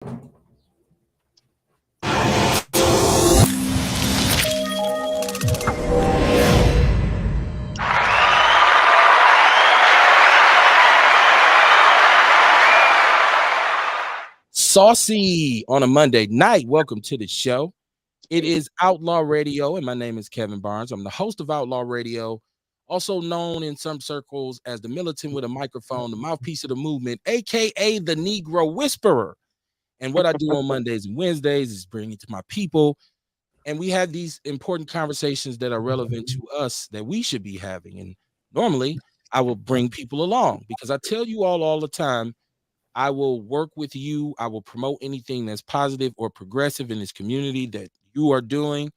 Saucy on a Monday night. Welcome to the show. It is Outlaw Radio, and my name is Kevin Barnes. I'm the host of Outlaw Radio, also known in some circles as the militant with a microphone, the mouthpiece of the movement, aka the Negro Whisperer. And what I do on Mondays and Wednesdays is bring it to my people, and we have these important conversations that are relevant to us that we should be having. And normally, I will bring people along because I tell you all the time, I will work with you. I will promote anything that's positive or progressive in this community that you are doing.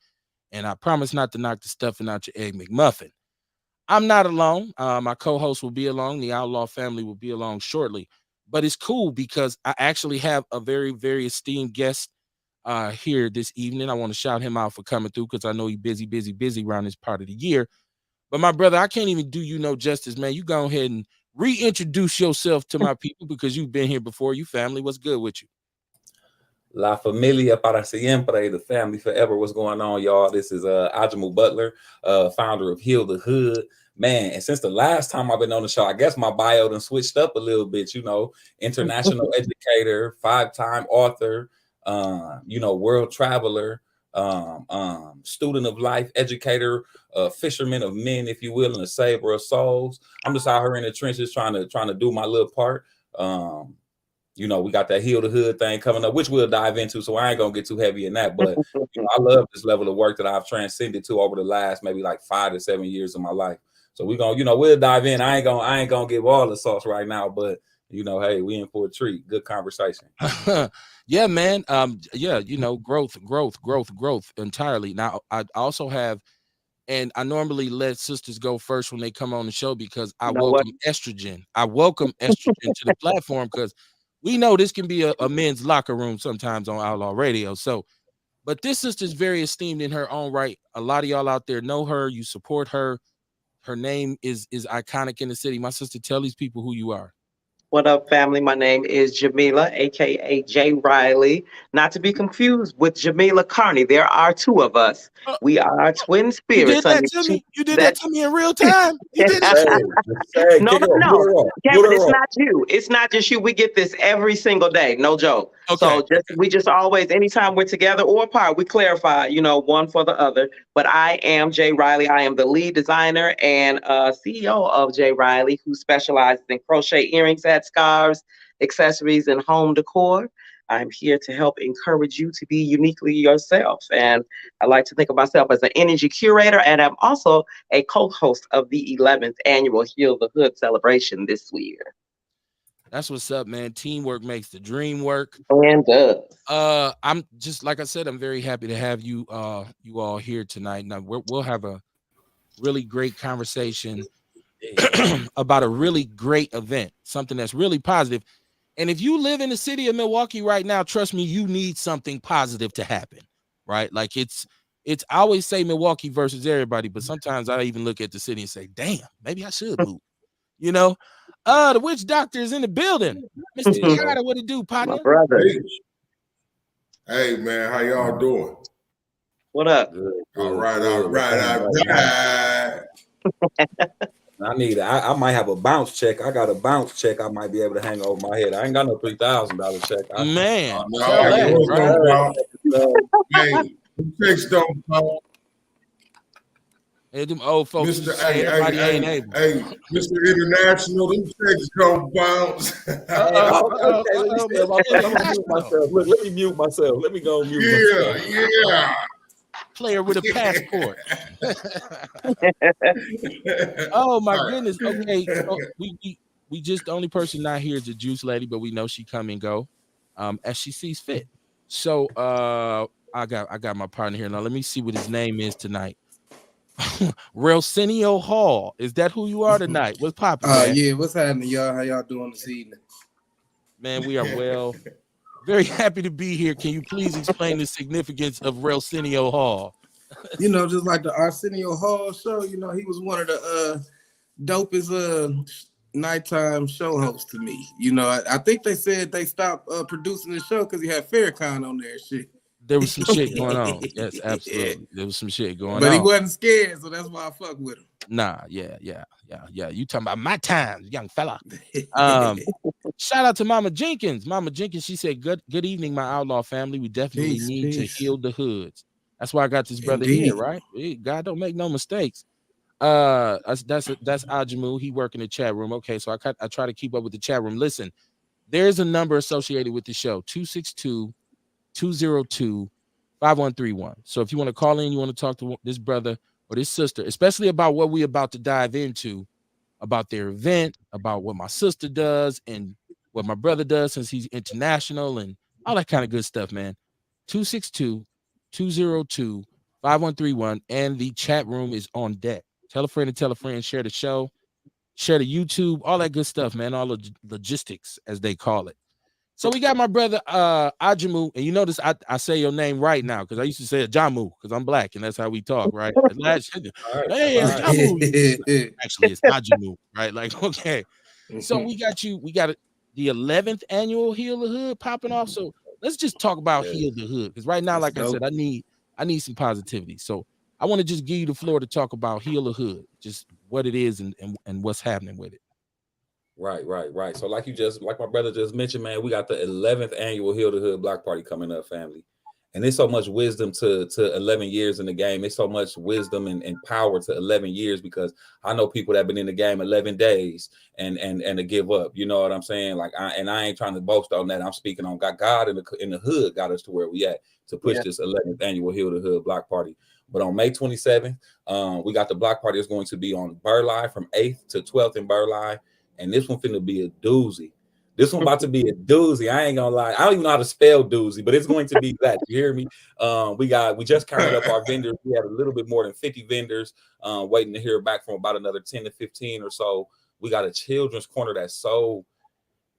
And I promise not to knock the stuffing out your egg McMuffin. I'm not alone. My co-host will be along. The Outlaw family will be along shortly. But it's cool because I actually have a very, very esteemed guest here this evening. I want to shout him out for coming through because I know he's busy around this part of the year. But my brother, I can't even do you no justice, man. You go ahead and reintroduce yourself to my people because you've been here before. You family, what's good with you? La familia para siempre, the family forever. What's going on, y'all? This is Ajamu Butler, founder of Heal the Hood. Man, and since the last time I've been on the show, I guess my bio done switched up a little bit, international educator, 5-time author, world traveler, student of life, educator, fisherman of men, if you will, and a saver of souls. I'm just out here in the trenches trying to do my little part. We got that Heal the Hood thing coming up, which we'll dive into, so I ain't gonna get too heavy in that. But I love this level of work that I've transcended to over the last maybe like 5 to 7 years of my life. So we're gonna, we'll dive in. I ain't gonna give all the sauce right now, but hey, we in for a treat. Good conversation. Yeah, man. Growth entirely. Now, I also have, and I normally let sisters go first when they come on the show because I welcome estrogen. I welcome estrogen to the platform because we know this can be a men's locker room sometimes on Outlaw Radio. So, but this sister's very esteemed in her own right. A lot of y'all out there know her. You support her. Her name is iconic in the city. My sister, tell these people who you are. What up, family? My name is Jamila, a.k.a. J. Riley. Not to be confused with Jamila Carney. There are two of us. We are twin spirits. You did that to me? You did that to me in real time? You did that? No. Kevin, it's not you. It's not just you. We get this every single day. No joke. Okay. So we just always, anytime we're together or apart, we clarify, one for the other. But I am J. Riley. I am the lead designer and CEO of J. Riley, who specializes in crochet earrings, hats, scarves, accessories, and home decor. I'm here to help encourage you to be uniquely yourself. And I like to think of myself as an energy curator, and I'm also a co-host of the 11th annual Heal the Hood celebration this year. That's what's up, man. Teamwork makes the dream work. And does. I'm just, like I said, I'm very happy to have you all here tonight. Now we'll have a really great conversation about a really great event, something that's really positive. And if you live in the city of Milwaukee right now, trust me, you need something positive to happen, right? Like it's I always say Milwaukee versus everybody, but sometimes I even look at the city and say, damn, maybe I should move. The witch doctor is in the building. Mr. Carter, what it do, partner? My brother. Hey, man, how y'all doing? What up? All right. I might have a bounce check. I got a bounce check I might be able to hang over my head. I ain't got no $3,000 check. Man. Hey, checks don't come. Hey, them old folks. Hey, Mr. International, them checks don't bounce. Let me mute myself. Let me go mute myself. Yeah. Player with a passport. Oh my goodness. Okay, so we just, the only person not here is the juice lady, but we know she come and go as she sees fit. So I got my partner here now. Let me see what his name is tonight. Relsenio Hall. Is that who you are tonight? What's popping? Yeah, what's happening, y'all? How y'all doing this evening? Man, we are well. Very happy to be here. Can you please explain the significance of Relsenio Hall? Just like the Arsenio Hall show, he was one of the dopest nighttime show host to me. You know, I think they said they stopped producing the show because he had Farrakhan on there and shit. There was some shit going on. Yes, absolutely. There was some shit going But on. he wasn't scared, so that's why I fuck with him. Nah, yeah. You talking about my times, young fella. Shout out to Mama Jenkins. Mama Jenkins, she said, good evening, my outlaw family. We definitely need to heal the hoods. That's why I got this brother here, right? God don't make no mistakes. That's Ajamu. He work in the chat room. Okay, so I try to keep up with the chat room. Listen, there's a number associated with the show, 262-202-5131. So if you want to call in, you want to talk to this brother or this sister, especially about what we're about to dive into, about their event, about what my sister does and what my brother does since he's international and all that kind of good stuff, man. 262-202-5131. And the chat room is on deck. Tell a friend, share the show, share the YouTube, all that good stuff, man. All the logistics, as they call it. So we got my brother Ajamu, and you notice I say your name right now because I used to say Jamu because I'm black and that's how we talk, right? Hey, it's Jamu. Actually, it's Ajamu, right? Like, okay. So we got the 11th annual Heal the Hood popping off. So let's just talk about Heal the Hood because right now, like I said, I need some positivity. So I want to just give you the floor to talk about Heal the Hood, just what it is and what's happening with it. Right. So like my brother just mentioned, man, we got the 11th annual Heal the Hood Block Party coming up, family. And there's so much wisdom to 11 years in the game. There's so much wisdom and power to 11 years because I know people that have been in the game 11 days and to give up. You know what I'm saying? Like, I ain't trying to boast on that. I'm speaking on God in the hood got us to where we at to push this 11th annual Heal the Hood Block Party. But on May 27th, we got the block party is going to be on Burleigh from 8th to 12th in Burleigh. And this one finna be a doozy. This one about to be a doozy. I ain't gonna lie. I don't even know how to spell doozy, but it's going to be that. You hear me? We just counted up our vendors. We had a little bit more than 50 vendors waiting to hear back from about another 10 to 15 or so. We got a children's corner that's so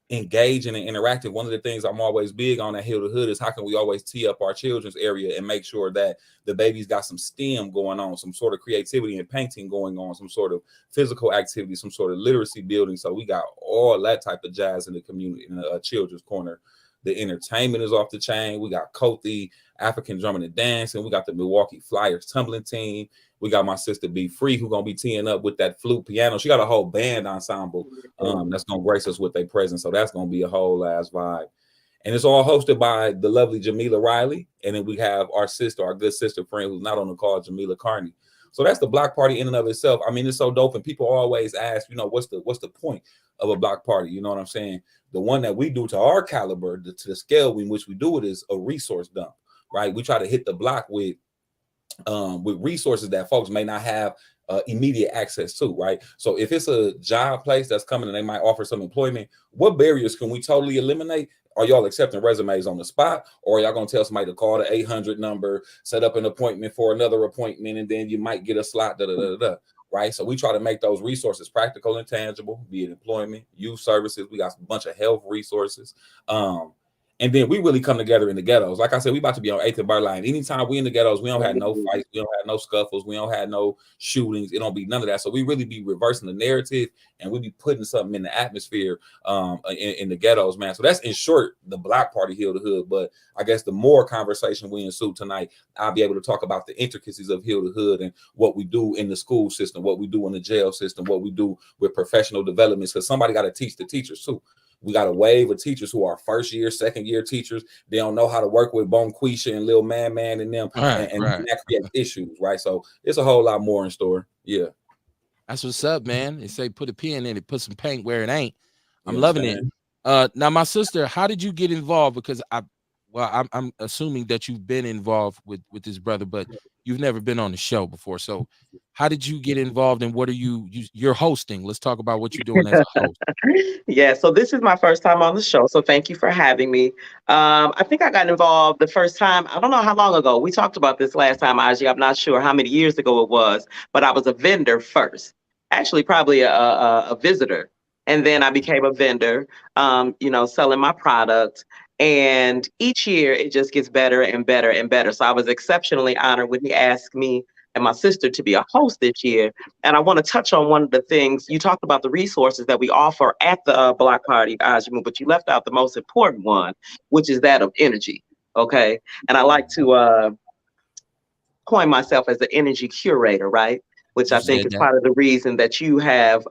engaging and interactive. One of the things I'm always big on at Heal the Hood is how can we always tee up our children's area and make sure that the babies got some STEM going on, some sort of creativity and painting going on, some sort of physical activity, some sort of literacy building. So we got all that type of jazz in the community in the children's corner. The entertainment is off the chain. We got Kothi, African drumming and dancing. We got the Milwaukee Flyers tumbling team. We got my sister Be Free, who's gonna be teeing up with that flute piano. She got a whole band ensemble that's gonna grace us with their presence. So that's gonna be a whole ass vibe. And it's all hosted by the lovely Jamila Riley. And then we have our good sister friend who's not on the call, Jamila Carney. So that's the block party in and of itself. I mean, it's so dope. And people always ask, what's the point of a block party? You know what I'm saying? The one that we do to our caliber, to the scale in which we do it, is a resource dump, right? We try to hit the block with resources that folks may not have immediate access to, right? So if it's a job place that's coming and they might offer some employment, what barriers can we totally eliminate? Are y'all accepting resumes on the spot, or are y'all gonna tell somebody to call the 800 number, set up an appointment for another appointment, and then you might get a slot, right? So we try to make those resources practical and tangible, be it employment, youth services. We got a bunch of health resources. And then we really come together in the ghettos. Like I said, we about to be on 8th and Burleigh. Anytime we in the ghettos, we don't have no fights, we don't have no scuffles, we don't have no shootings. It don't be none of that. So we really be reversing the narrative, and we be putting something in the atmosphere in the ghettos, man. So that's in short the block party Heal the Hood. But I guess the more conversation we ensue tonight, I'll be able to talk about the intricacies of Heal the Hood and what we do in the school system, what we do in the jail system, what we do with professional developments. Because somebody got to teach the teachers too. We got a wave of teachers who are first year, second year teachers. They don't know how to work with Bonquisha and Lil Man and them, and that creates issues, right? So it's a whole lot more in store. Yeah. That's what's up, man. They say put a pin in it, put some paint where it ain't. I'm loving it. Now, my sister, how did you get involved? Because I'm assuming that you've been involved with this brother, but you've never been on the show before. So how did you get involved, and what are you're hosting? Let's talk about what you're doing as a host. Yeah, so this is my first time on the show, so thank you for having me. I think I got involved the first time, I don't know how long ago. We talked about this last time, Aji. I'm not sure how many years ago it was, but I was a vendor first. Actually, probably a visitor. And then I became a vendor, selling my product. And each year it just gets better and better and better. So I was exceptionally honored when he asked me and my sister to be a host this year. And I want to touch on one of the things you talked about, the resources that we offer at the Block Party Ajamu, but you left out the most important one, which is that of energy. Okay. And I like to coin myself as the energy curator, right? Which You I think said is that. part of the reason that you have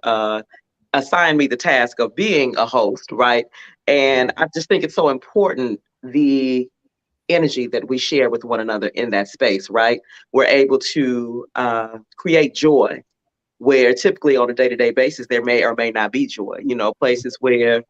assigned me the task of being a host, right? And I just think it's so important, the energy that we share with one another in that space, right? We're able to create joy where typically on a day-to-day basis there may or may not be joy. You know, places where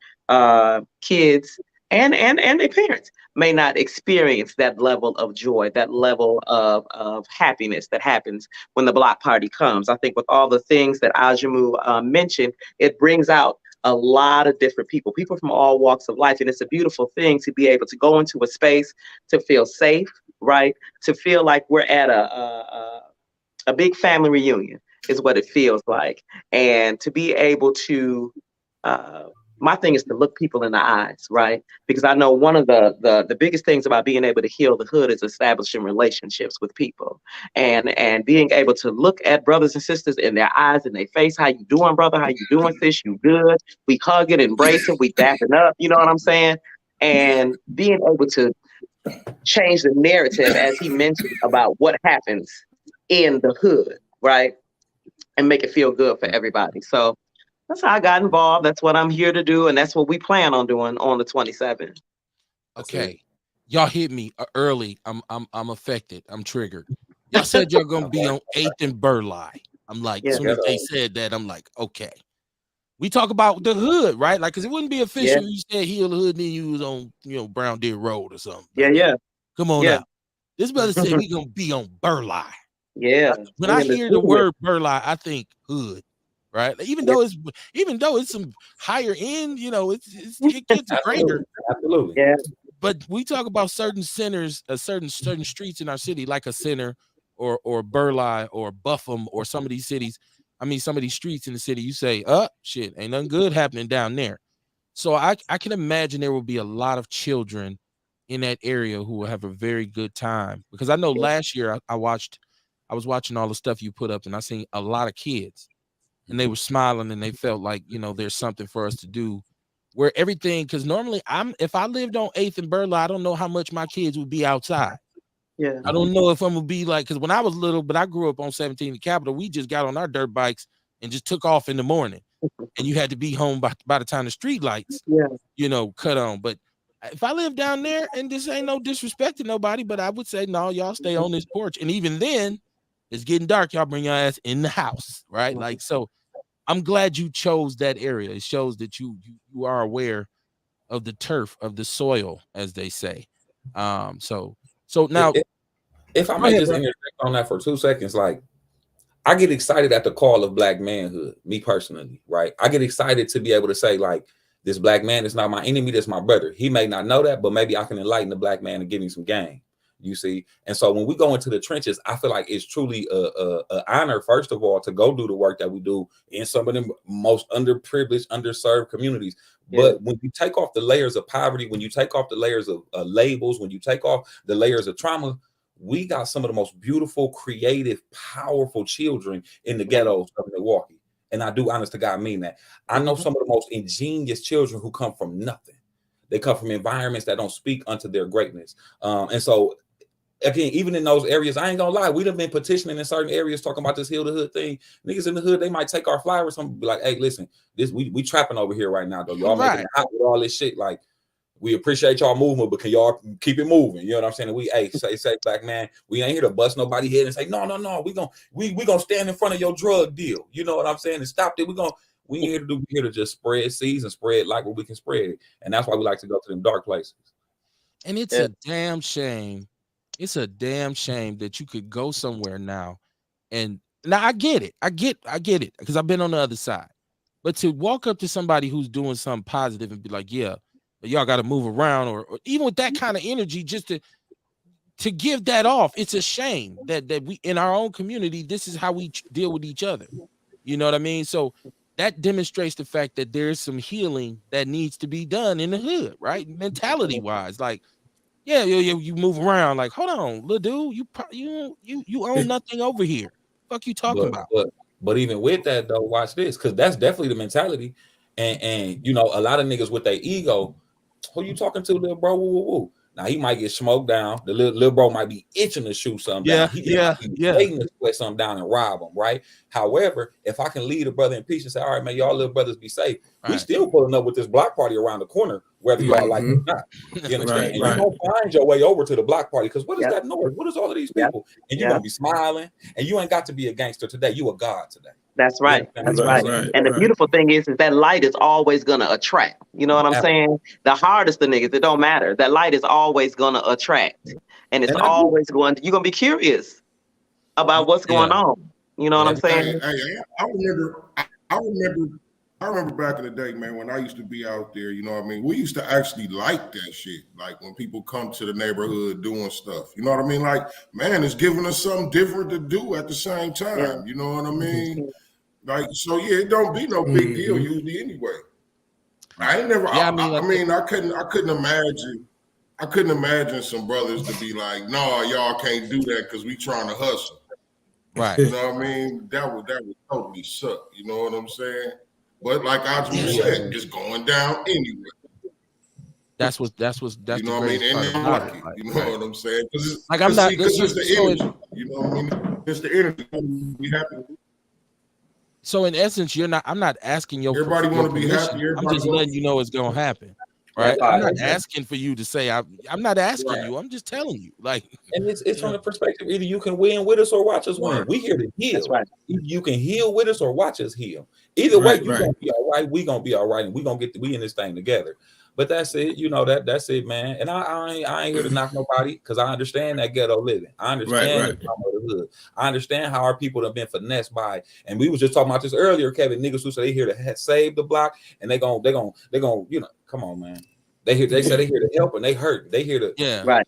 kids and their parents may not experience that level of joy, that level of happiness that happens when the block party comes. I think with all the things that Ajamu mentioned, it brings out a lot of different people from all walks of life. And it's a beautiful thing to be able to go into a space, to feel safe, right? To feel like we're at a big family reunion is what it feels like. And to be able to, my thing is to look people in the eyes, right? Because I know one of the biggest things about being able to heal the hood is establishing relationships with people, and being able to look at brothers and sisters in their eyes and their face. How you doing, brother? How you doing, sis? You good? We hug it, embrace it, we dapping up. You know what I'm saying? And being able to change the narrative, as he mentioned, about what happens in the hood, right? And make it feel good for everybody. So that's how I got involved. That's what I'm here to do, and that's what we plan on doing on the 27th. Okay, y'all hit me early. I'm affected. I'm triggered. Y'all said y'all gonna be on 8th and Burleigh. I'm like, Yeah. as soon as they said that, I'm like, okay. We talk about the hood, right? Like, cause it wouldn't be official. Yeah. You said heal the hood, then you was on, Brown Deer Road or something. Yeah, Like, yeah, come on yeah. out. This brother said we gonna be on Burleigh. Yeah. When I hear the word Burleigh, I think hood, right? Even though it's some higher end, it gets greater. Absolutely. Yeah. But we talk about certain centers, certain streets in our city, like a center or Burleigh or Buffum or some of these cities. I mean, some of these streets in the city, you say, shit, ain't nothing good happening down there. So I can imagine there will be a lot of children in that area who will have a very good time, because I know last year I was watching all the stuff you put up, and I seen a lot of kids, and they were smiling, and they felt like, there's something for us to do where everything, because normally if I lived on 8th and Burleigh, I don't know how much my kids would be outside. Yeah. I don't know if I'm gonna be like, because when I was little, but I grew up on 17 Capitol, we just got on our dirt bikes and just took off in the morning, and you had to be home by the time the street lights, cut on. But if I live down there, and this ain't no disrespect to nobody, but I would say, no, y'all stay on this porch. And even then, it's getting dark. Y'all bring your ass in the house, right? Like, so I'm glad you chose that area. It shows that you are aware of the turf, of the soil, as they say. So now, if I may just interject on that for 2 seconds, like, I get excited at the call of black manhood, me personally, right? I get excited to be able to say, like, this black man is not my enemy, that's my brother. He may not know that, but maybe I can enlighten the black man and give him some game, you see? And so when we go into the trenches, I feel like it's truly a honor, first of all, to go do the work that we do in some of the most underprivileged, underserved communities. But when you take off the layers of poverty, when you take off the layers of labels, when you take off the layers of trauma, we got some of the most beautiful, creative, powerful children in the ghettos of Milwaukee. And I do, honest to God, mean that. I know some of the most ingenious children who come from nothing. They come from environments that don't speak unto their greatness. And so, again, even in those areas, I ain't gonna lie, we'd have been petitioning in certain areas talking about this heal the hood thing. Niggas in the hood, they might take our flowers and be like, hey, listen, we trapping over here right now, though. Y'all making it hot with all this shit. Like, we appreciate y'all movement, but can y'all keep it moving? You know what I'm saying? And we, say, black man, we ain't here to bust nobody head and say, no, we gonna stand in front of your drug deal. You know what I'm saying? And stop it. We ain't here to just spread seeds and spread like what we can spread it. And that's why we like to go to them dark places. And it's a damn shame. It's a damn shame that you could go somewhere now. And now I get it. I get it, because I've been on the other side. But to walk up to somebody who's doing something positive and be like, yeah, y'all got to move around, or even with that kind of energy, just to give that off. It's a shame that we, in our own community, this is how we deal with each other. You know what I mean? So that demonstrates the fact that there's some healing that needs to be done in the hood, right? Mentality wise, like, Yeah, you move around like, hold on, little dude, you own nothing over here. Fuck you talking about? But even with that though, watch this, because that's definitely the mentality. And you know, a lot of niggas with their ego, who you talking to, little bro? Woo, woo, woo. Now he might get smoked down. The little bro might be itching to shoot something down. He might be waiting to sweat something down and rob him, right? However, if I can lead a brother in peace and say, all right, man, y'all little brothers be safe. We still pulling up with this block party around the corner, whether y'all like it or not. You understand? And you gonna find your way over to the block party, because what is that noise? What is all of these people? And you're gonna be smiling, and you ain't got to be a gangster today. You a god today. That's right. That's right. And the beautiful thing is that light is always going to attract. You know what I'm saying? The hardest the niggas, it don't matter. That light is always going to attract. And it's always you're going to be curious about what's going on. You know what I'm saying? I remember back in the day, man, when I used to be out there, you know what I mean? We used to actually like that shit. Like when people come to the neighborhood doing stuff, you know what I mean? Like, man, it's giving us something different to do at the same time. You know what I mean? Like, so yeah, it don't be no big deal usually anyway. I ain't never. I couldn't imagine some brothers to be like, no, y'all can't do that because we trying to hustle. Right. You know what I mean? That would totally suck. You know what I'm saying? But like Ajamu said, it's going down anyway. That's you know what I mean? And you know what I'm saying? Like I'm not. Because it's the energy. You know what I mean? It's the energy. We happy. So in essence, I'm not asking you. Everybody want to be happy. I'm just letting you know it's gonna happen, right? I'm not asking for you to say. I'm not asking you. I'm just telling you. Like, and it's from the perspective, either you can win with us or watch us win. We here to heal. That's right. You can heal with us or watch us heal. Either way, you gonna be all right. We gonna be all right, and we gonna we in this thing together. But that's it, you know, that's it, man. And I ain't here to knock nobody, because I understand that ghetto living. I understand the trauma of the hood. I understand how our people have been finessed by, and we was just talking about this earlier, Kevin, niggas who say they here to save the block, and they gon', you know, come on, man. They say they here to help, and they hurt. They here to right.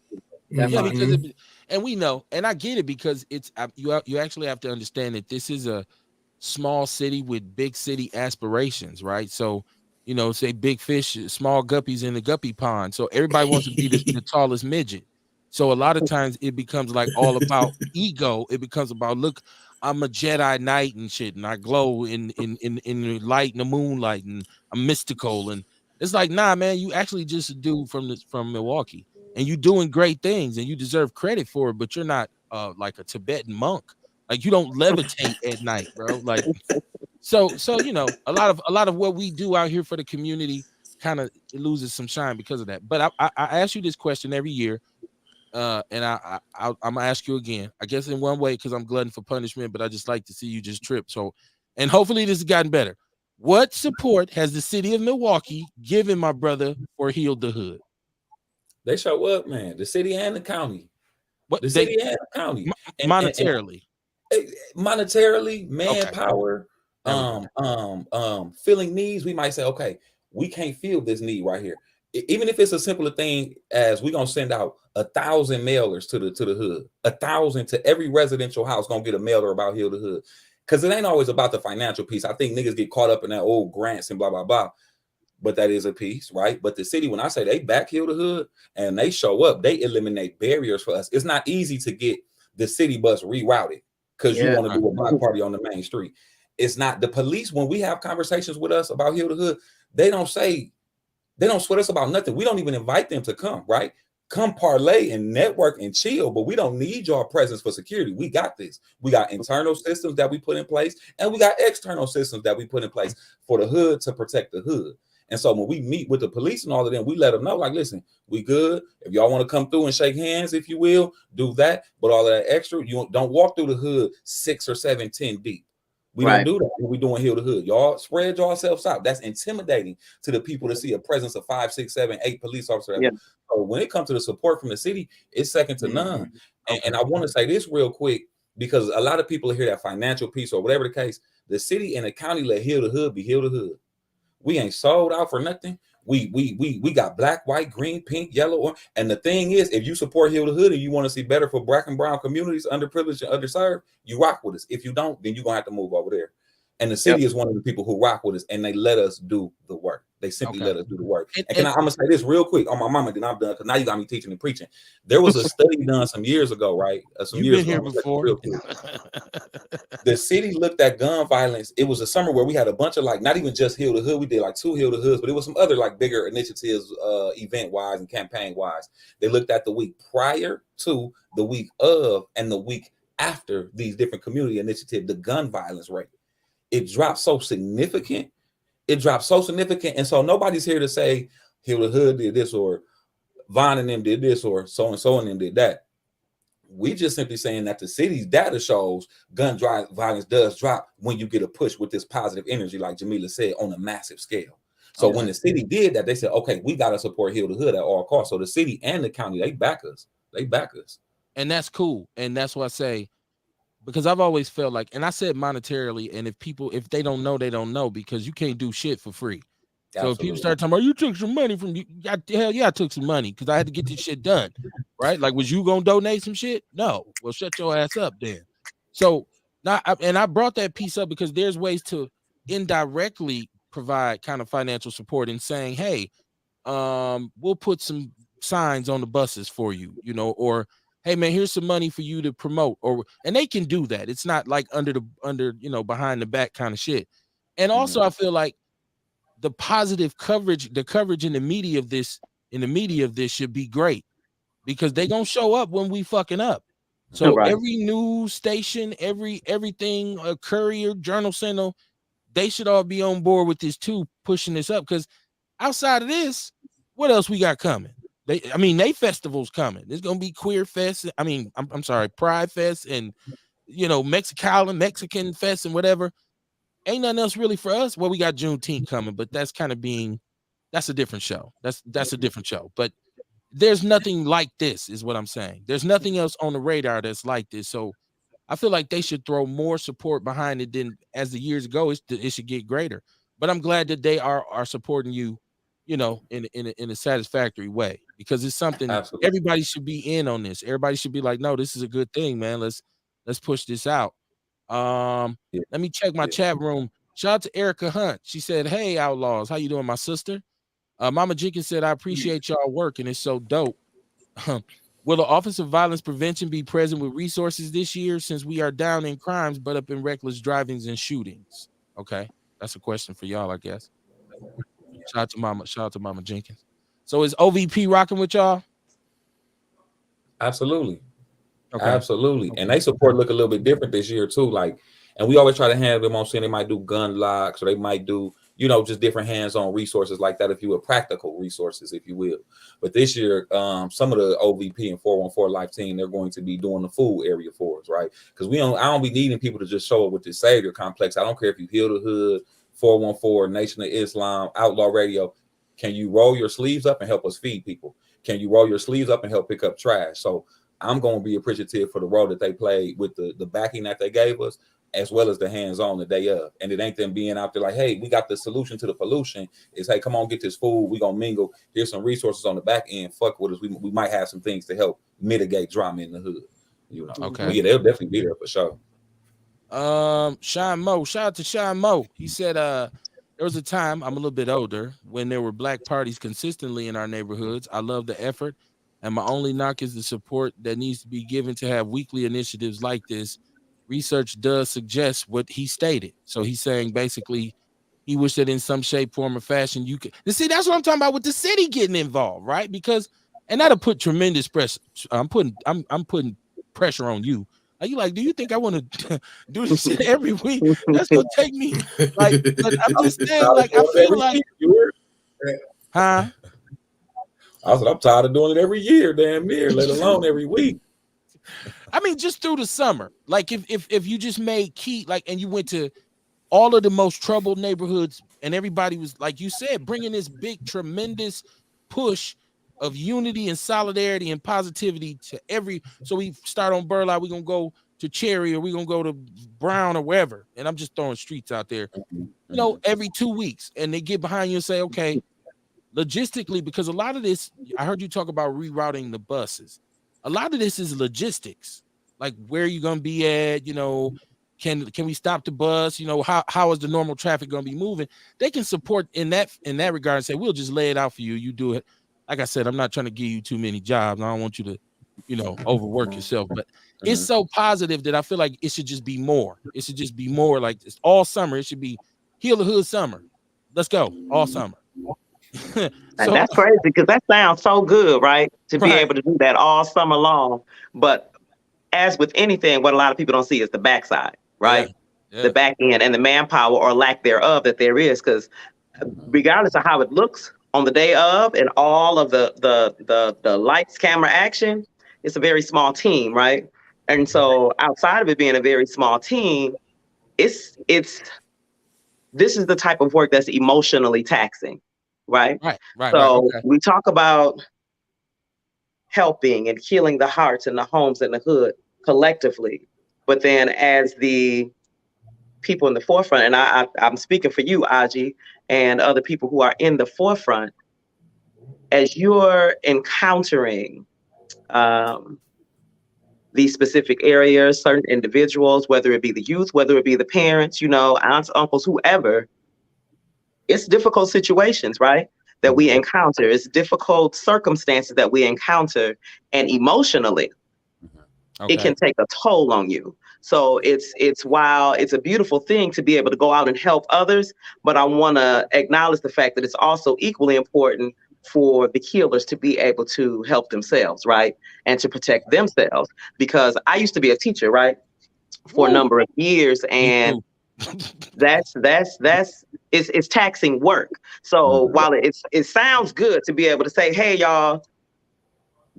Because and we know, and I get it, because it's you actually have to understand that this is a small city with big city aspirations, right? So, you know, say big fish, small guppies in the guppy pond. So everybody wants to be the tallest midget. So a lot of times it becomes like all about ego. It becomes about, look, I'm a Jedi Knight and shit, and I glow in the light and the moonlight, and I'm mystical. And it's like, nah, man, you actually just a dude from Milwaukee, and you doing great things, and you deserve credit for it. But you're not like a Tibetan monk. Like, you don't levitate at night, bro. Like, so you know, a lot of what we do out here for the community kind of loses some shine because of that. But I ask you this question every year, and I'm gonna ask you again. I guess in one way, because I'm glutton for punishment, but I just like to see you just trip. So, and hopefully this has gotten better. What support has the city of Milwaukee given my brother for Heal the Hood? They show up, man. The city and the county. City and the county. Monetarily. Monetarily, manpower, filling needs. We might say, okay, we can't fill this need right here. Even if it's a simpler thing as we're gonna send out 1,000 mailers to the hood, 1,000 to every residential house, gonna get a mailer about Heal the Hood. Because it ain't always about the financial piece. I think niggas get caught up in that old grants and blah blah blah. But that is a piece, right? But the city, when I say they back Heal the Hood and they show up, they eliminate barriers for us. It's not easy to get the city bus rerouted because you want to do a block party on the main street. It's not. The police, when we have conversations with us about Heal the Hood, they don't sweat us about nothing. We don't even invite them to come, right? Come parlay and network and chill, but we don't need your presence for security. We got this. We got internal systems that we put in place, and we got external systems that we put in place for the hood to protect the hood. And so when we meet with the police and all of them, we let them know, like, listen, we good. If y'all want to come through and shake hands, if you will, do that. But all of that extra, you don't walk through the hood 6 or 7, 10 deep. We don't do that when we doing Heal the Hood. Y'all spread yourselves out. That's intimidating to the people to see a presence of 5, 6, 7, 8 police officers. Yeah. So when it comes to the support from the city, it's second to none. And I want to say this real quick, because a lot of people hear that financial piece or whatever the case. The city and the county let Heal the Hood be Heal the Hood. We ain't sold out for nothing. We got black, white, green, pink, yellow. And the thing is, if you support Heal the Hood and you want to see better for black and brown communities, underprivileged and underserved, you rock with us. If you don't, then you're going to have to move over there. And the city is one of the people who rock with us, and they let us do the work. They simply Okay. let us do the work. And I'm gonna say this real quick on my mama, then I'm done because now you got me teaching and preaching. There was a study done some years ago, right? You've been here before. Real quick. The city looked at gun violence. It was a summer where we had a bunch of like, not even just Heal the Hood. We did like 2 Heal the Hoods, but it was some other like bigger initiatives, event wise and campaign wise. They looked at the week prior to, the week of, and the week after these different community initiatives. The gun violence rate, it dropped so significant. And so nobody's here to say Heal the Hood did this, or Vaughn and them did this, or so and so and them did that. We just simply saying that the city's data shows gun violence does drop when you get a push with this positive energy, like Jamila said, on a massive scale. So when the city did that, they said, okay, we got to support Heal the Hood at all costs. So the city and the county, they back us. And that's cool. And that's why I say, because I've always felt like, and I said monetarily, and if they don't know, they don't know, because you can't do shit for free. So if people start talking about, you took some money from you, hell yeah, I took some money because I had to get this shit done, right? Like, was you gonna donate some shit? No. Well, shut your ass up then. So now, I brought that piece up because there's ways to indirectly provide kind of financial support in saying, hey, we'll put some signs on the buses for you, or hey man, here's some money for you to promote, and they can do that. It's not like under behind the back kind of shit. And also I feel like the positive coverage, the coverage in the media of this should be great, because they gonna show up when we fucking up. So every news station, everything, a Courier, Journal Sentinel, they should all be on board with this too, pushing this up. Because outside of this, what else we got coming? They festivals coming. There's gonna be Queer Fest. I'm sorry, Pride Fest, and Mexican Fest and whatever. Ain't nothing else really for us. Well, we got Juneteenth coming, but that's a different show. That's a different show. But there's nothing like this, is what I'm saying. There's nothing else on the radar that's like this. So I feel like they should throw more support behind it than as the years go. It should get greater. But I'm glad that they are supporting you, in a satisfactory way, because it's something everybody should be in on this. Everybody should be like, no, this is a good thing, man. Let's push this out. Let me check my chat room. Shout out to Erica Hunt. She said, hey, Outlaws, how you doing, my sister? Mama Jenkins said, I appreciate y'all work, and it's so dope. Will the Office of Violence Prevention be present with resources this year, since we are down in crimes but up in reckless drivings and shootings? Okay, that's a question for y'all, I guess. Shout out to Mama Jenkins. So is OVP rocking with y'all? Absolutely. Okay. Absolutely. And they support look a little bit different this year too. Like, and we always try to have them on saying they might do gun locks, or they might do, just different hands-on resources like that, if you will, practical resources, if you will. But this year, some of the OVP and 414 Life team, they're going to be doing the food area for us, right? Because I don't be needing people to just show up with this Savior complex. I don't care if you Heal the Hood, 414, Nation of Islam, Outlaw Radio. Can you roll your sleeves up and help us feed people? Can you roll your sleeves up and help pick up trash? So I'm going to be appreciative for the role that they played with the backing that they gave us, as well as the hands-on the day of. And it ain't them being out there like, hey, we got the solution to the pollution. It's, hey, come on, get this food. We going to mingle. Here's some resources on the back end. Fuck with us. We might have some things to help mitigate drama in the hood. Okay. But yeah, they'll definitely be there for sure. Sean Moe, shout out to Sean Moe. He said, there was a time, I'm a little bit older, when there were black parties consistently in our neighborhoods. I love the effort, and my only knock is the support that needs to be given to have weekly initiatives like this. Research does suggest what he stated. So he's saying basically he wished that in some shape, form, or fashion you could. See, that's what I'm talking about with the city getting involved, right? Because, and that'll put tremendous pressure. I'm putting pressure on you. Are you like, do you think I want to do this shit every week? That's gonna take me. Like, but I'm just saying, like, I feel like, huh? I said, I'm tired of doing it every year, damn near, let alone every week. I mean, just through the summer, like if you just made key, like, and you went to all of the most troubled neighborhoods, and everybody was, like you said, bringing this big, tremendous push of unity and solidarity and positivity to so we start on Burleigh, we're gonna go to Cherry, or we're gonna go to Brown, or wherever, and I'm just throwing streets out there, every 2 weeks, and they get behind you and say, okay, logistically, because a lot of this, I heard you talk about rerouting the buses. A lot of this is logistics, like where you're gonna be at, Can we stop the bus? You know, how is the normal traffic going to be moving? They can support in that regard and say, we'll just lay it out for you. You do it. Like I said, I'm not trying to give you too many jobs. I don't want you to, you know, overwork yourself. But it's so positive that I feel like it should just be more. It should just be more like it's all summer. It should be Heal the Hood summer. Let's go all summer. So, that's crazy because that sounds so good, right? To be able to do that all summer long. But as with anything, what a lot of people don't see is the backside, right? Yeah. The back end and the manpower or lack thereof that there is. Because regardless of how it looks on the day of and all of the lights, camera, action, it's a very small team, right? And so outside of it being a very small team, this is the type of work that's emotionally taxing, right? So we talk about helping and healing the hearts and the homes and the hood collectively. But then as the people in the forefront, and I'm speaking for you, Aji, and other people who are in the forefront, as you're encountering these specific areas, certain individuals, whether it be the youth, whether it be the parents, you know, aunts, uncles, whoever, it's difficult situations, right? That we encounter. It's difficult circumstances that we encounter, and emotionally, it can take a toll on you. So while it's a beautiful thing to be able to go out and help others, but I want to acknowledge the fact that it's also equally important for the healers to be able to help themselves, right? And to protect themselves. Because I used to be a teacher, right? For a number of years, and that's it's taxing work. So while it sounds good to be able to say, hey, y'all,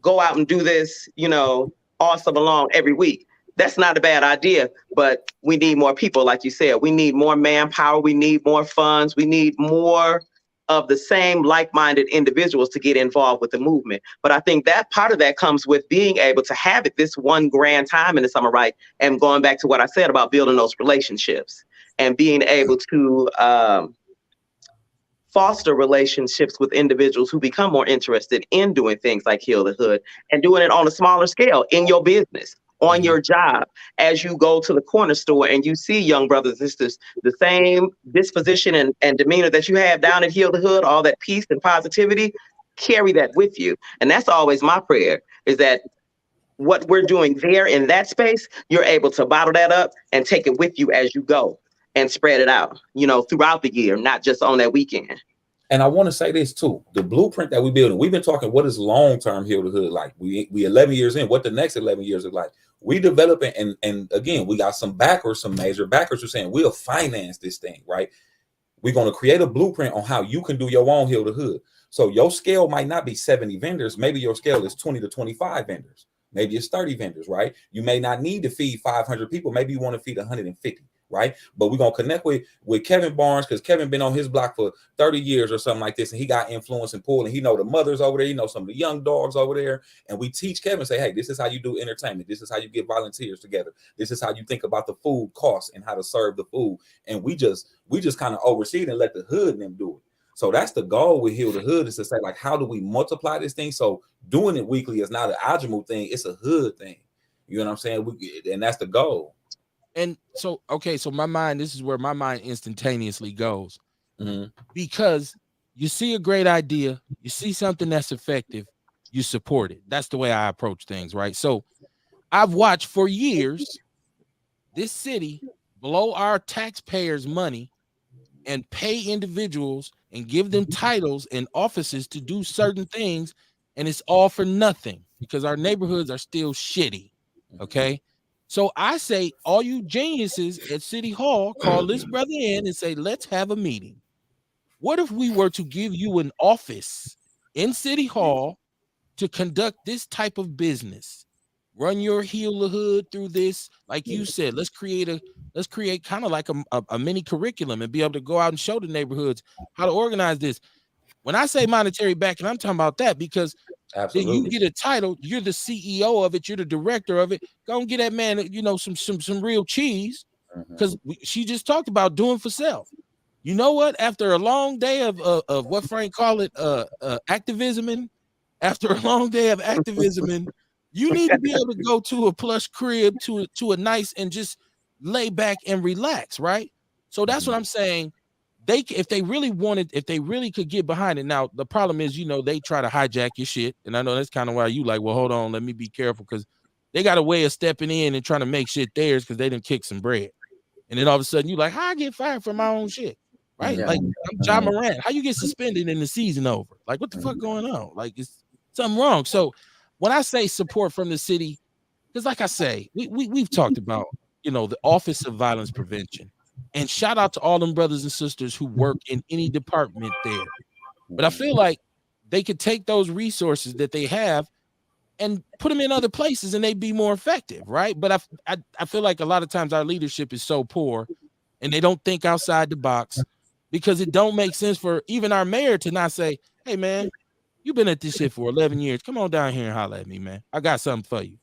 go out and do this, you know, all summer long every week. That's not a bad idea, but we need more people, like you said. We need more manpower. We need more funds. We need more of the same like-minded individuals to get involved with the movement. But I think that part of that comes with being able to have it this one grand time in the summer, right? And going back to what I said about building those relationships and being able to foster relationships with individuals who become more interested in doing things like Heal the Hood and doing it on a smaller scale in your business, on your job, as you go to the corner store and you see young brothers and sisters, the same disposition and demeanor that you have down at Heal the Hood, all that peace and positivity, carry that with you. And that's always my prayer, is that what we're doing there in that space, you're able to bottle that up and take it with you as you go and spread it out, you know, throughout the year, not just on that weekend. And I want to say this too: the blueprint that we're building. We've been talking what is long-term Heal the Hood like. We 11 years in. What the next 11 years is like. We developing, and again, we got some backers, some major backers who are saying we'll finance this thing, right? We're going to create a blueprint on how you can do your own Heal the Hood. So your scale might not be 70 vendors. Maybe your scale is 20 to 25 vendors. Maybe it's 30 vendors, right? You may not need to feed 500 people. Maybe you want to feed 150. Right, but we're gonna connect with Kevin Barnes, because Kevin been on his block for 30 years or something like this, and he got influence and pull, and he know the mothers over there, you know, some of the young dogs over there, and we teach Kevin, say, hey, this is how you do entertainment, this is how you get volunteers together, this is how you think about the food costs and how to serve the food, and we just kind of oversee it and let the hood and them do it. So that's the goal with Heal the Hood, is to say, like, how do we multiply this thing? So doing it weekly is not an Ajamu thing, it's a hood thing. You know what I'm saying? And that's the goal. And so, okay, so this is where my mind instantaneously goes. Because you see a great idea, you see something that's effective, you support it. That's the way I approach things, right? So I've watched for years this city blow our taxpayers' money and pay individuals and give them titles and offices to do certain things, and it's all for nothing because our neighborhoods are still shitty, okay? So I say, all you geniuses at City Hall, call this brother in and say, let's have a meeting. What if we were to give you an office in City Hall to conduct this type of business? Run your Heal the Hood through this, like you said. Let's create kind of like a mini curriculum and be able to go out and show the neighborhoods how to organize this. When I say monetary backing, I'm talking about that, because then you get a title, you're the CEO of it, you're the director of it. Go and get that man, you know, some real cheese, because she just talked about doing for self. You know what? After a long day of what Frank call it, activism, after a long day of activism, you need to be able to go to a plush crib, to a nice, and just lay back and relax, right? So that's what I'm saying. If they really could get behind it. Now, the problem is, they try to hijack your shit. And I know that's kind of why you like, well, hold on, let me be careful, because they got a way of stepping in and trying to make shit theirs because they didn't kick some bread. And then all of a sudden you like, how I get fired from my own shit? Right? Yeah. Like, I'm John Morant. How you get suspended and the season over? Like, what the fuck going on? Like, it's something wrong. So when I say support from the city, because like I say, we've talked about, the Office of Violence Prevention. And shout out to all them brothers and sisters who work in any department there. But I feel like they could take those resources that they have and put them in other places and they'd be more effective, right? But I feel like a lot of times our leadership is so poor and they don't think outside the box, because it don't make sense for even our mayor to not say, hey, man, you've been at this shit for 11 years. Come on down here and holler at me, man. I got something for you.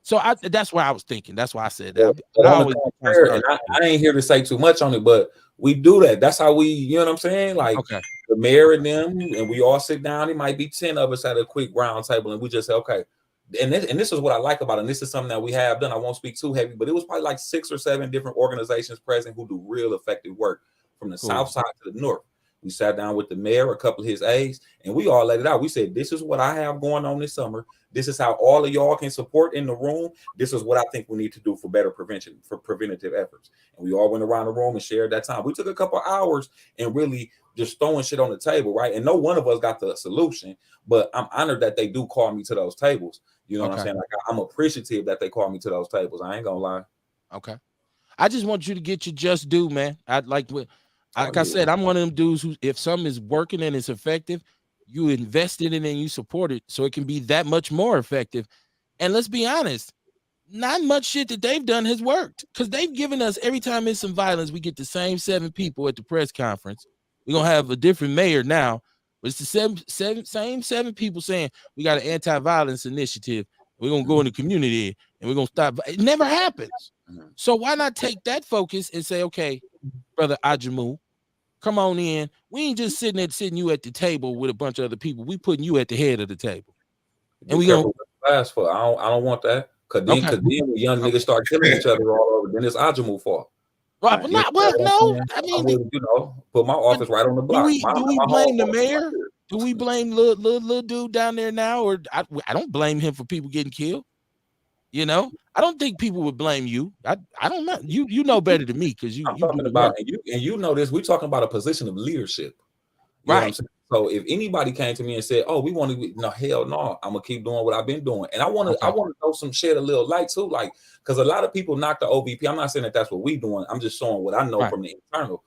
So that's why I was thinking. That's why I said that. I ain't here to say too much on it, but we do that. That's how we, you know what I'm saying? Like, the mayor and them, and we all sit down. It might be 10 of us at a quick round table, and we just say, okay. And this is what I like about it. And this is something that we have done. I won't speak too heavy, but it was probably like 6 or 7 different organizations present who do real effective work from the south side to the north. We sat down with the mayor, a couple of his aides, and we all laid it out. We said, this is what I have going on this summer. This is how all of y'all can support in the room. This is what I think we need to do for better prevention, for preventative efforts. And we all went around the room and shared that time. We took a couple hours and really just throwing shit on the table, right? And no one of us got the solution, but I'm honored that they do call me to those tables. You know what I'm saying? Like, I'm appreciative that they call me to those tables. I ain't gonna lie. Okay. I just want you to get your just due, man. I said, I'm one of them dudes who, if something is working and it's effective, you invest in it and you support it so it can be that much more effective. And let's be honest, not much shit that they've done has worked, because they've given us, every time there's some violence, we get the same 7 people at the press conference. We're going to have a different mayor now, but it's the same 7 people saying we got an anti-violence initiative. We're going to go in the community and we're going to stop. It never happens. So why not take that focus and say, okay, Brother Ajamu, come on in. We ain't just sitting you at the table with a bunch of other people. We putting you at the head of the table. And we gonna fast for. I don't want that. Cause then the young niggas start killing each other all over. Then it's Ajamu fault. Right, but no. I mean, put my office right on the block. Do we blame the mayor? Do we blame little dude down there now? Or I don't blame him for people getting killed. I don't think people would blame you. I don't know. You know better than me, because you talking about, and you know this. We're talking about a position of leadership, right? So if anybody came to me and said, "Oh, we want to," no, hell no, I'm gonna keep doing what I've been doing, and I want to throw some shed a little light too, like, because a lot of people knock the OVP. I'm not saying that that's what we doing. I'm just showing what I know from the internal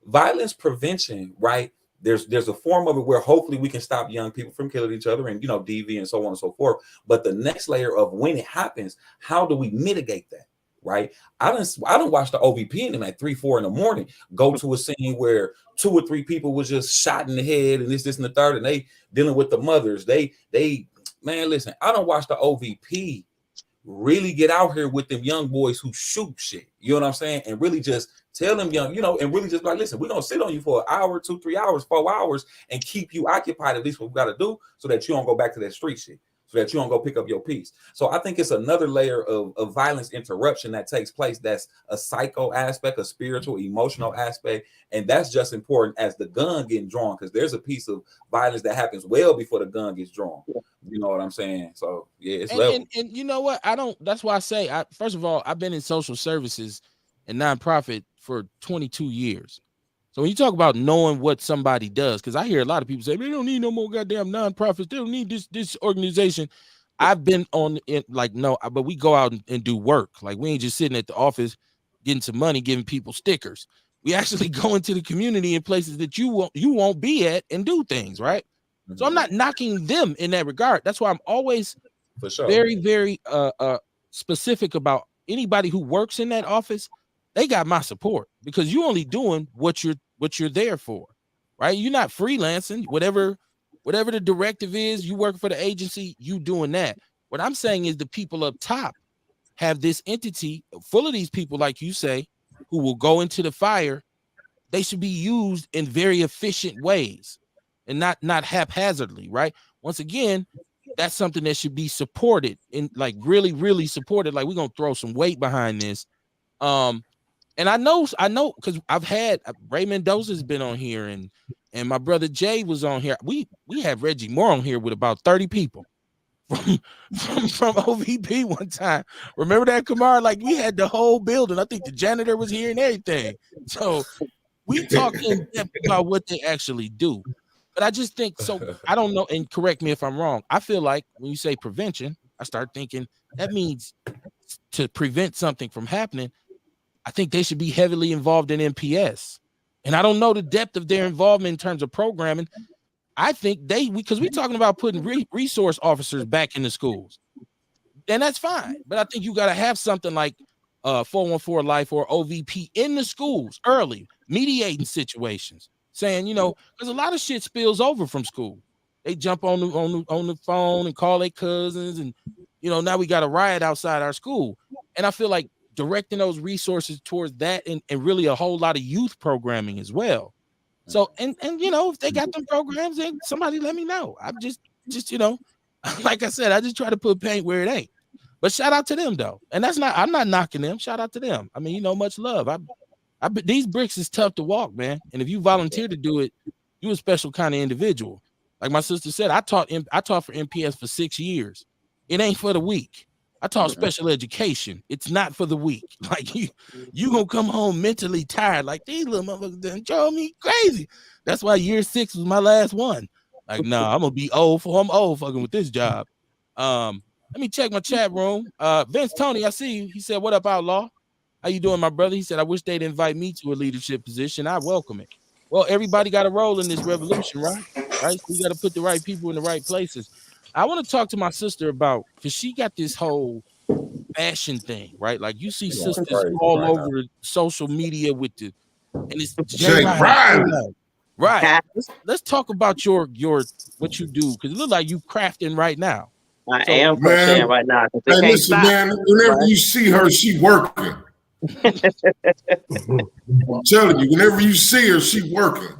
violence prevention, right? There's a form of it where hopefully we can stop young people from killing each other and, DV and so on and so forth. But the next layer of when it happens, how do we mitigate that? Right? I don't watch the OVP in them at 3-4 in the morning go to a scene where 2 or 3 people was just shot in the head and this and the third, and they dealing with the mothers. They man, listen, I don't watch the OVP really get out here with them young boys who shoot shit. You know what I'm saying? And really just tell them young, and really just like, listen, we're going to sit on you for an hour, 2, 3 hours, 4 hours and keep you occupied, at least what we got to do, so that you don't go back to that street shit, so that you don't go pick up your piece. So I think it's another layer of violence interruption that takes place. That's a psycho aspect, a spiritual, emotional aspect. And that's just important as the gun getting drawn, because there's a piece of violence that happens well before the gun gets drawn. You know what I'm saying? So yeah, it's level. And you know what? That's why I say, first of all, I've been in social services and nonprofit for 22 years. So when you talk about knowing what somebody does, because I hear a lot of people say, they don't need no more goddamn nonprofits. They don't need this organization. I've been on it, like, no, but we go out and do work. Like, we ain't just sitting at the office getting some money, giving people stickers. We actually go into the community in places that you won't be at and do things, right? Mm-hmm. So I'm not knocking them in that regard. That's why I'm always very, very specific about anybody who works in that office. They got my support, because you only doing what you're there for, right? You're not freelancing. Whatever the directive is, you work for the agency, you doing that. What I'm saying is the people up top have this entity full of these people, like you say, who will go into the fire. They should be used in very efficient ways and not haphazardly, right? Once again, that's something that should be supported, and like really, really supported. Like, we're gonna throw some weight behind this. And I know because I've had Ray Mendoza's been on here, and my brother Jay was on here. We had Reggie Moore on here with about 30 people from OVP one time. Remember that, Kamar? Like, we had the whole building. I think the janitor was here and everything. So we talk in depth about what they actually do. But I just think, so I don't know, and correct me if I'm wrong. I feel like when you say prevention, I start thinking that means to prevent something from happening, I think they should be heavily involved in MPS. And I don't know the depth of their involvement in terms of programming. I think because we're talking about putting resource officers back in the schools. And that's fine. But I think you got to have something like 414 Life or OVP in the schools early, mediating situations, saying, because a lot of shit spills over from school. They jump on the phone and call their cousins, and now we got a riot outside our school. And I feel like directing those resources towards that, and really a whole lot of youth programming as well. So and if they got them programs, then somebody let me know. I'm just like I said, I just try to put paint where it ain't. But shout out to them though, and I'm not knocking them. Shout out to them. I mean, much love. These bricks is tough to walk, man. And if you volunteer to do it, you a special kind of individual. Like my sister said, I taught for MPS for 6 years. It ain't for the weak. I taught special education. It's not for the weak. Like you gonna come home mentally tired. Like, these little motherfuckers done drove me crazy. That's why year 6 was my last one. Like, nah, I'm gonna be old fucking with this job. Let me check my chat room. Vince Tony, I see you. He said, "What up, Outlaw? How you doing, my brother?" He said, "I wish they'd invite me to a leadership position. I welcome it." Well, everybody got a role in this revolution, right? Right. So we got to put the right people in the right places. I want to talk to my sister about, because she got this whole fashion thing, right? Like, you see sisters all over social media with and it's right. Let's talk about your what you do, because it looks like you crafting right now. I am crocheting right now. Hey, listen, man. Whenever you see her, she working. I'm telling you, whenever you see her, she working.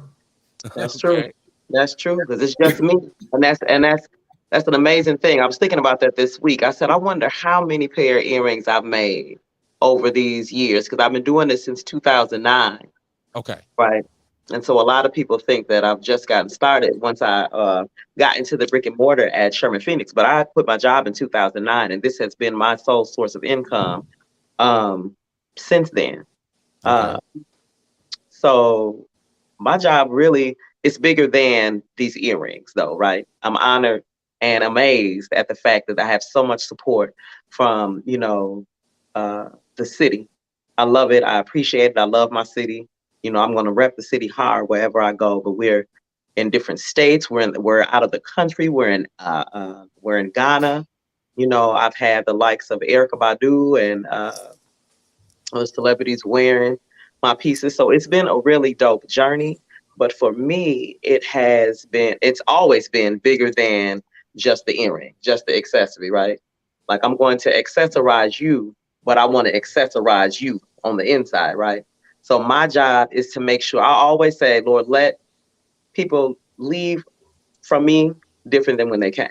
That's true. That's true, because it's just me, and that's an amazing thing. I was thinking about that this week. I said, I wonder how many pair of earrings I've made over these years, because I've been doing this since 2009. Okay. Right. And so a lot of people think that I've just gotten started once I got into the brick and mortar at Sherman Phoenix. But I quit my job in 2009, and this has been my sole source of income since then. Okay. So my job really is bigger than these earrings, though, right? I'm honored and amazed at the fact that I have so much support from, the city. I love it. I appreciate it. I love my city. I'm going to rep the city hard wherever I go. But we're in different states. We're out of the country. We're in Ghana. I've had the likes of Erykah Badu and other celebrities wearing my pieces. So it's been a really dope journey. But for me, it's always been bigger than just the earring, just the accessory, right? Like, I'm going to accessorize you, but I want to accessorize you on the inside, right? So my job is to make sure, I always say, Lord, let people leave from me different than when they came.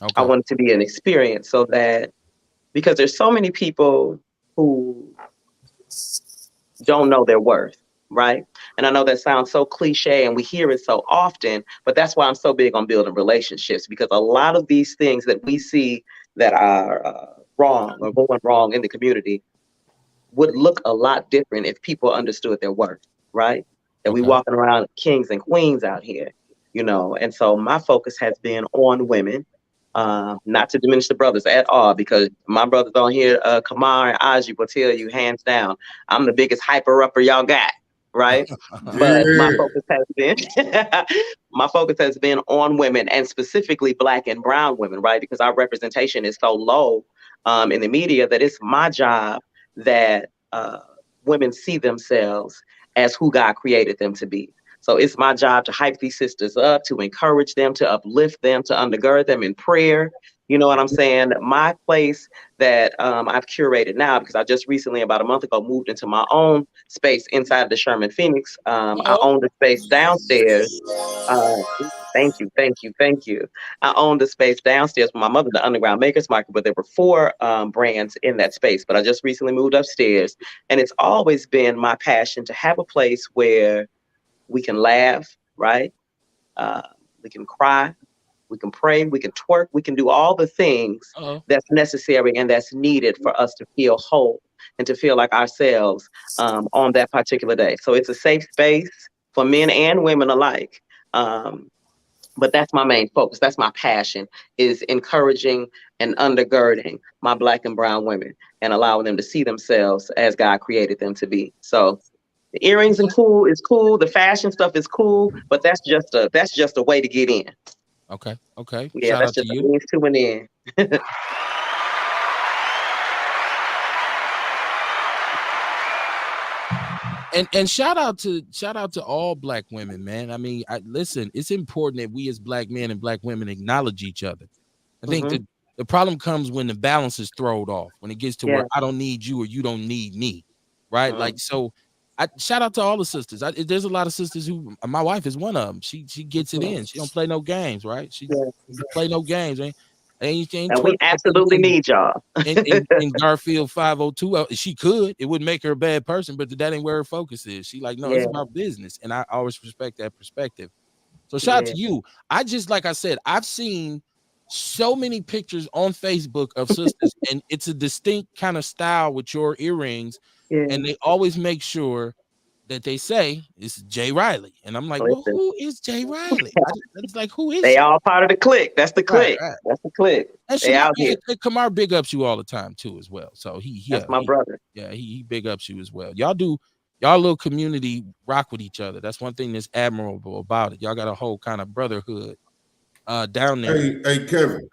Okay. I want it to be an experience, so that, because there's so many people who don't know their worth, right? And I know that sounds so cliche and we hear it so often, but that's why I'm so big on building relationships, because a lot of these things that we see that are wrong or going wrong in the community would look a lot different if people understood their worth, right? That we walking around kings and queens out here, and so my focus has been on women, not to diminish the brothers at all, because my brothers on here, Kamar and Aji, will tell you hands down, I'm the biggest hyper-upper y'all got, right? But my focus has been on women, and specifically Black and brown women, right? Because our representation is so low in the media, that it's my job that women see themselves as who God created them to be. So it's my job to hype these sisters up, to encourage them, to uplift them, to undergird them in prayer, You know what I'm saying? My place that I've curated now, because I just recently, about a month ago, moved into my own space inside the Sherman Phoenix. I own the space downstairs. Uh, thank you, thank you, thank you. I own the space downstairs with my mother, the Underground Makers Market, but there were four brands in that space. But I just recently moved upstairs, and it's always been my passion to have a place where we can laugh, right? Uh, we can cry, we can pray, we can twerk, we can do all the things that's necessary and that's needed for us to feel whole and to feel like ourselves on that particular day. So it's a safe space for men and women alike. But that's my main focus. That's my passion, is encouraging and undergirding my Black and brown women and allowing them to see themselves as God created them to be. So the earrings and cool is cool. The fashion stuff is cool, but that's just a way to get in. Okay. Yeah, Shout that's out to just a you. means to an end. And shout out to all Black women, man. I mean, listen, it's important that we as Black men and Black women acknowledge each other. I think that the problem comes when the balance is thrown off, when it gets to where I don't need you or you don't need me, right? Like, so I shout out to all the sisters. There's a lot of sisters who, my wife is one of them. She gets it in. She don't play no games, right? She play no games, right? And we absolutely need y'all. in Garfield 502, she could. It wouldn't make her a bad person, but that ain't where her focus is. She like, no, it's about business, and I always respect that perspective. So shout out to you. I just, like I said, I've seen so many pictures on Facebook of sisters, and it's a distinct kind of style with your earrings, and they always make sure that they say it's Jay Riley, and I'm like, well, who is Jay Riley? It's like, who is they she? all part of the clique? That's the clique. Right. That's the clique. And they out here. Kamar big ups you all the time too, as well. So that's my brother. Yeah, he big ups you as well. Y'all little community rock with each other. That's one thing that's admirable about it. Y'all got a whole kind of brotherhood down there. Hey, Kevin.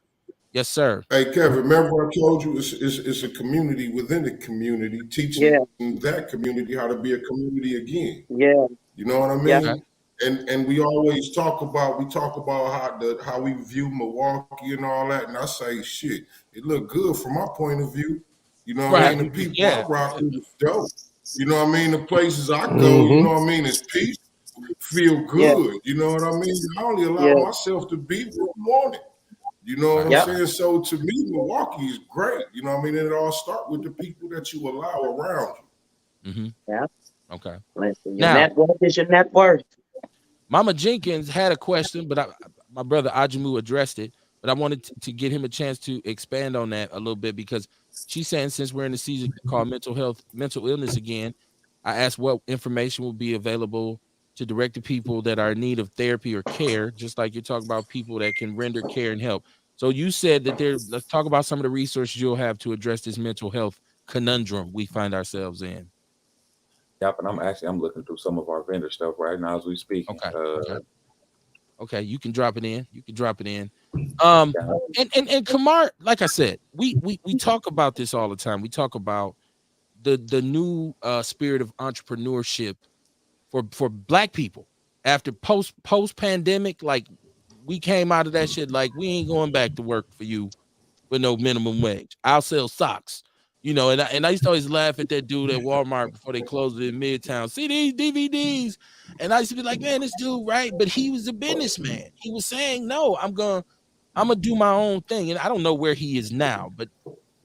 Yes, sir. Hey, Kevin, remember I told you it's a community within the community, teaching that community how to be a community again. Yeah. You know what I mean? Yeah. And we always talk about how we view Milwaukee and all that. And I say, shit, it looked good from my point of view. You know what I mean? The people I rock with is dope. You know what I mean? The places I go, you know what I mean, it's peaceful, feel good. You know what I mean? I only allow myself to be where I want it. You know what I'm saying? So to me, Milwaukee is great. You know what I mean? And it all starts with the people that you allow around you. Yeah. Okay. Listen, your net worth is your net worth. Mama Jenkins had a question, but my brother Ajamu addressed it. But I wanted to get him a chance to expand on that a little bit, because she's saying, since we're in the season called mental illness again, I asked what information will be available to direct the people that are in need of therapy or care, just like you're talking about people that can render care and help. So you said that let's talk about some of the resources you'll have to address this mental health conundrum we find ourselves in. Yep, and I'm looking through some of our vendor stuff right now as we speak. Okay, you can drop it in. And Kamar, like I said, we talk about this all the time. We talk about the new spirit of entrepreneurship for Black people after post pandemic. Like, we came out of that shit like, we ain't going back to work for you with no minimum wage. I'll sell socks. You know, and I used to always laugh at that dude at Walmart before they closed it in Midtown. See these DVDs, and I used to be like, man, this dude, right? But he was a businessman. He was saying, no, I'm gonna do my own thing, and I don't know where he is now. But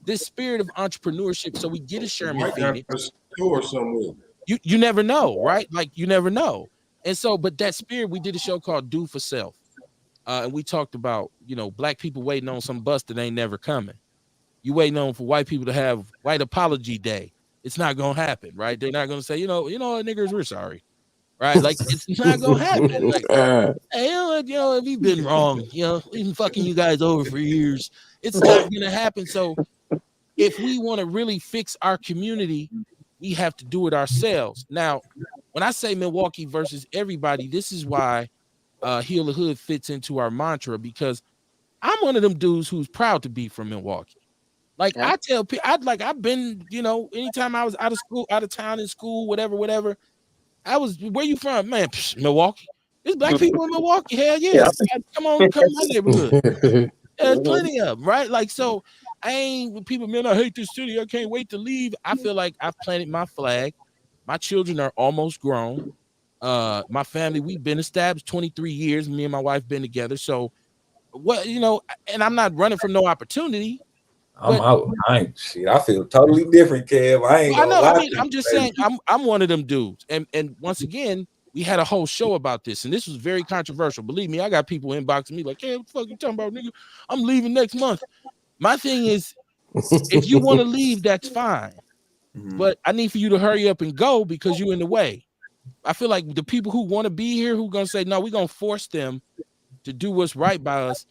this spirit of entrepreneurship. So we get a Sherman Phoenix. Store somewhere. You never know, right? Like, you never know. And so, but that spirit, we did a show called Do for Self, and we talked about, you know, Black people waiting on some bus that ain't never coming. You waiting on for white people to have white apology day. It's not gonna happen, right? They're not gonna say, you know, niggers, we're sorry, right? Like, it's not gonna happen. Like, hey, if you've been wrong, we've been fucking you guys over for years. It's not gonna happen. So, if we want to really fix our community, we have to do it ourselves. Now, when I say Milwaukee versus everybody, this is why Heal the Hood fits into our mantra, because I'm one of them dudes who's proud to be from Milwaukee. Like, I tell people, I've been, anytime I was out of town in school, whatever. I was, where you from? Man, Milwaukee. There's Black people in Milwaukee. Hell yeah. Come on, my neighborhood. There's plenty of them, right? Like, so I ain't with people, man, I hate this city. I can't wait to leave. I feel like I've planted my flag. My children are almost grown. My family, we've been established 23 years. Me and my wife been together. So what, and I'm not running from no opportunity. I'm out. I feel totally different, Kev. I ain't gonna lie. I mean, I'm just saying I'm one of them dudes. And once again, we had a whole show about this, and this was very controversial. Believe me, I got people inboxing me like, hey, what the fuck you talking about, nigga? I'm leaving next month. My thing is, if you want to leave, that's fine. But I need for you to hurry up and go because you're in the way. I feel like the people who want to be here, who gonna say, no, we're gonna force them to do what's right by us.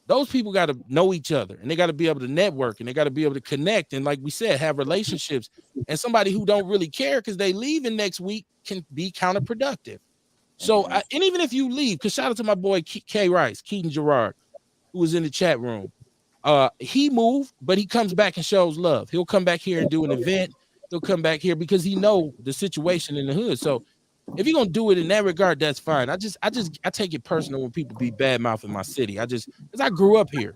Those people got to know each other, and they got to be able to network, and they got to be able to connect, and like we said, have relationships. And somebody who don't really care because they leaving next week can be counterproductive. So, and even if you leave, because shout out to my boy K Rice, Keaton Gerard, who was in the chat room. He moved, but he comes back and shows love. He'll come back here and do an event. He'll come back here because he know the situation in the hood. So if you're gonna do it in that regard, that's fine. I take it personal when people be bad mouthing my city. Because I grew up here,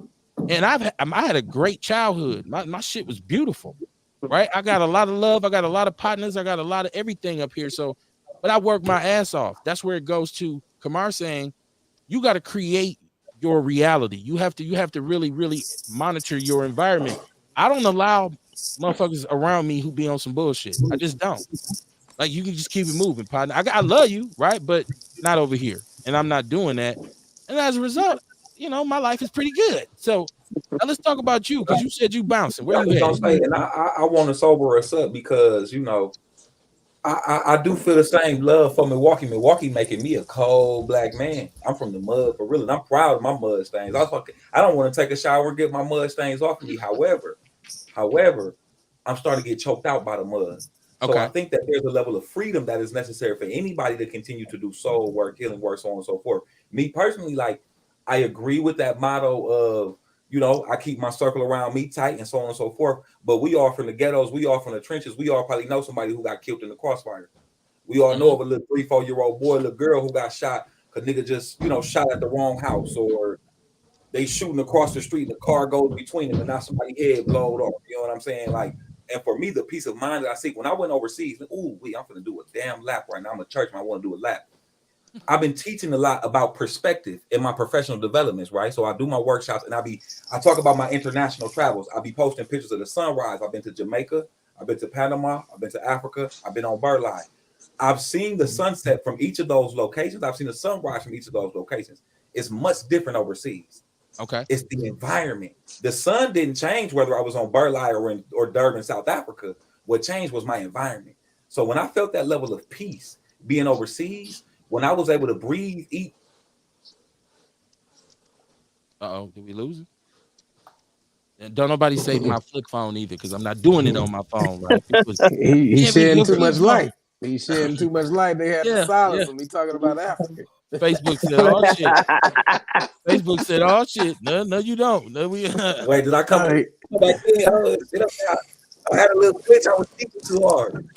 and I had a great childhood. My shit was beautiful, right? I got a lot of love. I got a lot of partners. I got a lot of everything up here. So, but I work my ass off. That's where it goes to Kamar saying, you got to create your reality. You have to really, really monitor your environment. I don't allow motherfuckers around me who be on some bullshit. I just don't. Like, you can just keep it moving, partner. I love you, right? But not over here. And I'm not doing that. And as a result, my life is pretty good. So let's talk about you, because you said you bouncing. Where you at? And I want to sober us up because, I do feel the same love for Milwaukee. Milwaukee making me a cold black man. I'm from the mud, for real. And I'm proud of my mud stains. I don't want to take a shower and get my mud stains off of me. However, I'm starting to get choked out by the mud. So I think that there's a level of freedom that is necessary for anybody to continue to do soul work, healing work, so on and so forth. Me personally, like, I agree with that motto of, I keep my circle around me tight and so on and so forth. But we are from the ghettos. We are from the trenches. We all probably know somebody who got killed in the crossfire. We all know of a little 3-4-year-old boy, little girl who got shot because nigga just, shot at the wrong house, or they shooting across the street and the car goes between them and now somebody's head blowed off. You know what I'm saying? Like, and for me, the peace of mind that I seek when I went overseas, I'm going to do a damn lap right now. I'm a churchman. I want to do a lap. I've been teaching a lot about perspective in my professional developments, right? So I do my workshops and I talk about my international travels. I'll be posting pictures of the sunrise. I've been to Jamaica. I've been to Panama. I've been to Africa. I've been on Burleigh. I've seen the sunset from each of those locations. I've seen the sunrise from each of those locations. It's much different overseas. Okay. It's the environment. The sun didn't change whether I was on Burleigh or Durban, South Africa. What changed was my environment. So when I felt that level of peace being overseas, when I was able to breathe, eat. Did we lose it? And don't nobody say my flip phone either, because I'm not doing it on my phone, right? He's shedding too much light. He's shedding too much light. They had to silence him. He's talking about Africa. Facebook said, "Oh shit." Facebook said, "Oh shit." No, you don't. No, we. Wait, did I come back in? I had a little glitch. I was thinking too hard.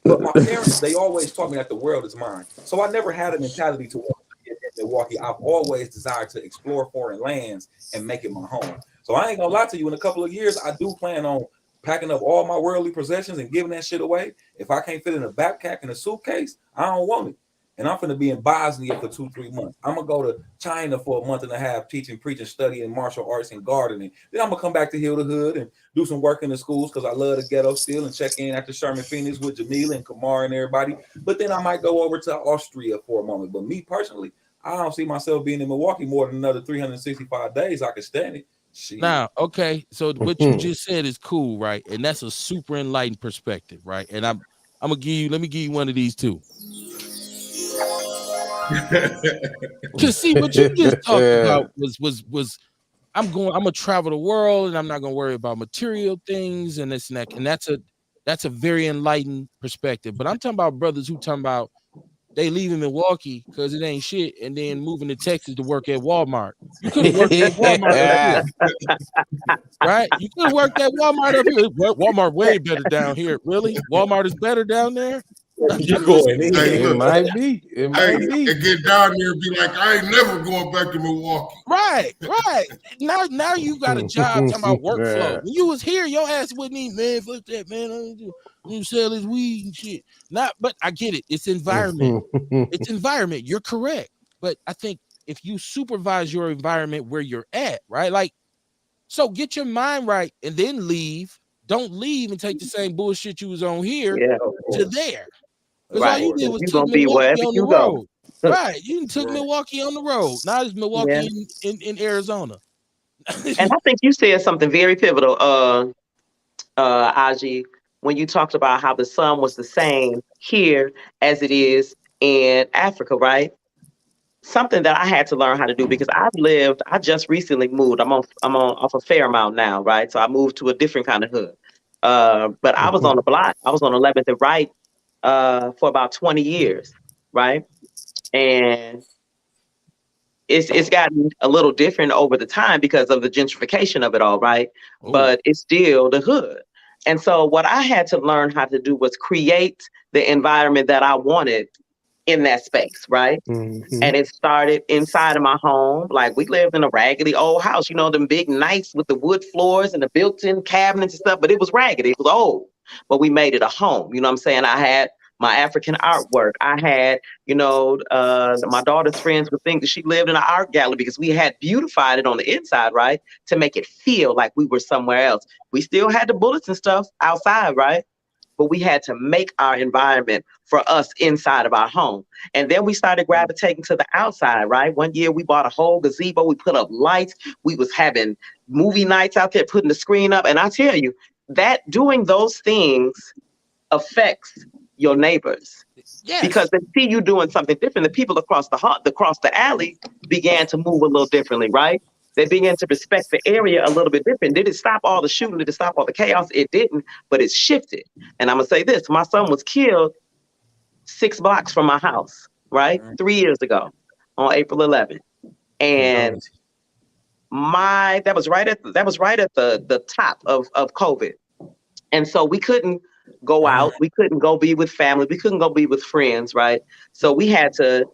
But my parents, they always taught me that the world is mine. So I never had a mentality to walk in Milwaukee. I've always desired to explore foreign lands and make it my home. So I ain't gonna lie to you. In a couple of years, I do plan on packing up all my worldly possessions and giving that shit away. If I can't fit in a backpack and a suitcase, I don't want it. And I'm finna be in Bosnia for 2-3 months. I'm gonna go to China for a month and a half, teaching, preaching, studying martial arts and gardening. Then I'm gonna come back to heal the hood and do some work in the schools because I love the ghetto still, and check in after Sherman Phoenix with Jamila and Kamar and everybody. But then I might go over to Austria for a moment. But me personally, I don't see myself being in Milwaukee more than another 365 days. I can stand it. Shit. Now, okay, so what you just said is cool, right? And that's a super enlightened perspective, right? And I'm gonna let me give you one of these too. Because see, what you just talked about was I'm gonna travel the world and I'm not gonna worry about material things and this and that. And that's a very enlightened perspective. But I'm talking about brothers who talking about they leaving Milwaukee because it ain't shit and then moving to Texas to work at Walmart. You could have worked at Walmart up here. Right? You could have worked at Walmart up here. Walmart way better down here. Really? Walmart is better down there? You going in? Hey, It look, might be. It hey, might be. and get down there and be like, I ain't never going back to Milwaukee. Right. Now you got a job talking about workflow. Yeah. When you was here, your ass wouldn't eat, man. Fuck that, man. You sell this weed and shit. But I get it. It's environment. It's environment. You're correct. But I think if you supervise your environment where you're at, right? Like, so get your mind right and then leave. Don't leave and take the same bullshit you was on here to there. Because all you did was You're took gonna be Milwaukee wherever on the you go. road. Right. You took Milwaukee on the road. Now it's Milwaukee in Arizona. And I think you said something very pivotal, Aji, when you talked about how the sun was the same here as it is in Africa, right? Something that I had to learn how to do because I just recently moved. I'm on off of Fairmount now, right? So I moved to a different kind of hood. But I was on the block. I was on 11th and Right for about 20 years, right? And it's gotten a little different over the time because of the gentrification of it all, right? Ooh. But it's still the hood. And so what I had to learn how to do was create the environment that I wanted in that space, right? And it started inside of my home. Like we lived in a raggedy old house, you know, them big nice with the wood floors and the built-in cabinets and stuff, but it was raggedy, it was old. But we made it a home. You know what I'm saying? I had my African artwork. I had, you know, my daughter's friends would think that she lived in an art gallery because we had beautified it on the inside, right? To make it feel like we were somewhere else. We still had the bullets and stuff outside, right? But we had to make our environment for us inside of our home. And then we started gravitating to the outside, right? One year we bought a whole gazebo. We put up lights. We was having movie nights out there, putting the screen up. And I tell you, that doing those things affects your neighbors. Yes. Because they see you doing something different. The people across the alley began to move a little differently, right? They began to respect the area a little bit different. Did it stop all the shooting? Did it stop all the chaos? It didn't, but it shifted. And I'm gonna say this: my son was killed 6 blocks from my house, right? 3 years ago, on April 11th, and that was right at the top of COVID, and so we couldn't go out, we couldn't go be with family, we couldn't go be with friends, right? So we had to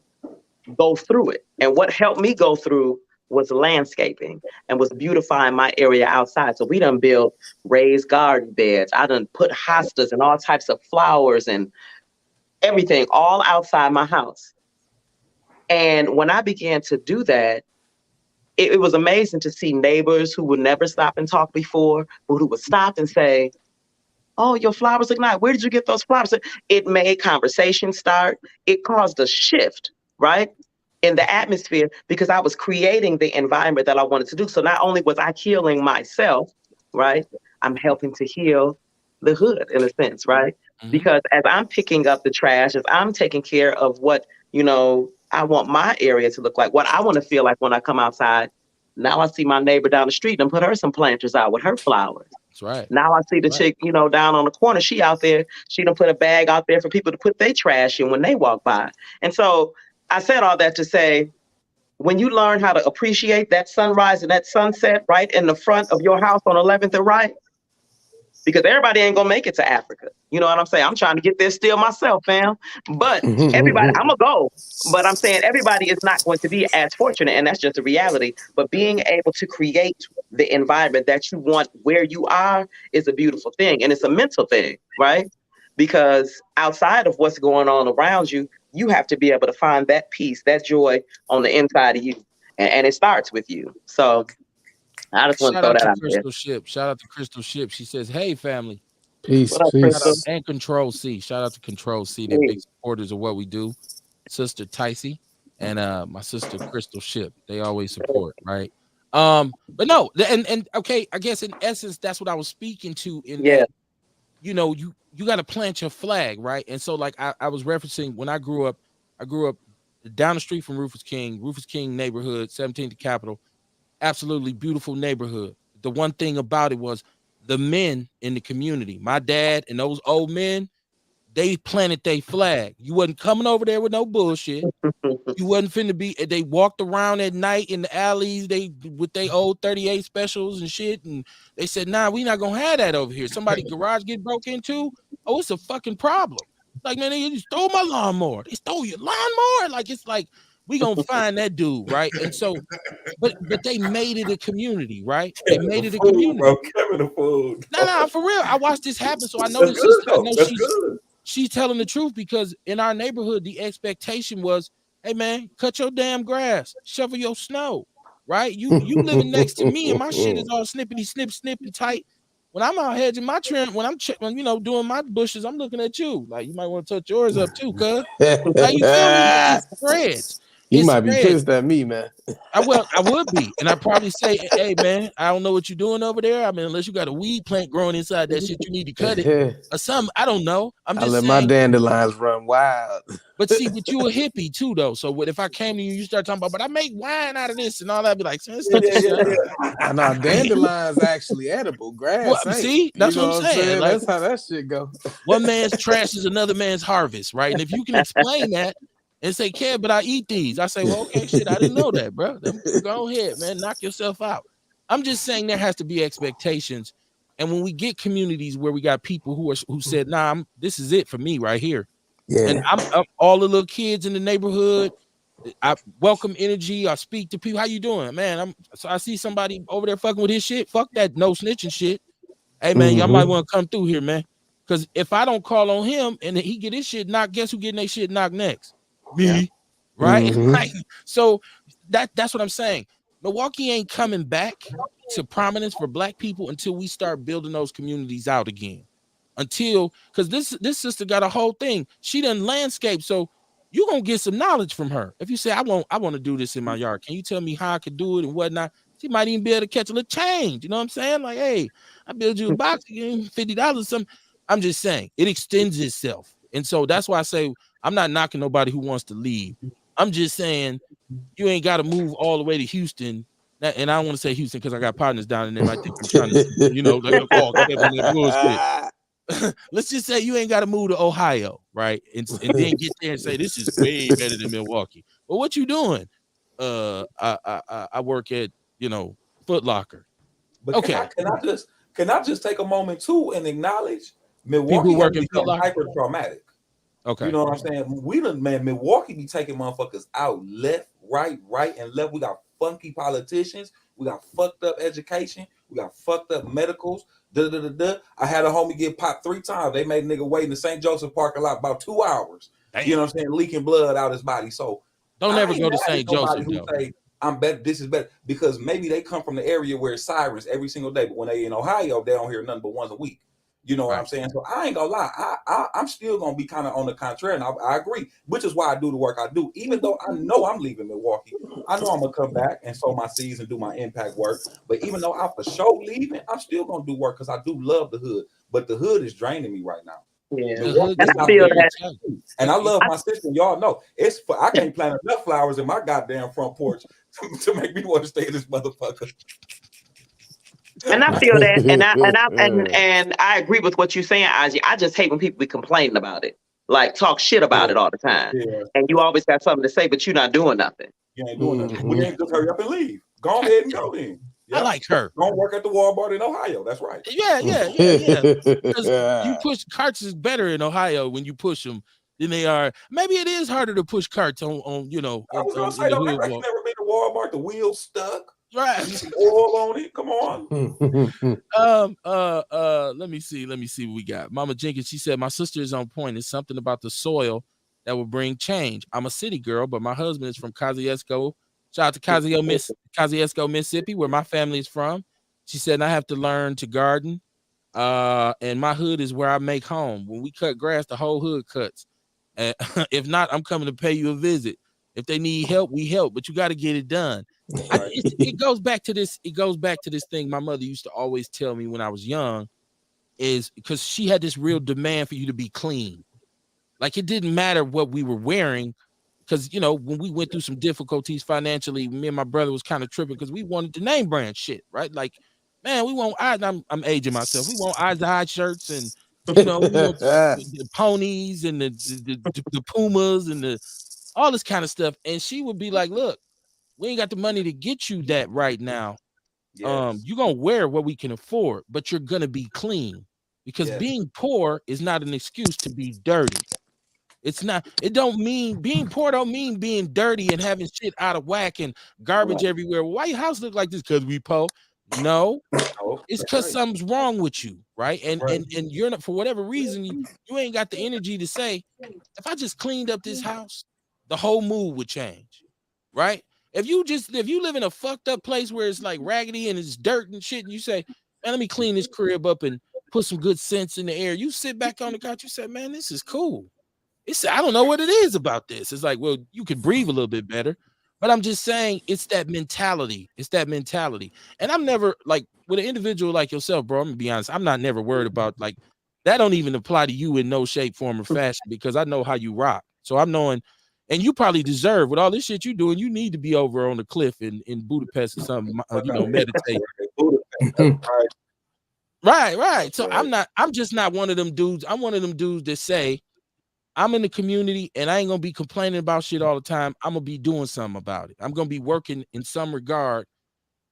go through it, and what helped me go through was landscaping and was beautifying my area outside. So we done built raised garden beds. I done put hostas and all types of flowers and everything all outside my house. And when I began to do that, it was amazing to see neighbors who would never stop and talk before, but who would stop and say, oh, your flowers look nice. Where did you get those flowers? It made conversation start. It caused a shift, right? In the atmosphere because I was creating the environment that I wanted to do. So not only was I healing myself, right? I'm helping to heal the hood in a sense, right? Because as I'm picking up the trash, as I'm taking care of what, you know, I want my area to look like, what I want to feel like when I come outside, now I see my neighbor down the street and put her some planters out with her flowers. That's right. Now I see the chick, you know, down on the corner, she out there, she done put a bag out there for people to put their trash in when they walk by. And so I said all that to say, when you learn how to appreciate that sunrise and that sunset right in the front of your house on 11th and Right, because everybody ain't gonna make it to Africa. You know what I'm saying? I'm trying to get there still myself, fam. But everybody, I'm gonna go. But I'm saying everybody is not going to be as fortunate, and that's just a reality. But being able to create the environment that you want where you are is a beautiful thing. And it's a mental thing, right? Because outside of what's going on around you, you have to be able to find that peace, that joy on the inside of you. And it starts with you. So I just want to throw that out there. Shout out to Crystal Ship. She says, hey, family. Peace, What up, peace. Crystal? And Control C. Shout out to Control C. They're big supporters of what we do. Sister Ticey and my sister Crystal Ship. They always support, right? But no, and okay, I guess in essence, that's what I was speaking to in that, you know, you got to plant your flag, right? And so like I was referencing when I grew up down the street from Rufus King neighborhood, 17th Capitol. Absolutely beautiful neighborhood. The one thing about it was the men in the community, my dad and those old men, they planted their flag. You wasn't coming over there with no bullshit. You wasn't finna be. They walked around at night in the alleys, with their old 38 specials and shit, and they said, nah, we not gonna have that over here. Somebody garage get broke into, oh, it's a fucking problem. Like, man, they stole my lawnmower. They stole your lawnmower. Like, it's like we gonna find that dude, right? And so, but they made it a community, right? They Kevin made the it a fool, community. bro. Kevin the fool. No, for real. I watched this happen, so I know That's this good sister. I though. know That's good. she's telling the truth because in our neighborhood, the expectation was, hey man, cut your damn grass, shovel your snow, right? You living next to me, and my shit is all snippety snippy tight. When I'm out hedging my trim, when I'm doing my bushes, I'm looking at you. Like you might want to touch yours up too, cuz. Like you feel me? Like it spreads. You It might be spreads. pissed at me, man. I would be, and I'd probably say, "Hey, man, I don't know what you're doing over there. I mean, unless you got a weed plant growing inside that shit, you need to cut it or something. I don't know. I'm I just let my saying." dandelions run wild. But see, but you a hippie too, though. So what if I came to you, you start talking about, but I make wine out of this and all that? I'd be like, I know dandelions actually edible. Grass well, ain't. see, that's You what know I'm what I'm saying. saying? Like That's how that shit go. one man's trash is another man's harvest, right? And if you can explain that and say, "Kev, but I eat these," I say, "Well, okay, shit, I didn't know that, bro. Go ahead, man, knock yourself out." I'm just saying there has to be expectations, and when we get communities where we got people who said, "Nah, this is it for me right here," and Yeah. I'm all the little kids in the neighborhood. I welcome energy. I speak to people. How you doing, man? So I see somebody over there fucking with his shit. Fuck that no snitching shit. Hey man, y'all might want to come through here, man. Because if I don't call on him and he get his shit knocked, guess who getting their shit knocked next? Me, right? Like, so that's what I'm saying. Milwaukee ain't coming back to prominence for black people until we start building those communities out again. Until because this sister got a whole thing. She done landscape, so you gonna get some knowledge from her. If you say I want to do this in my yard, can you tell me how I could do it and whatnot? She might even be able to catch a little change. You know what I'm saying? Like, hey, I build you a box again, $50. Some. I'm just saying it extends itself, and so that's why I say I'm not knocking nobody who wants to leave. I'm just saying you ain't got to move all the way to Houston. And I don't want to say Houston because I got partners down in there. Might think I'm trying to, like, oh, get on that bullshit. Let's just say you ain't got to move to Ohio, right? And then get there and say this is way better than Milwaukee. Well, what you doing? I work at Foot Locker. But okay, can I just take a moment too and acknowledge people Milwaukee who has work in Foot become Locker. hyper traumatic. Okay, you know what I'm saying? Milwaukee be taking motherfuckers out left, right, and left. We got funky politicians. We got fucked up education. We got fucked up medicals. I had a homie get popped 3 times. They made a nigga wait in the St. Joseph parking lot about 2 hours. damn. You know what I'm saying? Leaking blood out his body. So Don't I ever ain't go to mad at St. nobody Joseph who though. say I'm better. This is better because maybe they come from the area where it's sirens every single day. But when they in Ohio, they don't hear nothing but once a week. You know what I'm saying? So I ain't gonna lie. I'm still gonna be kind of on the contrary, and I agree, which is why I do the work I do. Even though I know I'm leaving Milwaukee, I know I'm gonna come back and sow my seeds and do my impact work. But even though I'm for sure leaving, I'm still gonna do work because I do love the hood. But the hood is draining me right now. Yeah, Milwaukee and is I not feel very that. exciting. And I love my sister. Y'all know I can't plant enough flowers in my goddamn front porch to make me want to stay in this motherfucker. And I feel that, and I agree with what you're saying, Ozzy. I just hate when people be complaining about it, like talk shit about it all the time. Yeah. And you always got something to say, but you're not doing nothing. You ain't doing nothing. We ain't just hurry up and leave. Go ahead and go then. I like her. Don't work at the Walmart in Ohio. That's right. Yeah. Because you push carts is better in Ohio when you push them than they are. Maybe it is harder to push carts on I was gonna say, don't act like you never been to Walmart. The wheels stuck. Right. Oil on it. Come on. Let me see what we got. Mama Jenkins, she said, my sister is on point. It's something about the soil that will bring change. I'm a city girl, but my husband is from Kosciuszko. Shout out to Kosciuszko, Mississippi, where my family is from. She said, I have to learn to garden. And my hood is where I make home. When we cut grass, the whole hood cuts. And if not, I'm coming to pay you a visit. If they need help, we help, but you got to get it done. It goes back to this. It goes back to this thing my mother used to always tell me when I was young, is because she had this real demand for you to be clean. Like it didn't matter what we were wearing, because when we went through some difficulties financially, me and my brother was kind of tripping because we wanted the name brand shit, right? Like, man, we want eyes. I'm aging myself. We want eyes to high shirts and we want the ponies and the Pumas and all this kind of stuff. And she would be like, look, we ain't got the money to get you that right now. Yes. You're gonna wear what we can afford, but you're gonna be clean because being poor is not an excuse to be dirty. It's not, it don't mean being poor don't mean being dirty and having shit out of whack and garbage everywhere. Why your house look like this? Because we poor. No, Oh, it's that's because right. something's wrong with you, right? And Right. and you're not, for whatever reason, you ain't got the energy to say, if I just cleaned up this house, the whole mood would change, right? If you live in a fucked up place where it's like raggedy and it's dirt and shit, and you say, man, let me clean this crib up and put some good sense in the air. You sit back on the couch, you say, man, this is cool. It's, I don't know what it is about this. It's like, well, you could breathe a little bit better. But I'm just saying it's that mentality. It's that mentality. And I'm never like with an individual like yourself, bro. I'm gonna be honest. I'm not never worried about like that. Don't even apply to you in no shape, form, or fashion because I know how you rock. So I'm knowing, and you probably deserve with all this shit you doing. You need to be over on the cliff in Budapest or something, meditate. Right. So I'm just not one of them dudes. I'm one of them dudes that say, I'm in the community and I ain't gonna be complaining about shit all the time. I'm gonna be doing something about it. I'm gonna be working in some regard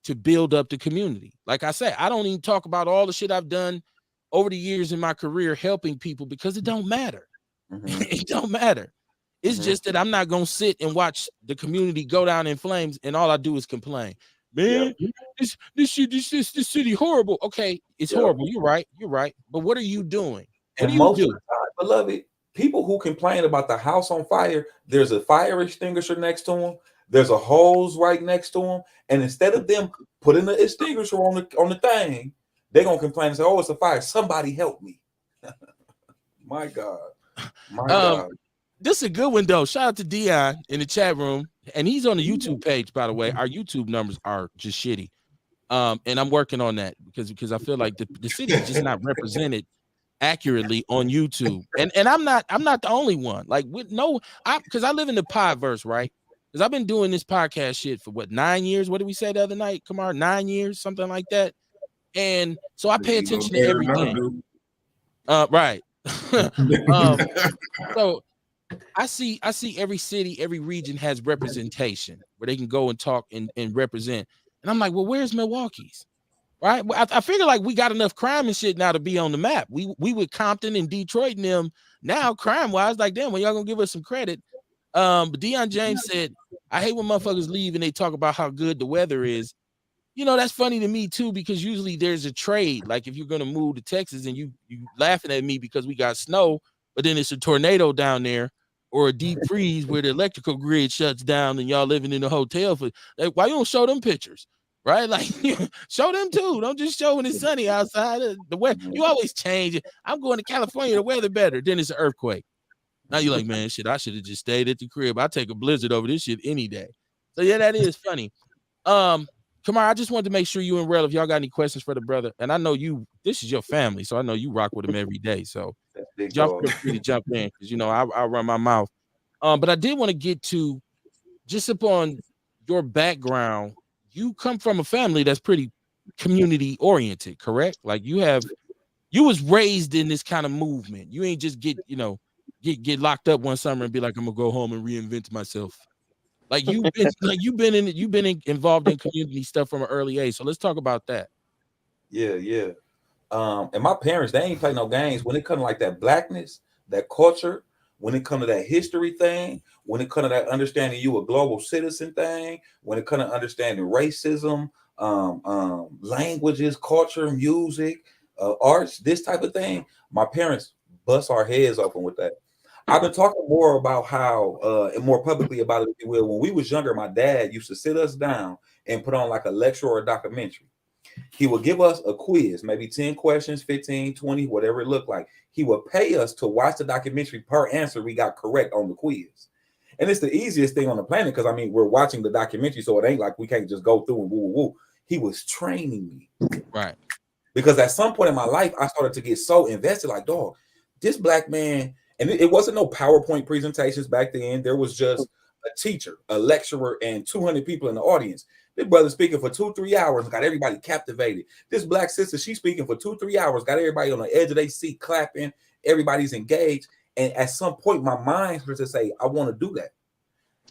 to build up the community. Like I said, I don't even talk about all the shit I've done over the years in my career helping people because it don't matter. It don't matter. It's just that I'm not gonna sit and watch the community go down in flames and all I do is complain. Man, this city horrible. Okay, it's horrible. You're right. But what are you doing? What And do you most do? of the time, beloved, people who complain about the house on fire, there's a fire extinguisher next to them. There's a hose right next to them. And instead of them putting the extinguisher on the thing, they're gonna complain and say, "Oh, it's a fire. Somebody help me." My God. My God. This is a good one though. Shout out to Dion in the chat room, and he's on the YouTube page. By the way, our YouTube numbers are just shitty, and I'm working on that because I feel like the city is just not represented accurately on YouTube, and I'm not the only one. Like with because I live in the podverse, right? Because I've been doing this podcast shit for what 9 years. What did we say the other night? Kamar, 9 years, something like that. And so I pay attention to everything. Right. So I see every city, every region has representation where they can go and talk and represent. And I'm like, well, where's Milwaukee's? Right. I figure like we got enough crime and shit now to be on the map. We with Compton and Detroit and them now crime wise, like, damn, when y'all gonna give us some credit. But Deion James said, I hate when motherfuckers leave and they talk about how good the weather is. You know, that's funny to me too, because usually there's a trade. Like if you're gonna move to Texas and you laughing at me because we got snow, but then it's a tornado down there or a deep freeze where the electrical grid shuts down and y'all living in a hotel for like, why you don't show them pictures? Right? Like show them too. Don't just show when it's sunny outside. The weather, you always change it. I'm going to California, the weather better. Then it's an earthquake. Now you're like, man, shit, I should have just stayed at the crib. I take a blizzard over this shit any day. So yeah, that is funny. Kamar, I just wanted to make sure you and Rel, if y'all got any questions for the brother, and I know this is your family, so I know you rock with him every day. So y'all feel free to jump in because you know I'll run my mouth. But I did want to get to just upon your background. You come from a family that's pretty community oriented, correct? Like you was raised in this kind of movement. You ain't just get locked up one summer and be like, I'm gonna go home and reinvent myself. Like you've been involved in community stuff from an early age. So let's talk about that. Yeah. And my parents, they ain't play no games when it comes to like that blackness, that culture, when it comes to that history thing, when it comes to that understanding you a global citizen thing, when it comes to understanding racism, languages, culture, music, arts, this type of thing. My parents bust our heads open with that. I've been talking more about how, and more publicly about it, if you will. When we was younger, my dad used to sit us down and put on like a lecture or a documentary. He would give us a quiz, maybe 10 questions, 15, 20, whatever it looked like. He would pay us to watch the documentary per answer we got correct on the quiz. And it's the easiest thing on the planet because, I mean, we're watching the documentary, so it ain't like we can't just go through and woo. He was training me. Right. Because at some point in my life, I started to get so invested, like, dog, this black man. And it wasn't no PowerPoint presentations back then. There was just a teacher, a lecturer, and 200 people in the audience. This brother speaking for 2-3 hours, got everybody captivated. This black sister, she's speaking for 2-3 hours, got everybody on the edge of their seat clapping. Everybody's engaged. And at some point, my mind started to say, I want to do that.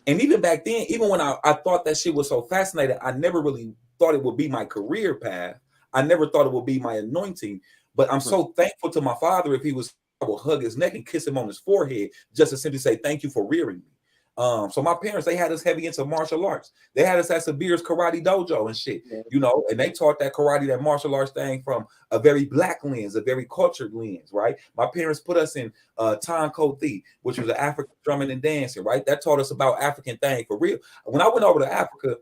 And even back then, even when I thought that shit was so fascinating, I never really thought it would be my career path. I never thought it would be my anointing. But I'm so thankful to my father if he was I will hug his neck and kiss him on his forehead just to simply say thank you for rearing me. So my parents, they had us heavy into martial arts. They had us at Sabir's karate dojo and shit, you know, and they taught that karate, that martial arts thing from a very black lens, a very cultured lens, right? My parents put us in Tanko Thi, which was an African drumming and dancing, right? That taught us about African thing for real. When I went over to Africa,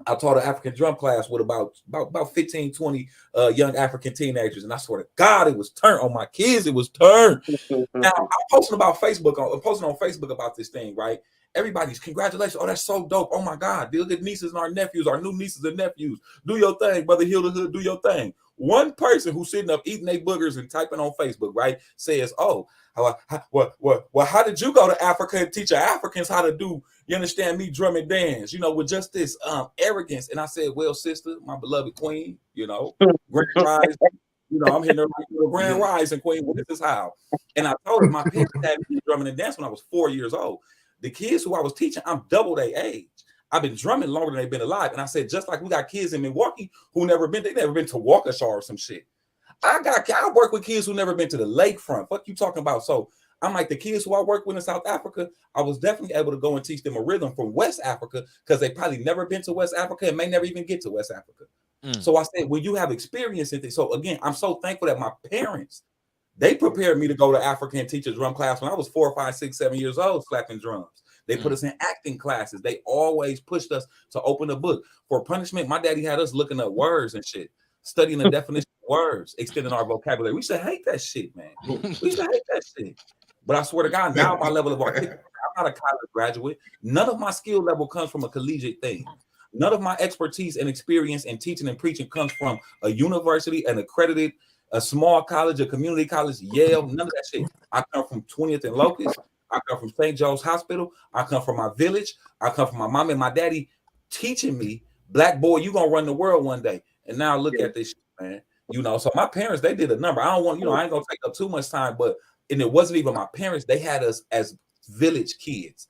I taught an African drum class with about 15, 20 young African teenagers. And I swear to God, it was turned on my kids. It was turned. Now I'm posting on Facebook about this thing, right? Everybody's congratulations. Oh, that's so dope. Oh my God. Look at nieces and our nephews, our new nieces and nephews. Do your thing, brother. Heal the hood, do your thing. One person who's sitting up eating their boogers and typing on Facebook, right, says, oh, how did you go to Africa and teach Africans how to do, you understand me, drum and dance, you know, with just this arrogance? And I said, well, sister, my beloved queen, you know, Grand Rise, you know, I'm hitting her like the Grand Rise and queen. Well, this is how. And I told her my parents had me drumming and dancing when I was 4 years old. The kids who I was teaching, I'm double their age. I've been drumming longer than they've been alive. And I said, just like we got kids in Milwaukee who they never been to Waukesha or some shit. I work with kids who never been to the lakefront. What you talking about? So I'm like, the kids who I work with in South Africa, I was definitely able to go and teach them a rhythm from West Africa because they probably never been to West Africa and may never even get to West Africa. So I said, when you have experience in this, so again, I'm so thankful that my parents, they prepared me to go to Africa and teach a drum class when I was 4, 5, 6, 7 years old, slapping drums. They put us in acting classes. They always pushed us to open a book. For punishment, my daddy had us looking up words and shit, studying the definition of words, extending our vocabulary. We used to hate that shit, man. We used to hate that shit. But I swear to God, now my level of articulation, I'm not a college graduate. None of my skill level comes from a collegiate thing. None of my expertise and experience in teaching and preaching comes from a university, an accredited, a small college, a community college, Yale, none of that shit. I come from 20th and Locust. I come from St. Joe's Hospital. I come from my village. I come from my mom and my daddy teaching me, black boy, you gonna run the world one day. And now look at this shit, man. You know, so my parents, they did a number. I don't want, you know, I ain't gonna take up too much time, but and it wasn't even my parents. They had us as village kids.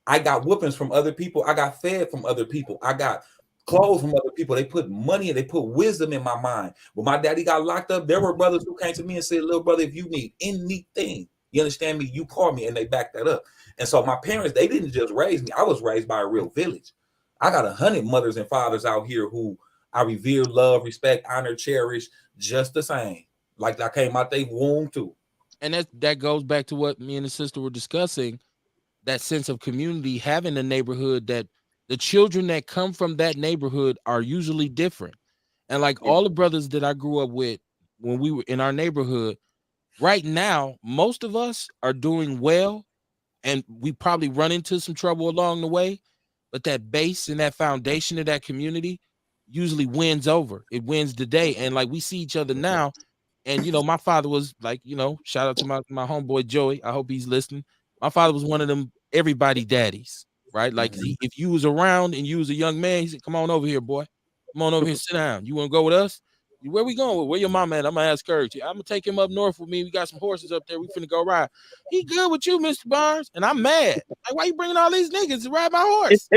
I got whoopings from other people. I got fed from other people. I got clothes from other people. They put money and they put wisdom in my mind. When my daddy got locked up, there were brothers who came to me and said, little brother, if you need anything, you understand me, you call me, and they back that up. And so my parents, they didn't just raise me. I was raised by a real village. I got 100 mothers and fathers out here who I revere, love, respect, honor, cherish, just the same. Like I came out their womb too. And that goes back to what me and the sister were discussing, that sense of community, having a neighborhood that the children that come from that neighborhood are usually different. And like all the brothers that I grew up with when we were in our neighborhood, right now, most of us are doing well, and we probably run into some trouble along the way, but that base and that foundation of that community usually wins over. It wins the day. And like we see each other now. And you know, my father was like, you know, shout out to my homeboy Joey. I hope he's listening. My father was one of them everybody daddies, right? Like if you was around and you was a young man, he said, come on over here, boy. Come on over here, sit down. You want to go with us? Where we going? Where your mom at? I'm gonna ask her. I'm gonna take him up north with me. We got some horses up there. We finna go ride. He good with you, Mr. Barnes? And I'm mad. Like, why you bringing all these niggas to ride my horse?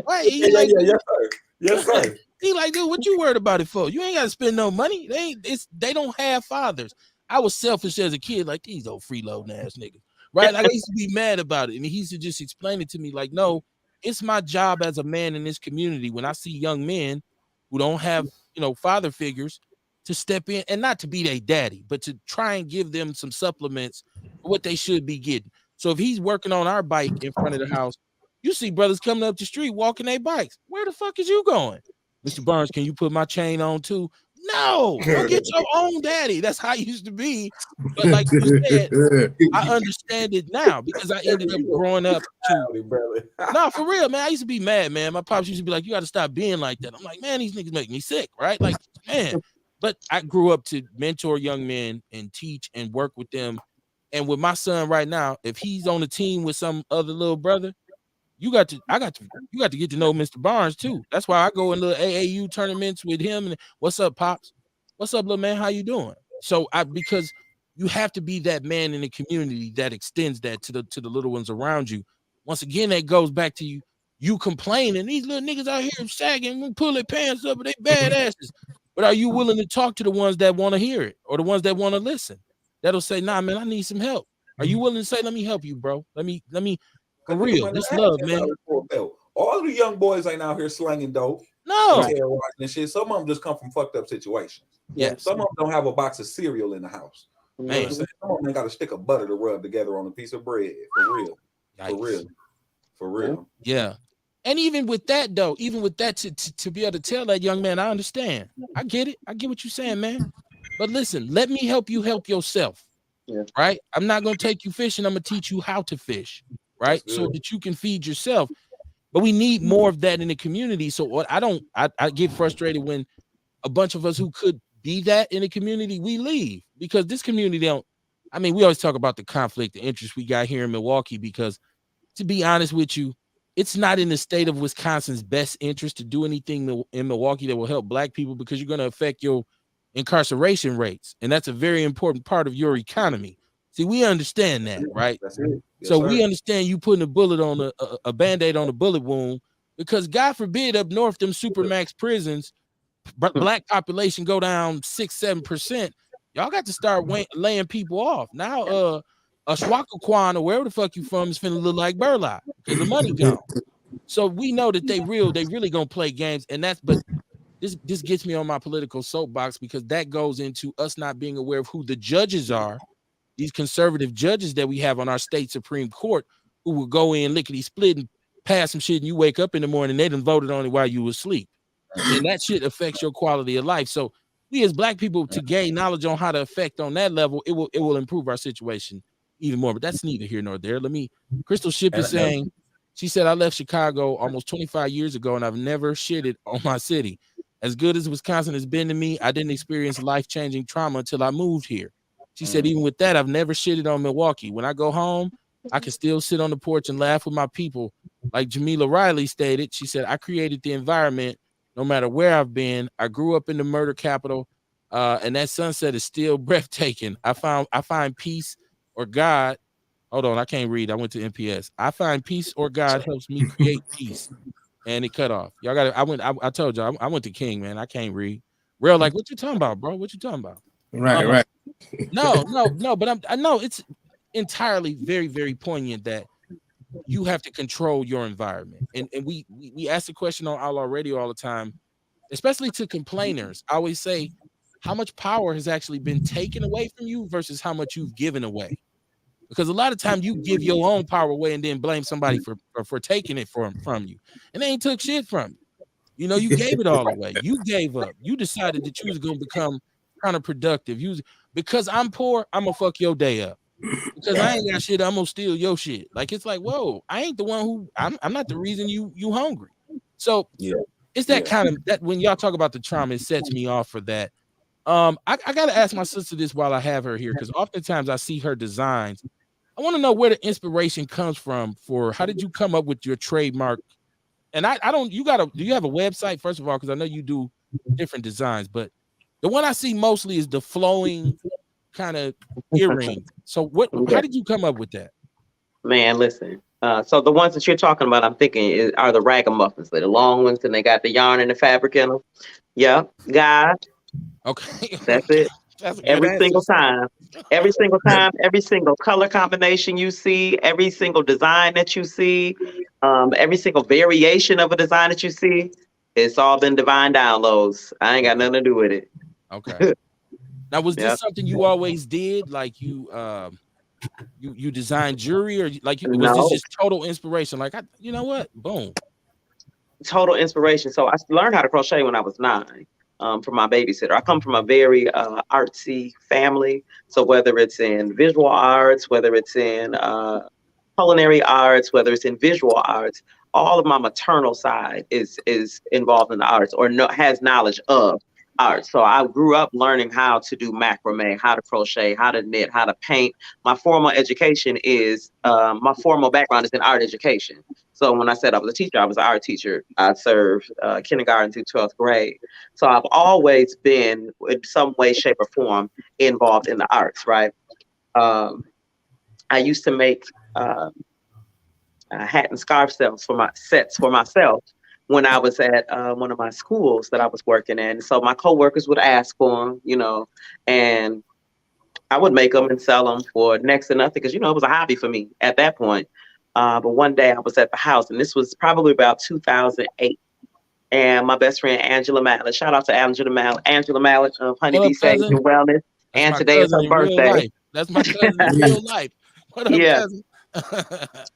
Right? He like, yes, sir. Yes, sir. He like, dude, what you worried about it for? You ain't got to spend no money. They don't have fathers. I was selfish as a kid, like these old freeloading ass niggas, right? Like I used to be mad about it, and he used to just explain it to me, like, no, it's my job as a man in this community when I see young men who don't have, you know, father figures to step in and not to be their daddy, but to try and give them some supplements for what they should be getting. So if he's working on our bike in front of the house, you see brothers coming up the street walking their bikes. Where the fuck is you going? Mr. Barnes, can you put my chain on too? No, go get your own daddy. That's how it used to be. But like you said, I understand it now because I ended up growing up to. No, for real, man. I used to be mad, man. My pops used to be like, you got to stop being like that. I'm like, man, these niggas make me sick, right? Like, man. But I grew up to mentor young men and teach and work with them. And with my son right now, if he's on a team with some other little brother, you got to get to know Mr. Barnes too. That's why I go in little AAU tournaments with him. And what's up, pops? What's up, little man? How you doing? So because you have to be that man in the community that extends that to the little ones around you. Once again, that goes back to you complaining. These little niggas out here sagging and pull their pants up, and they badasses. But are you willing to talk to the ones that want to hear it or the ones that want to listen? that'll say, nah, man, I need some help. Are you willing to say, let me help you, bro? Let me for real. This love, man. All the young boys ain't out here slanging dope. No. And shit. Some of them just come from fucked up situations. Yes. Some of them don't have a box of cereal in the house. You know what I'm saying? Some of them ain't got a stick of butter to rub together on a piece of bread. For real. Yikes. For real. Yeah. And even with that, though, to be able to tell that young man, I understand. I get it. I get what you're saying, man. But listen, let me help you help yourself. Yeah. Right? I'm not going to take you fishing. I'm going to teach you how to fish. Right? So that you can feed yourself. But we need more of that in the community. So what I get frustrated when a bunch of us who could be that in the community, we leave because this community we always talk about the conflict of interest we got here in Milwaukee, because to be honest with you, it's not in the state of Wisconsin's best interest to do anything in Milwaukee that will help Black people, because you're going to affect your incarceration rates. And that's a very important part of your economy. See, we understand that, right? That's it. Yes, so sir. we understand you putting a bullet on a Band-Aid on a bullet wound, because God forbid up north, them supermax prisons, Black population go down 6-7%. Y'all got to start laying people off. Now, a Swakaquan or wherever the fuck you from is finna look like Burlock because the money gone. So we know that they really gonna play games, and but this gets me on my political soapbox, because that goes into us not being aware of who the judges are. These conservative judges that we have on our state Supreme Court, who will go in lickety split and pass some shit, and you wake up in the morning, they done voted on it while you were asleep. And that shit affects your quality of life. So we as Black people, to gain knowledge on how to affect on that level, it will improve our situation even more. But that's neither here nor there. Crystal Ship is saying, she said, I left Chicago almost 25 years ago and I've never shitted on my city. As good as Wisconsin has been to me, I didn't experience life-changing trauma until I moved here. She said, even with that, I've never shitted on Milwaukee. When I go home, I can still sit on the porch and laugh with my people. Like Jamila Riley stated, she said, I created the environment no matter where I've been. I grew up in the murder capital, and that sunset is still breathtaking. I find peace or God. Hold on, I can't read. I went to NPS. I find peace or God helps me create peace. And it cut off. Y'all got it. I told y'all, I went to King, man. I can't read. Real, like, what you talking about, bro? What you talking about? Right. No, but I know it's entirely very, very poignant that you have to control your environment. And we ask the question on Outlaw Radio all the time, especially to complainers. I always say, how much power has actually been taken away from you versus how much you've given away? Because a lot of times you give your own power away and then blame somebody for taking it from you. And they ain't took shit from you. You know, you gave it all away. You gave up. You decided that you was going to become counterproductive. Because I'm poor, I'm going to fuck your day up. Because I ain't got shit, I'm going to steal your shit. Like, it's like, whoa, I ain't the one I'm not the reason you hungry. So it's that kind of, that when y'all talk about the trauma, it sets me off for that. I got to ask my sister this while I have her here, because oftentimes I see her designs. I want to know where the inspiration comes from for how did you come up with your trademark? And do you have a website, first of all, because I know you do different designs, but the one I see mostly is the flowing kind of earring. So how did you come up with that? Man, listen. So the ones that you're talking about, I'm thinking are the ragamuffins. They're the long ones, and they got the yarn and the fabric in them. Yeah, God. Okay. That's it. Every single time, every single color combination you see, every single design that you see, every single variation of a design that you see, it's all been divine downloads. I ain't got nothing to do with it. Okay. Now, was this something you always did? Like you designed jewelry, or was this just total inspiration? Like, you know what? Boom. Total inspiration. So I learned how to crochet when I was 9. From my babysitter. I come from a very artsy family. So whether it's in visual arts, whether it's in culinary arts, whether it's in visual arts, all of my maternal side is involved in the arts or has knowledge of art. So I grew up learning how to do macrame, how to crochet, how to knit, how to paint. My formal background is in art education. So when I said I was a teacher, I was an art teacher. I served kindergarten through 12th grade. So I've always been, in some way, shape, or form, involved in the arts, right? I used to make hat and scarf sets for myself when I was at one of my schools that I was working in. So my coworkers would ask for them, and I would make them and sell them for next to nothing because, you know, it was a hobby for me at that point. But one day I was at the house, and this was probably about 2008. And my best friend, Angela Mallett, shout out to Angela Mallett of What Honeybee up, Sage cousin? and Wellness. That's And my today is cousin her in real birthday. life. That's my cousin in real life. What up, Yeah. cousin?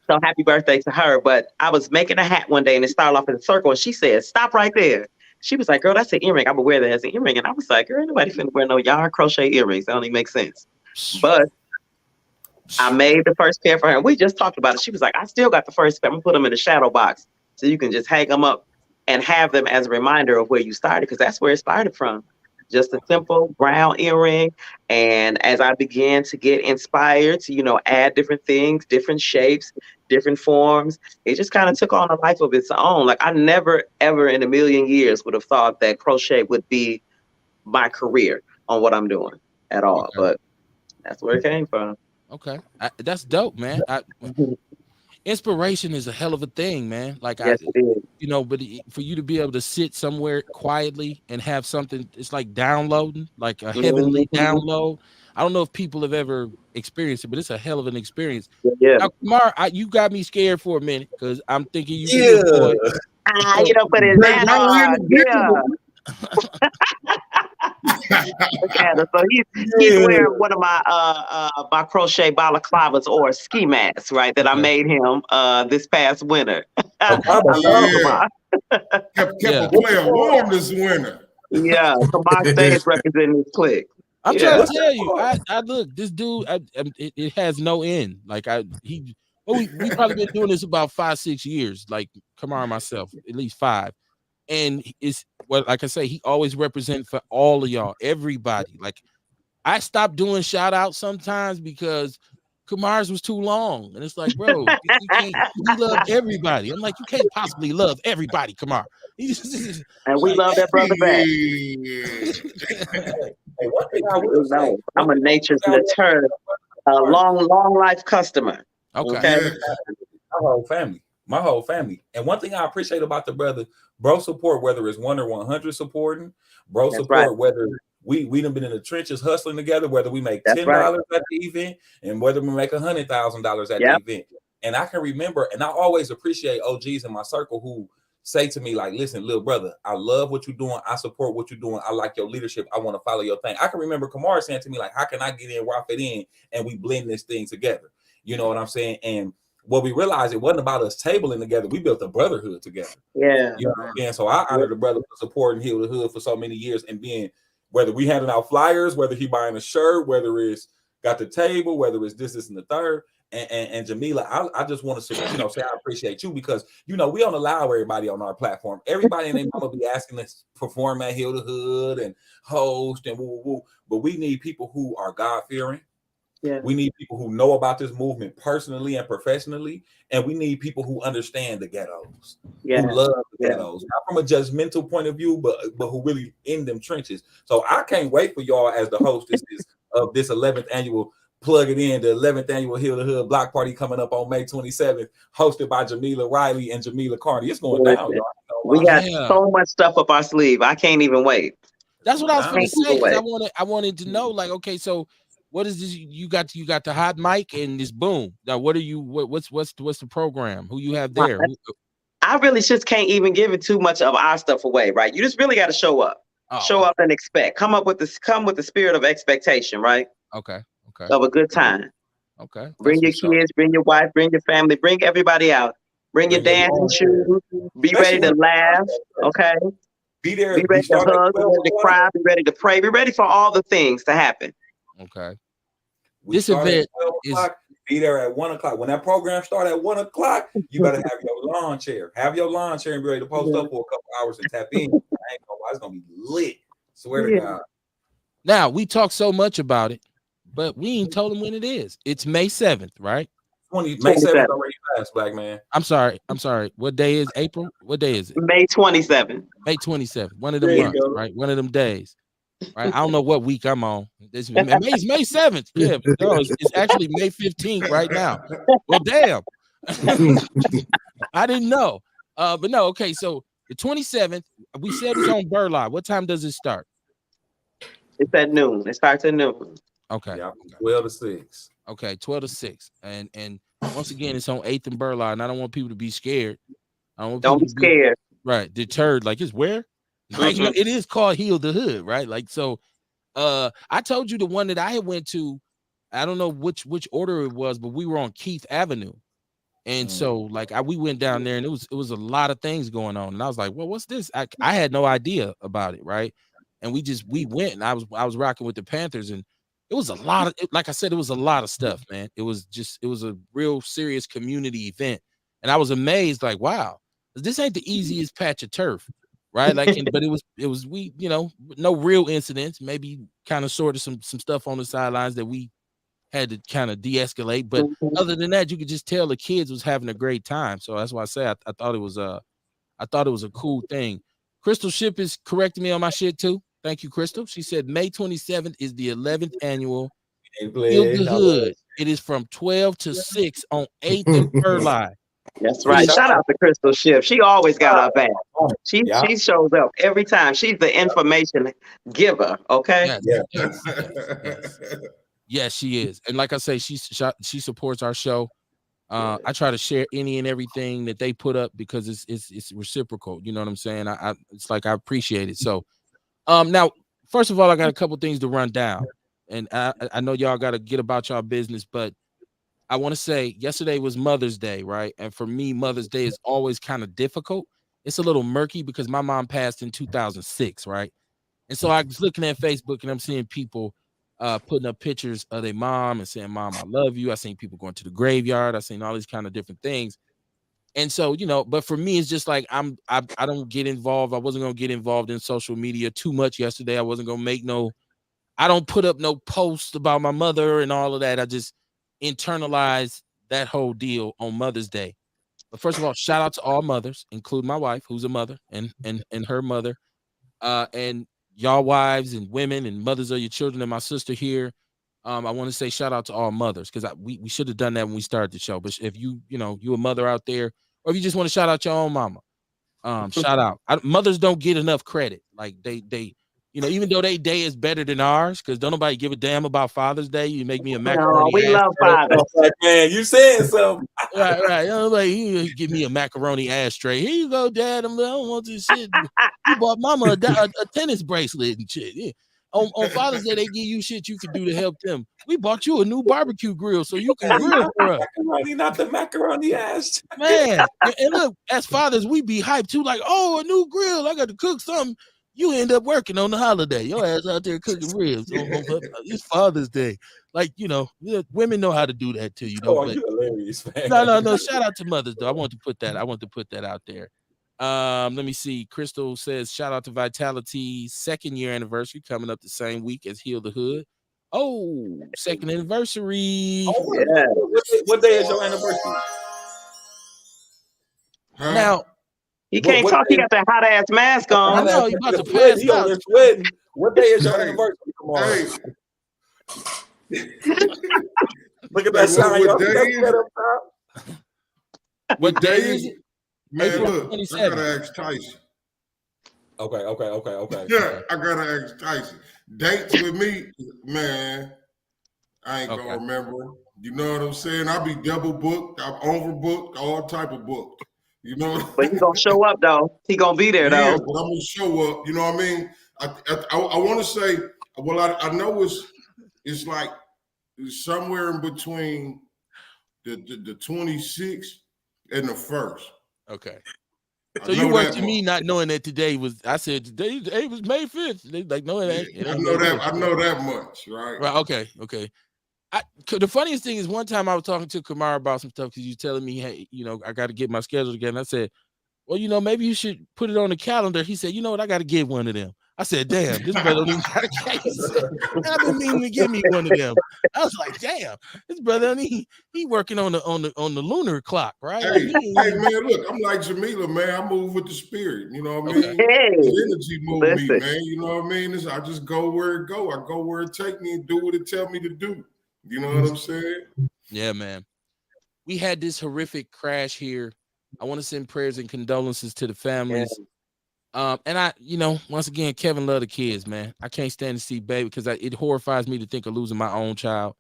So happy birthday to her. But I was making a hat one day and it started off in a circle. And she said, stop right there. She was like, girl, that's an earring. I would wear that as an earring. And I was like, girl, nobody finna wear no yarn crochet earrings. That don't even make sense. But I made the first pair for her. And we just talked about it. She was like, I still got the first pair. I'm gonna put them in the shadow box so you can just hang them up and have them as a reminder of where you started, because that's where it started from. Just a simple brown earring. And as I began to get inspired to, you know, add different things, different shapes, different forms, it just kind of took on a life of its own. Like I never, ever in a million years would have thought that crochet would be my career on what I'm doing at all. Okay. But that's where it came from. Okay, that's dope, man. Inspiration is a hell of a thing, man. Like Yes, it is. you know, but for you to be able to sit somewhere quietly and have something, it's like downloading, like a heavenly download. I don't know if people have ever experienced it, but it's a hell of an experience. Yeah. Now, Kumar, you got me scared for a minute because I'm thinking you can Yeah. do it. You don't put his hand on. Yeah. So he's wearing one of my crochet balaclavas or ski masks, right? That I made him this past winter. I love Kumar. Kept a player warm this winter. Yeah, Kumar stays representing his clique. I'm trying to tell you, I look, this dude, it has no end. Like we probably been doing this about 5-6 years, like Kumar and myself, at least 5. And it's like I say, he always represent for all of y'all, everybody. Like I stopped doing shout outs sometimes because Kumar's was too long. And it's like, bro, you love everybody. I'm like, you can't possibly love everybody, Kumar. And we love that brother back. I'm a nature's return, a long life customer. Okay. My whole family. And one thing I appreciate about the brother, bro support, whether it's 1 or 100 supporting, bro support, whether we done been in the trenches hustling together, whether we make $10 at the event and whether we make $100,000 at the event. And I can remember, and I always appreciate OGs in my circle who say to me, like, listen, little brother, I love what you're doing. I support what you're doing. I like your leadership. I want to follow your thing. I can remember Kumar saying to me, like, how can I get in where I fit in and we blend this thing together? You know what I'm saying? And what we realized, it wasn't about us tabling together. We built a brotherhood together. Yeah. You know what I'm saying? So I honor the brother for supporting Heal the Hood for so many years and being, whether we handing out flyers, whether he buying a shirt, whether it's got the table, whether it's this, and the third. And Jamila, I just want to say I appreciate you because, you know, we don't allow everybody on our platform. Everybody and their mama be asking us to perform at Heal the Hood and host and woo. But we need people who are God-fearing. Yeah. We need people who know about this movement personally and professionally, and we need people who understand the ghettos, who love the ghettos, not from a judgmental point of view, but who really in them trenches. So I can't wait for y'all as the hostesses of this 11th annual Plug It In, the 11th annual Heal the Hood block party coming up on May 27th, hosted by Jamila Riley and Jamila Carney. It's going down, y'all. We got so much stuff up our sleeve. I can't even wait. That's what I was going to say. I wanted to know, like, okay, so what is this? You got the hot mic and this boom. Now, what's the program? Who you have there? I really just can't even give it too much of our stuff away, right? You just really got to show up. Show up and expect. Come with the spirit of expectation, right? Okay. Of a good time. Okay. Bring your kids, bring your wife, bring your family, bring everybody out. Bring your dancing shoes. Be ready to laugh. Okay. Be there. Be ready to hug. Be ready to cry. Be ready to pray. Be ready for all the things to happen. Okay. This event is be there at 1:00. When that program starts at 1:00, you better have your lawn chair. Have your lawn chair and be ready to post up for a couple hours and tap in. I ain't gonna lie, it's gonna be lit. Swear to God. Now we talk so much about it, but we ain't told them when it is. It's May 7th, right? May 7th already passed, black man. I'm sorry. What day is April? What day is it? May 27th. May 27th. One of them months, right? One of them days. Right. I don't know what week I'm on. It's May 7th. Yeah, no, it's actually May 15th right now. Well, damn. I didn't know. But no, okay. So the 27th, we said it's on Burleigh. What time does it start? It's at noon. It starts at noon. Okay. Yeah, 12 to 6. Okay, 12 to 6. And once again, it's on 8th and Burleigh, and I don't want people to be scared. I don't want Don't people be to be scared. right deterred. Like, it's where? Like, no, it is called Heal the Hood, right? Like, so I told you the one that I had went to, I don't know which order it was, but we were on Keith Avenue. And so like we went down there and it was a lot of things going on. And I was like, well, what's this? I had no idea about it, right? And we went and I was rocking with the Panthers, and it was a lot of, like I said, it was a lot of stuff, man. It was a real serious community event. And I was amazed, like, wow, this ain't the easiest patch of turf, right? Like, but it was we, no real incidents, maybe kind of sort of some stuff on the sidelines that we had to kind of de-escalate, but other than that, you could just tell the kids was having a great time. So that's why I say I thought it was a cool thing. Crystal Ship is correcting me on my shit too. Thank you, Crystal. She said May 27th is the 11th annual Heal the Hood. It is from 12 to 6 on 8th and Burleigh. That's right. Shout out to Crystal Ship. She always got our back. She shows up every time. She's the information giver. Okay. Yes, she is. And like I say, she supports our show. I try to share any and everything that they put up because it's reciprocal. You know what I'm saying? It's like I appreciate it. So now, first of all, I got a couple things to run down. And I know y'all got to get about y'all business, but I want to say yesterday was Mother's Day, right? And for me, Mother's Day is always kind of difficult. It's a little murky because my mom passed in 2006, right? And so I was looking at Facebook and I'm seeing people putting up pictures of their mom and saying, "Mom, I love you." I seen people going to the graveyard. I seen all these kind of different things. And so, but for me, it's just like I don't get involved. I wasn't gonna get involved in social media too much yesterday. I wasn't gonna make I don't put up no posts about my mother and all of that. I just internalize that whole deal on Mother's Day. But first of all, shout out to all mothers, including my wife, who's a mother, and her mother, and y'all wives and women and mothers of your children, and my sister here. I want to say shout out to all mothers because we should have done that when we started the show. But if you a mother out there, or if you just want to shout out your own mama, shout out. Mothers don't get enough credit. Like they even though their day is better than ours, because don't nobody give a damn about Father's Day. You make me a macaroni. No, we love fathers. Like, man, you saying something. Right. Like, you give me a macaroni ashtray. Here you go, Dad. I don't want this shit. You bought Mama a tennis bracelet and shit. Yeah. On Father's Day, they give you shit you can do to help them. We bought you a new barbecue grill so you can grill for us. Macaroni, not the macaroni ass. Man, and look, as fathers, we be hyped too. Like, oh, a new grill. I got to cook something. You end up working on the holiday. Your ass out there cooking ribs. It's Father's Day. Like, women know how to do that to you. You hilarious, man. No. Shout out to mothers, though. I want to put that out there. Let me see. Crystal says, shout out to Vitality's 2nd year anniversary coming up the same week as Heal the Hood. Oh, 2nd anniversary. Oh, yeah. What day is your anniversary? Now, he can't talk. He got that hot ass mask on. I know, he about to pass out. What day is your anniversary? Come on. Hey. Look at that sign. What day is it? Man, April look, 27th. I gotta ask Tyson. Okay. Yeah, I gotta ask Tyson. Dates with me, man, I ain't gonna remember. You know what I'm saying? I'll be double booked, I'm overbooked, all type of booked. You know, but he's gonna show up though. He gonna be there though. Yeah, but I'm gonna show up. You know what I mean? I want to say, well, I know it's like it's somewhere in between the 26th and the 1st. Okay. So you worked to me not knowing that today was. I said today was May 5th. They like, no, it ain't. I know that. I know that much, right? Right. Okay. The funniest thing is one time I was talking to Kamara about some stuff because you telling me, hey, I got to get my schedule again. I said, well, maybe you should put it on the calendar. He said, you know what? I got to get one of them. I said, damn, this brother don't even got a case. I've been meaning to give me one of them. I was like, damn, this brother, he working on the lunar clock, right? Hey, man, look, I'm like Jamila, man. I move with the spirit. You know what I mean? Hey, the energy move me, man. You know what I mean? I just go where it go. I go where it take me and do what it tell me to do. You know what I'm saying? Yeah, man. We had this horrific crash here. I want to send prayers and condolences to the families. And I, once again, Kevin love the kids, man. I can't stand to see baby because it horrifies me to think of losing my own child.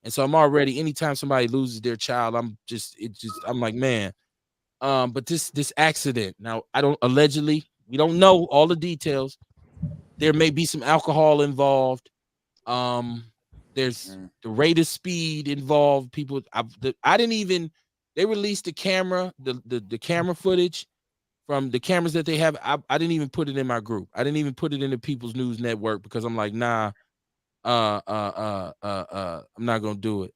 And so I'm already, anytime somebody loses their child, I'm like, man. But this accident, now we don't know all the details. There may be some alcohol involved. There's the rate of speed involved. People, I didn't even. They released the camera, the camera footage from the cameras that they have. I didn't even put it in my group. I didn't even put it in the People's News Network because I'm like, nah, I'm not gonna do it.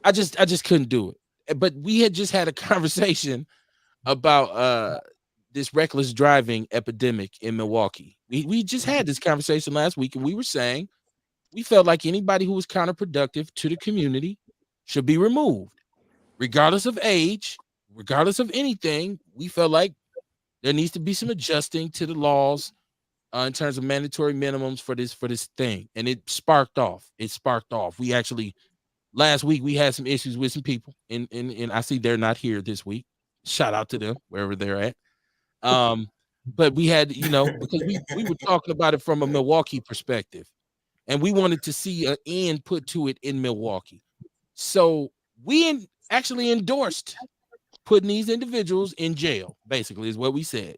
I just couldn't do it. But we had just had a conversation about this reckless driving epidemic in Milwaukee. We just had this conversation last week, and we were saying we felt like anybody who was counterproductive to the community should be removed, regardless of age, regardless of anything. We felt like there needs to be some adjusting to the laws in terms of mandatory minimums for this thing, and it sparked off. We actually last week we had some issues with some people, and I see they're not here this week. Shout out to them wherever they're at. But we had, because we were talking about it from a Milwaukee perspective, and we wanted to see an end put to it in Milwaukee. So we actually endorsed putting these individuals in jail, basically, is what we said.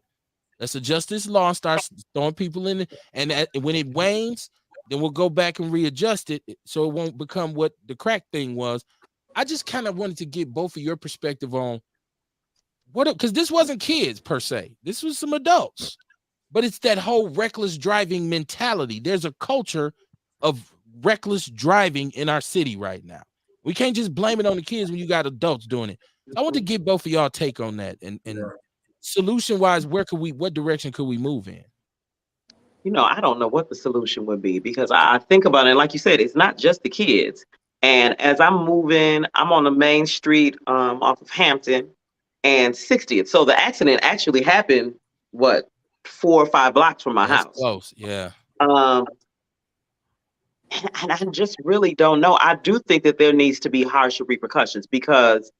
Let's adjust this law and start throwing people in, and when it wanes, then we'll go back and readjust it so it won't become what the crack thing was. I just kind of wanted to get both of your perspective on because this wasn't kids per se. This was some adults, but it's that whole reckless driving mentality. There's a culture of reckless driving in our city right now. We can't just blame it on the kids when you got adults doing it. I want to get both of y'all take on that and solution wise, what direction could we move in? I don't know what the solution would be because I think about it. Like you said, it's not just the kids. And as I'm moving, I'm on the main street off of Hampton and 60th. So the accident actually happened, 4 or 5 blocks from my house. Close, yeah. And I just really don't know. I do think that there needs to be harsher repercussions because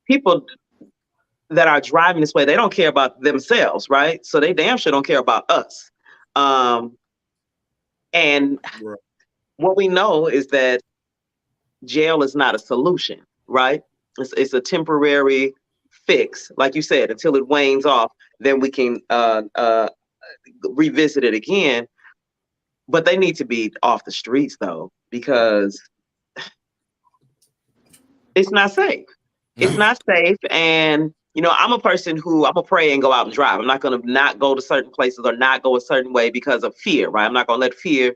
people that are driving this way, they don't care about themselves, right? So they damn sure don't care about us. And what we know is that jail is not a solution, right? It's a temporary fix, like you said, until it wanes off, then we can revisit it again. But they need to be off the streets though, because it's not safe. It's not safe. And I'm a person who I'm gonna pray and go out and drive. I'm not gonna not go to certain places or not go a certain way because of fear, right? I'm not gonna let fear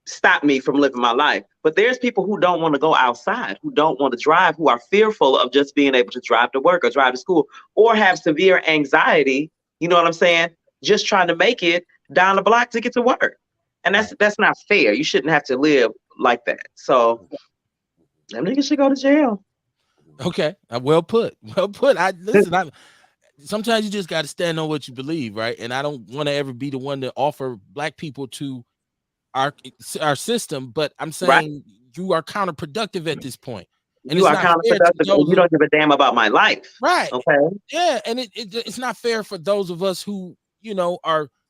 stop me from living my life. But there's people who don't want to go outside, who don't want to drive, who are fearful of just being able to drive to work or drive to school or have severe anxiety. You know what I'm saying? Just trying to make it down the block to get to work. And that's not fair. You shouldn't have to live like that. So them niggas should go to jail. Okay, well put. Sometimes you just got to stand on what you believe, right? And I don't want to ever be the one to offer black people to our system, but I'm saying you are counterproductive at this point. And you are counterproductive. You don't give a damn about my life, right? Okay. Yeah, and it's not fair for those of us who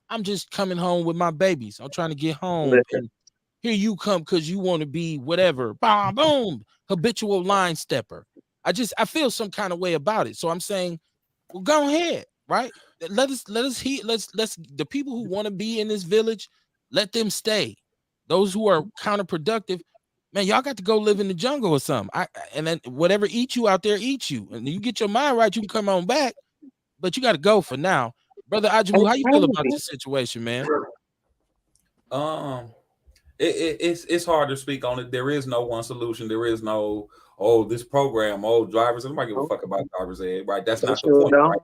I'm just coming home with my babies. I'm trying to get home. And here you come because you want to be whatever. Boom, boom, habitual line stepper. I feel some kind of way about it. So I'm saying, well, go ahead, right? Let's the people who want to be in this village, let them stay. Those who are counterproductive, man, y'all got to go live in the jungle or something. And then whatever eats you out there, eats you. And you get your mind right, you can come on back. But you got to go for now. Brother Ajamu, how you feel about this situation, man? It's hard to speak on it. There is no one solution. There is no this program, drivers. Nobody give a fuck about driver's ed, right? That's not the point. Right?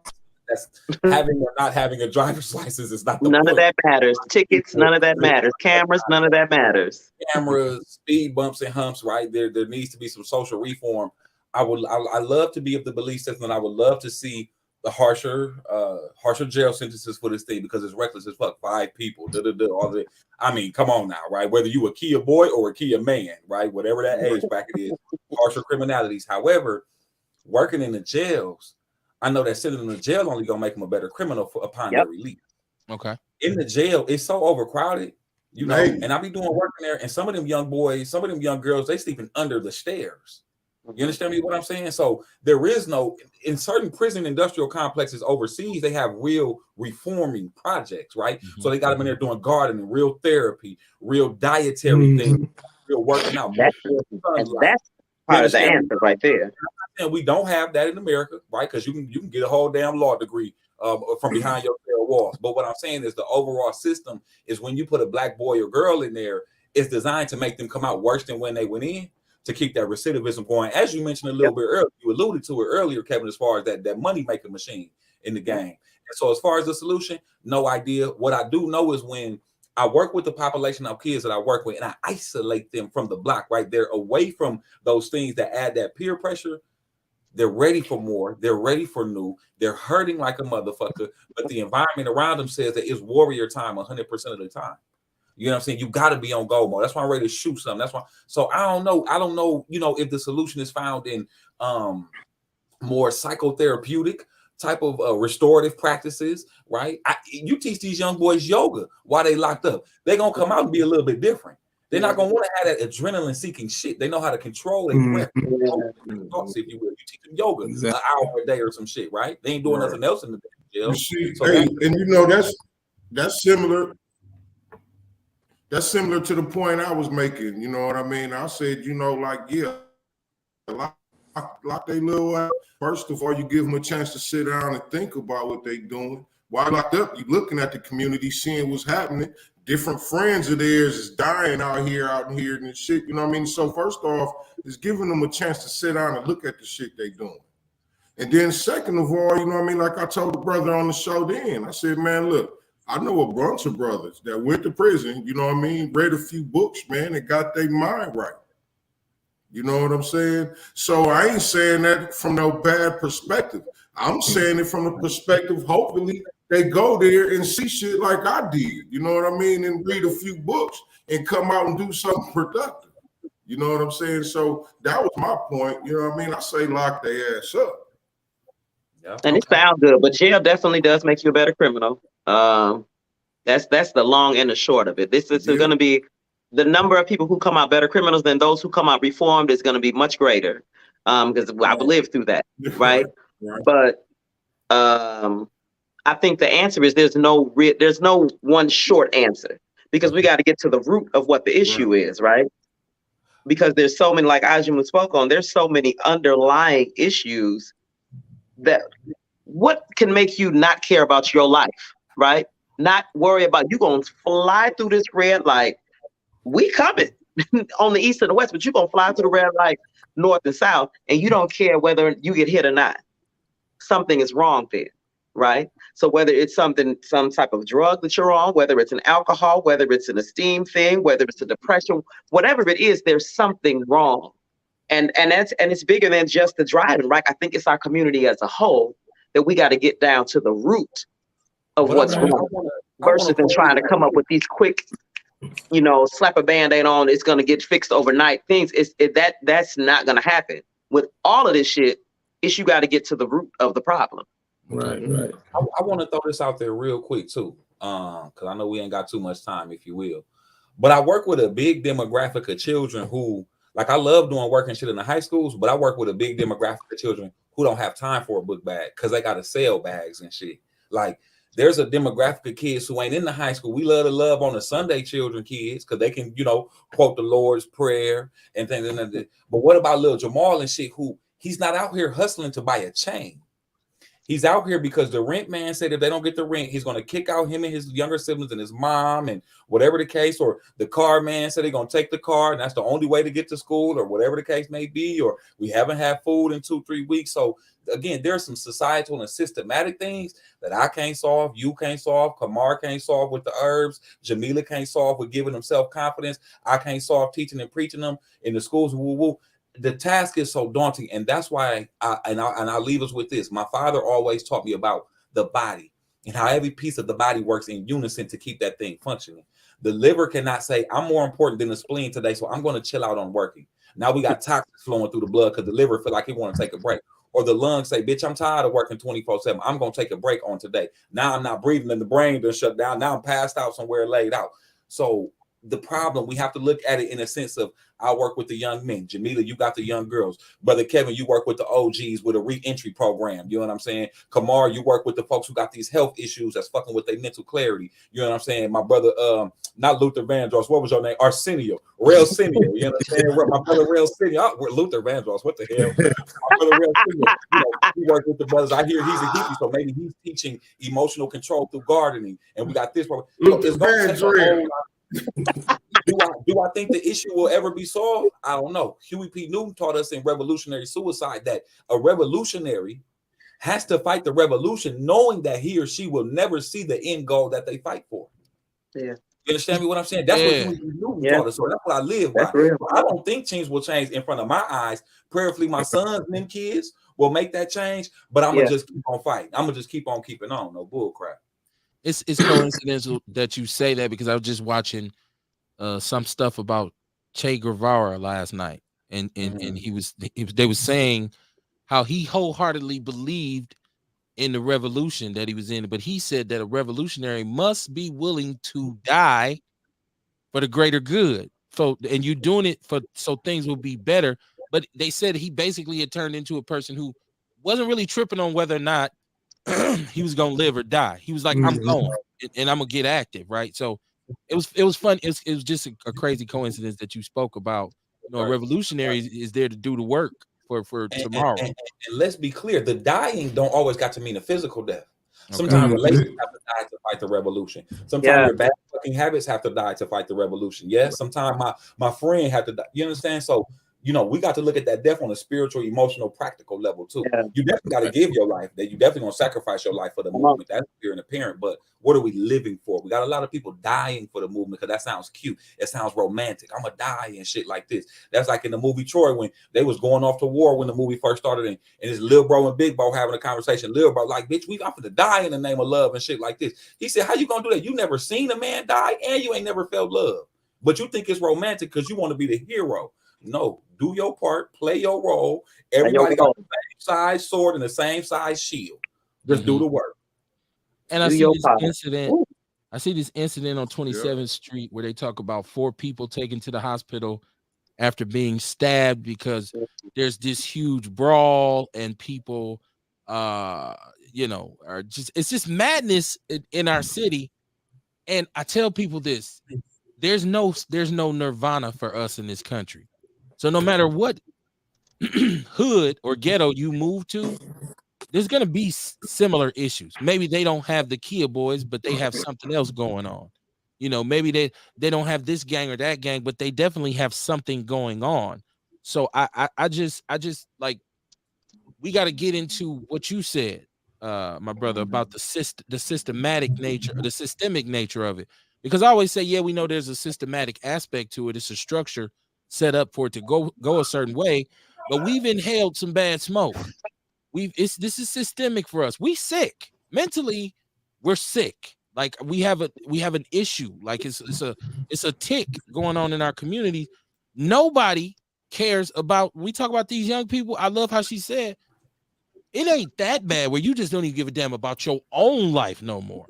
That's having or not having a driver's license is not the point. None of that matters. Tickets, none of that matters. Cameras, none of that matters. Cameras, speed bumps and humps, right? There needs to be some social reform. I love to be of the belief system, and I would love to see the harsher jail sentences for this thing because it's reckless as fuck. 5 people, all the. I mean, come on now, right? Whether you a Kia boy or a Kia man, right? Whatever that age bracket is, harsher criminalities. However, working in the jails, I know that sitting in the jail only gonna make them a better criminal upon their release. Okay. In the jail, it's so overcrowded, you know, and I be doing work in there, and some of them young boys, some of them young girls, they sleeping under the stairs. You understand me what I'm saying? So there is no, in certain prison industrial complexes overseas, they have real reforming projects, right? So they got them in there doing gardening, real therapy, real dietary things, real working out. And that's part of the answer right there. And we don't have that in America, right? Because you can get a whole damn law degree from behind your cell walls. But what I'm saying is the overall system is when you put a black boy or girl in there, it's designed to make them come out worse than when they went in, to keep that recidivism going. As you mentioned a little bit earlier, you alluded to it earlier, Kevin, as far as that money making machine in the game. And so as far as the solution, no idea. What I do know is when I work with the population of kids that I work with and I isolate them from the block, right? They're away from those things that add that peer pressure. They're ready for more. They're ready for new. They're hurting like a motherfucker, but the environment around them says that it's warrior time 100% of the time. You know what I'm saying? You got to be on go mode. That's why I'm ready to shoot something. That's why. So I don't know, you know, if the solution is found in more psychotherapeutic type of restorative practices, right? You teach these young boys yoga while they locked up. They're going to come out and be a little bit different. They're not going to want to have that adrenaline seeking shit. They know how to control their thoughts, if you will. You teach them yoga an hour a day or some shit, right? They ain't doing nothing else in the jail. See, so and you know, that's similar. That's similar to the point I was making. You know what I mean? I said, you know, like, yeah, lock they little first of all, you give them a chance to sit down and think about what they doing. While locked up, you looking at the community, seeing what's happening. Different friends of theirs is dying out here and shit. You know what I mean? So first off, it's giving them a chance to sit down and look at the shit they doing. And then second of all, you know what I mean? Like I told the brother on the show then, I said, man, look, I know a bunch of brothers that went to prison, you know what I mean, read a few books, man, and got their mind right. You know what I'm saying? So I ain't saying that from no bad perspective. I'm saying it from the perspective, hopefully, they go there and see shit like I did, you know what I mean, and read a few books and come out and do something productive. You know what I'm saying? So that was my point, you know what I mean? I say lock their ass up. Yeah. And it sounds good, but jail definitely does make you a better criminal. That's the long and the short of it. This is going to be the number of people who come out better criminals than those who come out reformed is going to be much greater. Because I've lived through that, right? But I think the answer is there's no one short answer, because we got to get to the root of what the issue is, right? Because there's so many, like Ajamu spoke on, there's so many underlying issues that what can make you not care about your life, right? Not worry about you gonna fly through this red light. We coming on the east and the west, but you're gonna fly through the red light north and south, and you don't care whether you get hit or not. Something is wrong there, right? So whether it's some type of drug that you're on, whether it's an alcohol, whether it's an esteem thing, whether it's a depression, whatever it is, there's something wrong. And it's bigger than just the driving, right? I think it's our community as a whole that we got to get down to the root of what's wrong, versus than trying to come up with these quick, you know, slap a band-aid on, it's gonna get fixed overnight things. That's not gonna happen. With all of this shit, you got to get to the root of the problem. Right. I want to throw this out there real quick too, because I know we ain't got too much time, if you will. But I work with a big demographic of children who, like, I love doing work and shit in the high schools, but I work with a big demographic of children who don't have time for a book bag because they got to sell bags and shit. Like, there's a demographic of kids who ain't in the high school. We love to love on the Sunday children kids because they can, you know, quote the Lord's Prayer and things. But what about little Jamal and shit, who he's not out here hustling to buy a chain? He's out here because the rent man said if they don't get the rent, he's going to kick out him and his younger siblings and his mom and whatever the case, or the car man said they're going to take the car and that's the only way to get to school, or whatever the case may be, or we haven't had food in 2-3 weeks. So again, there's some societal and systematic things that I can't solve, you can't solve, Kamar can't solve with the herbs, Jamila can't solve with giving them self-confidence, I can't solve teaching and preaching them in the schools, woo-woo. The task is so daunting, and that's why I'll leave us with this. My father always taught me about the body and how every piece of the body works in unison to keep that thing functioning. The liver cannot say, I'm more important than the spleen today, so I'm going to chill out on working. Now we got toxins flowing through the blood because the liver feel like it want to take a break. or the lungs say, bitch, I'm tired of working 24/7. I'm going to take a break on today. Now I'm not breathing and the brain done shut down. Now I'm passed out somewhere laid out. So the problem, we have to look at it in a sense of, I work with the young men. Jamila, you got the young girls. Brother Kevin, you work with the OGs with a re-entry program. You know what I'm saying? Kamar, you work with the folks who got these health issues that's fucking with their mental clarity. You know what I'm saying? My brother, not Luther Vandross, what was your name? Arsenio. Rail Senio. You know what I'm saying? My brother Rail Senio. Luther Vandross, what the hell? My brother Rail Senio. You know, he works with the brothers. I hear he's a hippie, so maybe he's teaching emotional control through gardening. And we got this program. So it's going to take a whole lot. Do I think the issue will ever be solved? I don't know. Huey P. Newton taught us in Revolutionary Suicide that a revolutionary has to fight the revolution knowing that he or she will never see the end goal that they fight for. Yeah. You understand me what I'm saying? That's what Huey P. Newton taught us. So that's what I live by. I don't think change will change in front of my eyes. Prayerfully, my sons and them kids will make that change, but I'm going to just keep on fighting. I'm going to just keep on keeping on. No bull crap. It's coincidental that you say that, because I was just watching some stuff about Che Guevara last night, and they were saying how he wholeheartedly believed in the revolution that he was in, but he said that a revolutionary must be willing to die for the greater good. So, and you're doing it so things will be better. But they said he basically had turned into a person who wasn't really tripping on whether or not he was gonna live or die. He was like, I'm going and I'm gonna get active, right? So it was fun. It was just a crazy coincidence that you spoke about. You know, a revolutionary is there to do the work for tomorrow. And let's be clear, the dying don't always got to mean a physical death. Sometimes relationships have to die to fight the revolution. Sometimes your bad fucking habits have to die to fight the revolution. Yes, sometimes my friend had to die. You understand? So, you know, we got to look at that death on a spiritual, emotional, practical level too. You definitely got to give your life. That you definitely gonna sacrifice your life for the movement. That's clear and apparent. But what are we living for? We got a lot of people dying for the movement because that sounds cute. It sounds romantic. I'm gonna die and shit like this. That's like in the movie Troy when they was going off to war when the movie first started, and his little bro and big bro having a conversation. Little bro like, bitch, we offered to die in the name of love and shit like this. He said, how you gonna do that? You never seen a man die and you ain't never felt love, but you think it's romantic because you want to be the hero. No, do your part, play your role. Everybody got the same size sword and the same size shield. Just do the work. And I see this incident. I see this incident on 27th Street where they talk about 4 people taken to the hospital after being stabbed because there's this huge brawl and people, you know, are just, it's just madness in our city. And I tell people this: there's no nirvana for us in this country. So no matter what hood or ghetto you move to, there's going to be similar issues. Maybe they don't have the Kia boys, but they have something else going on. You know, maybe they don't have this gang or that gang, but they definitely have something going on. So I just like, we got to get into what you said, my brother, about the systematic nature, the systemic nature of it. Because I always say, yeah, we know there's a systematic aspect to it. It's a structure set up for it to go a certain way, but we've inhaled some bad smoke. This is systemic for us. We sick mentally. We're sick. Like we have an issue. Like it's a tick going on in our community. Nobody cares about. We talk about these young people. I love how she said it ain't that bad where you just don't even give a damn about your own life no more.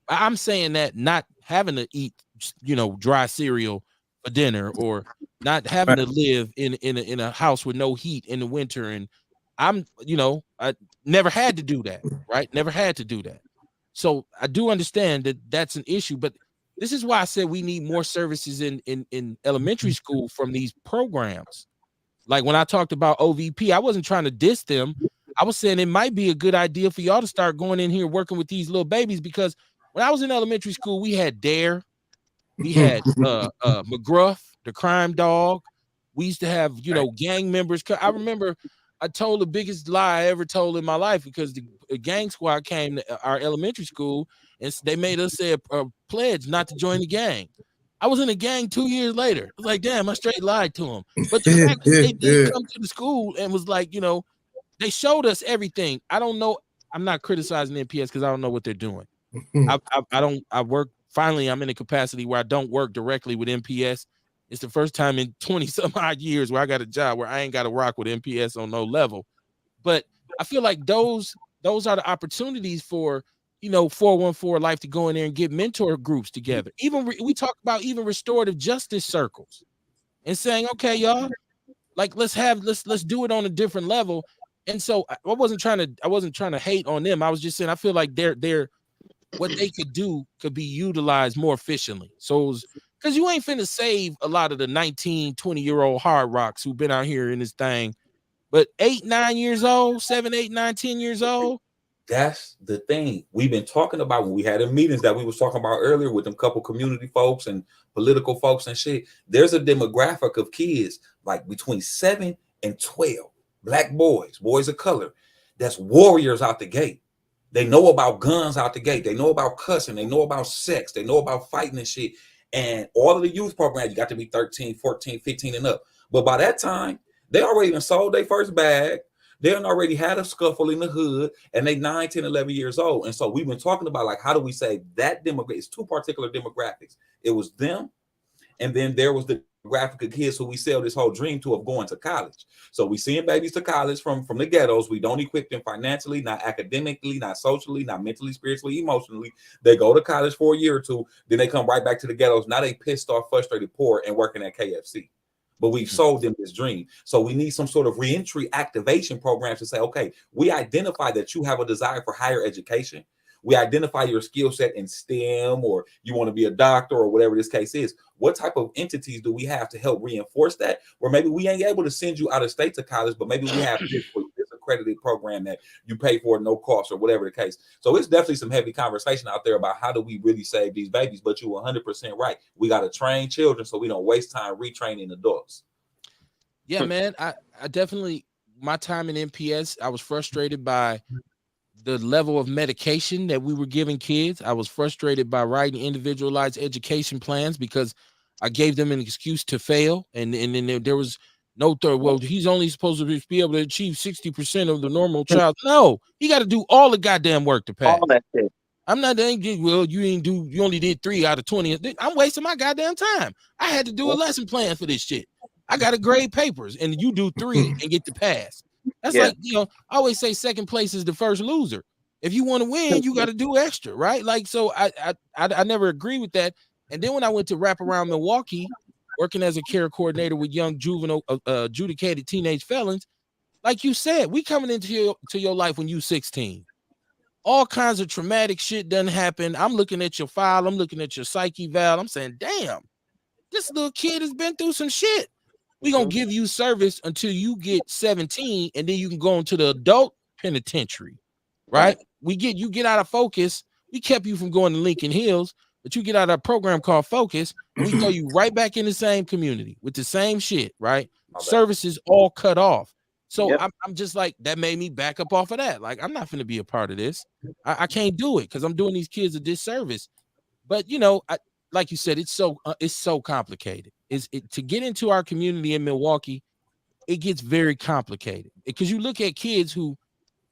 I'm saying that not having to eat, you know, dry cereal for dinner, or not having to live in a house with no heat in the winter. And I'm, you know, I never had to do that, right? Never had to do that. So I do understand that that's an issue, but this is why I said we need more services in elementary school from these programs. Like when I talked about OVP, I wasn't trying to diss them. I was saying it might be a good idea for y'all to start going in here working with these little babies, because when I was in elementary school, we had Dare, we had McGruff, the crime dog. We used to have, you know, gang members. I remember I told the biggest lie I ever told in my life, because the gang squad came to our elementary school and they made us say a pledge not to join the gang. I was in a gang 2 years later. I was like, damn, I straight lied to them. But the fact that they did come to the school and was like, you know, they showed us everything. I don't know. I'm not criticizing NPS because I don't know what they're doing. I work. Finally, I'm in a capacity where I don't work directly with NPS. It's the first time in 20 some odd years where I got a job where I ain't got to rock with NPS on no level. But I feel like those are the opportunities for, you know, 414 Life to go in there and get mentor groups together. Even we talk about even restorative justice circles and saying, okay, y'all, like let's do it on a different level. And so I wasn't trying to hate on them. I was just saying I feel like they're what they could do could be utilized more efficiently. So because you ain't finna save a lot of the 19, 20-year-old hard rocks who've been out here in this thing, but 8, 9 years old, 7, 8, 9, 10 years old. That's the thing we've been talking about when we had in meetings that we was talking about earlier with them couple community folks and political folks and shit. There's a demographic of kids like between 7 and 12, black boys of color, that's warriors out the gate. They know about guns out the gate. They know about cussing. They know about sex. They know about fighting and shit. And all of the youth programs, you got to be 13, 14, 15 and up. But by that time, they already done sold their first bag. They done already had a scuffle in the hood, and they 9, 10, 11 years old. And so we've been talking about, like, how do we say that demographic? It's two particular demographics. It was them, and then there was the demographic of kids who we sell this whole dream to of going to college. So we send babies to college from the ghettos. We don't equip them financially, not academically, not socially, not mentally, spiritually, emotionally. They go to college for a year or two, then they come right back to the ghettos. Now they pissed off, frustrated, poor, and working at KFC. But we've sold them this dream. So we need some sort of reentry activation programs to say, okay, we identify that you have a desire for higher education. We identify your skill set in STEM, or you want to be a doctor, or whatever this case is. What type of entities do we have to help reinforce that? Where maybe we ain't able to send you out of state to college, but maybe we have this accredited program that you pay for at no cost, or whatever the case. So it's definitely some heavy conversation out there about how do we really save these babies. But you're 100% right. We got to train children so we don't waste time retraining adults. Yeah, man. I definitely, my time in MPS, I was frustrated by the level of medication that we were giving kids. I was frustrated by writing individualized education plans because I gave them an excuse to fail. And then there was no third. Well, he's only supposed to be able to achieve 60% of the normal child. No, he got to do all the goddamn work to pass. All that shit. I'm not thinking, well, you only did 3 out of 20. I'm wasting my goddamn time. I had to do a lesson plan for this shit. I got to grade papers, and you do 3 and get the pass. That's like, you know, I always say second place is the first loser. If you want to win, you got to do extra, right? Like, so I never agree with that. And then when I went to wrap around Milwaukee, working as a care coordinator with young juvenile adjudicated teenage felons, like you said, we coming into your life when you 16. All kinds of traumatic shit done happen. I'm looking at your file. I'm looking at your psyche val. I'm saying, damn, this little kid has been through some shit. We're going to give you service until you get 17, and then you can go into the adult penitentiary, right? You get out of focus. We kept you from going to Lincoln Hills, but you get out of a program called Focus, and we throw you right back in the same community with the same shit, right? Services all cut off. So I'm just like, that made me back up off of that. Like, I'm not going to be a part of this. I can't do it because I'm doing these kids a disservice. But, you know, like you said, it's so complicated. To get into our community in Milwaukee, it gets very complicated because you look at kids who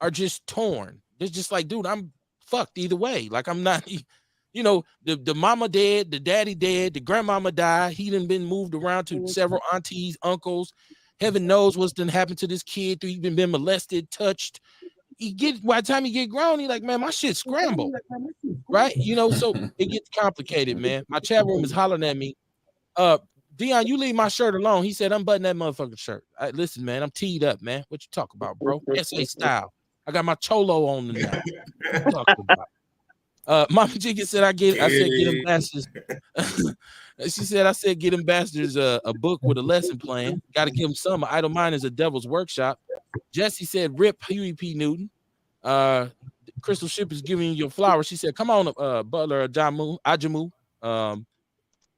are just torn. It's just like, dude, I'm fucked either way. Like, I'm not, you know, the mama dead, the daddy dead, the grandmama died. He done been moved around to several aunties, uncles. Heaven knows what's done happened to this kid. He's been molested, touched. By the time he get grown, he like, man, my shit scrambled, right? You know, so it gets complicated, man. My chat room is hollering at me. Dion, you leave my shirt alone. He said, unbutton that motherfucking shirt. Listen, man, I'm teed up, man. What you talk about, bro? SA style. I got my cholo on tonight. What you talking about? Mama Jiggy said, I said get ambassadors. She said, I said get ambassadors a book with a lesson plan. Got to give them some. Idle Mind is a devil's workshop. Jesse said, rip Huey P. Newton. Crystal Ship is giving you your flowers. She said, come on, Butler Ajamu.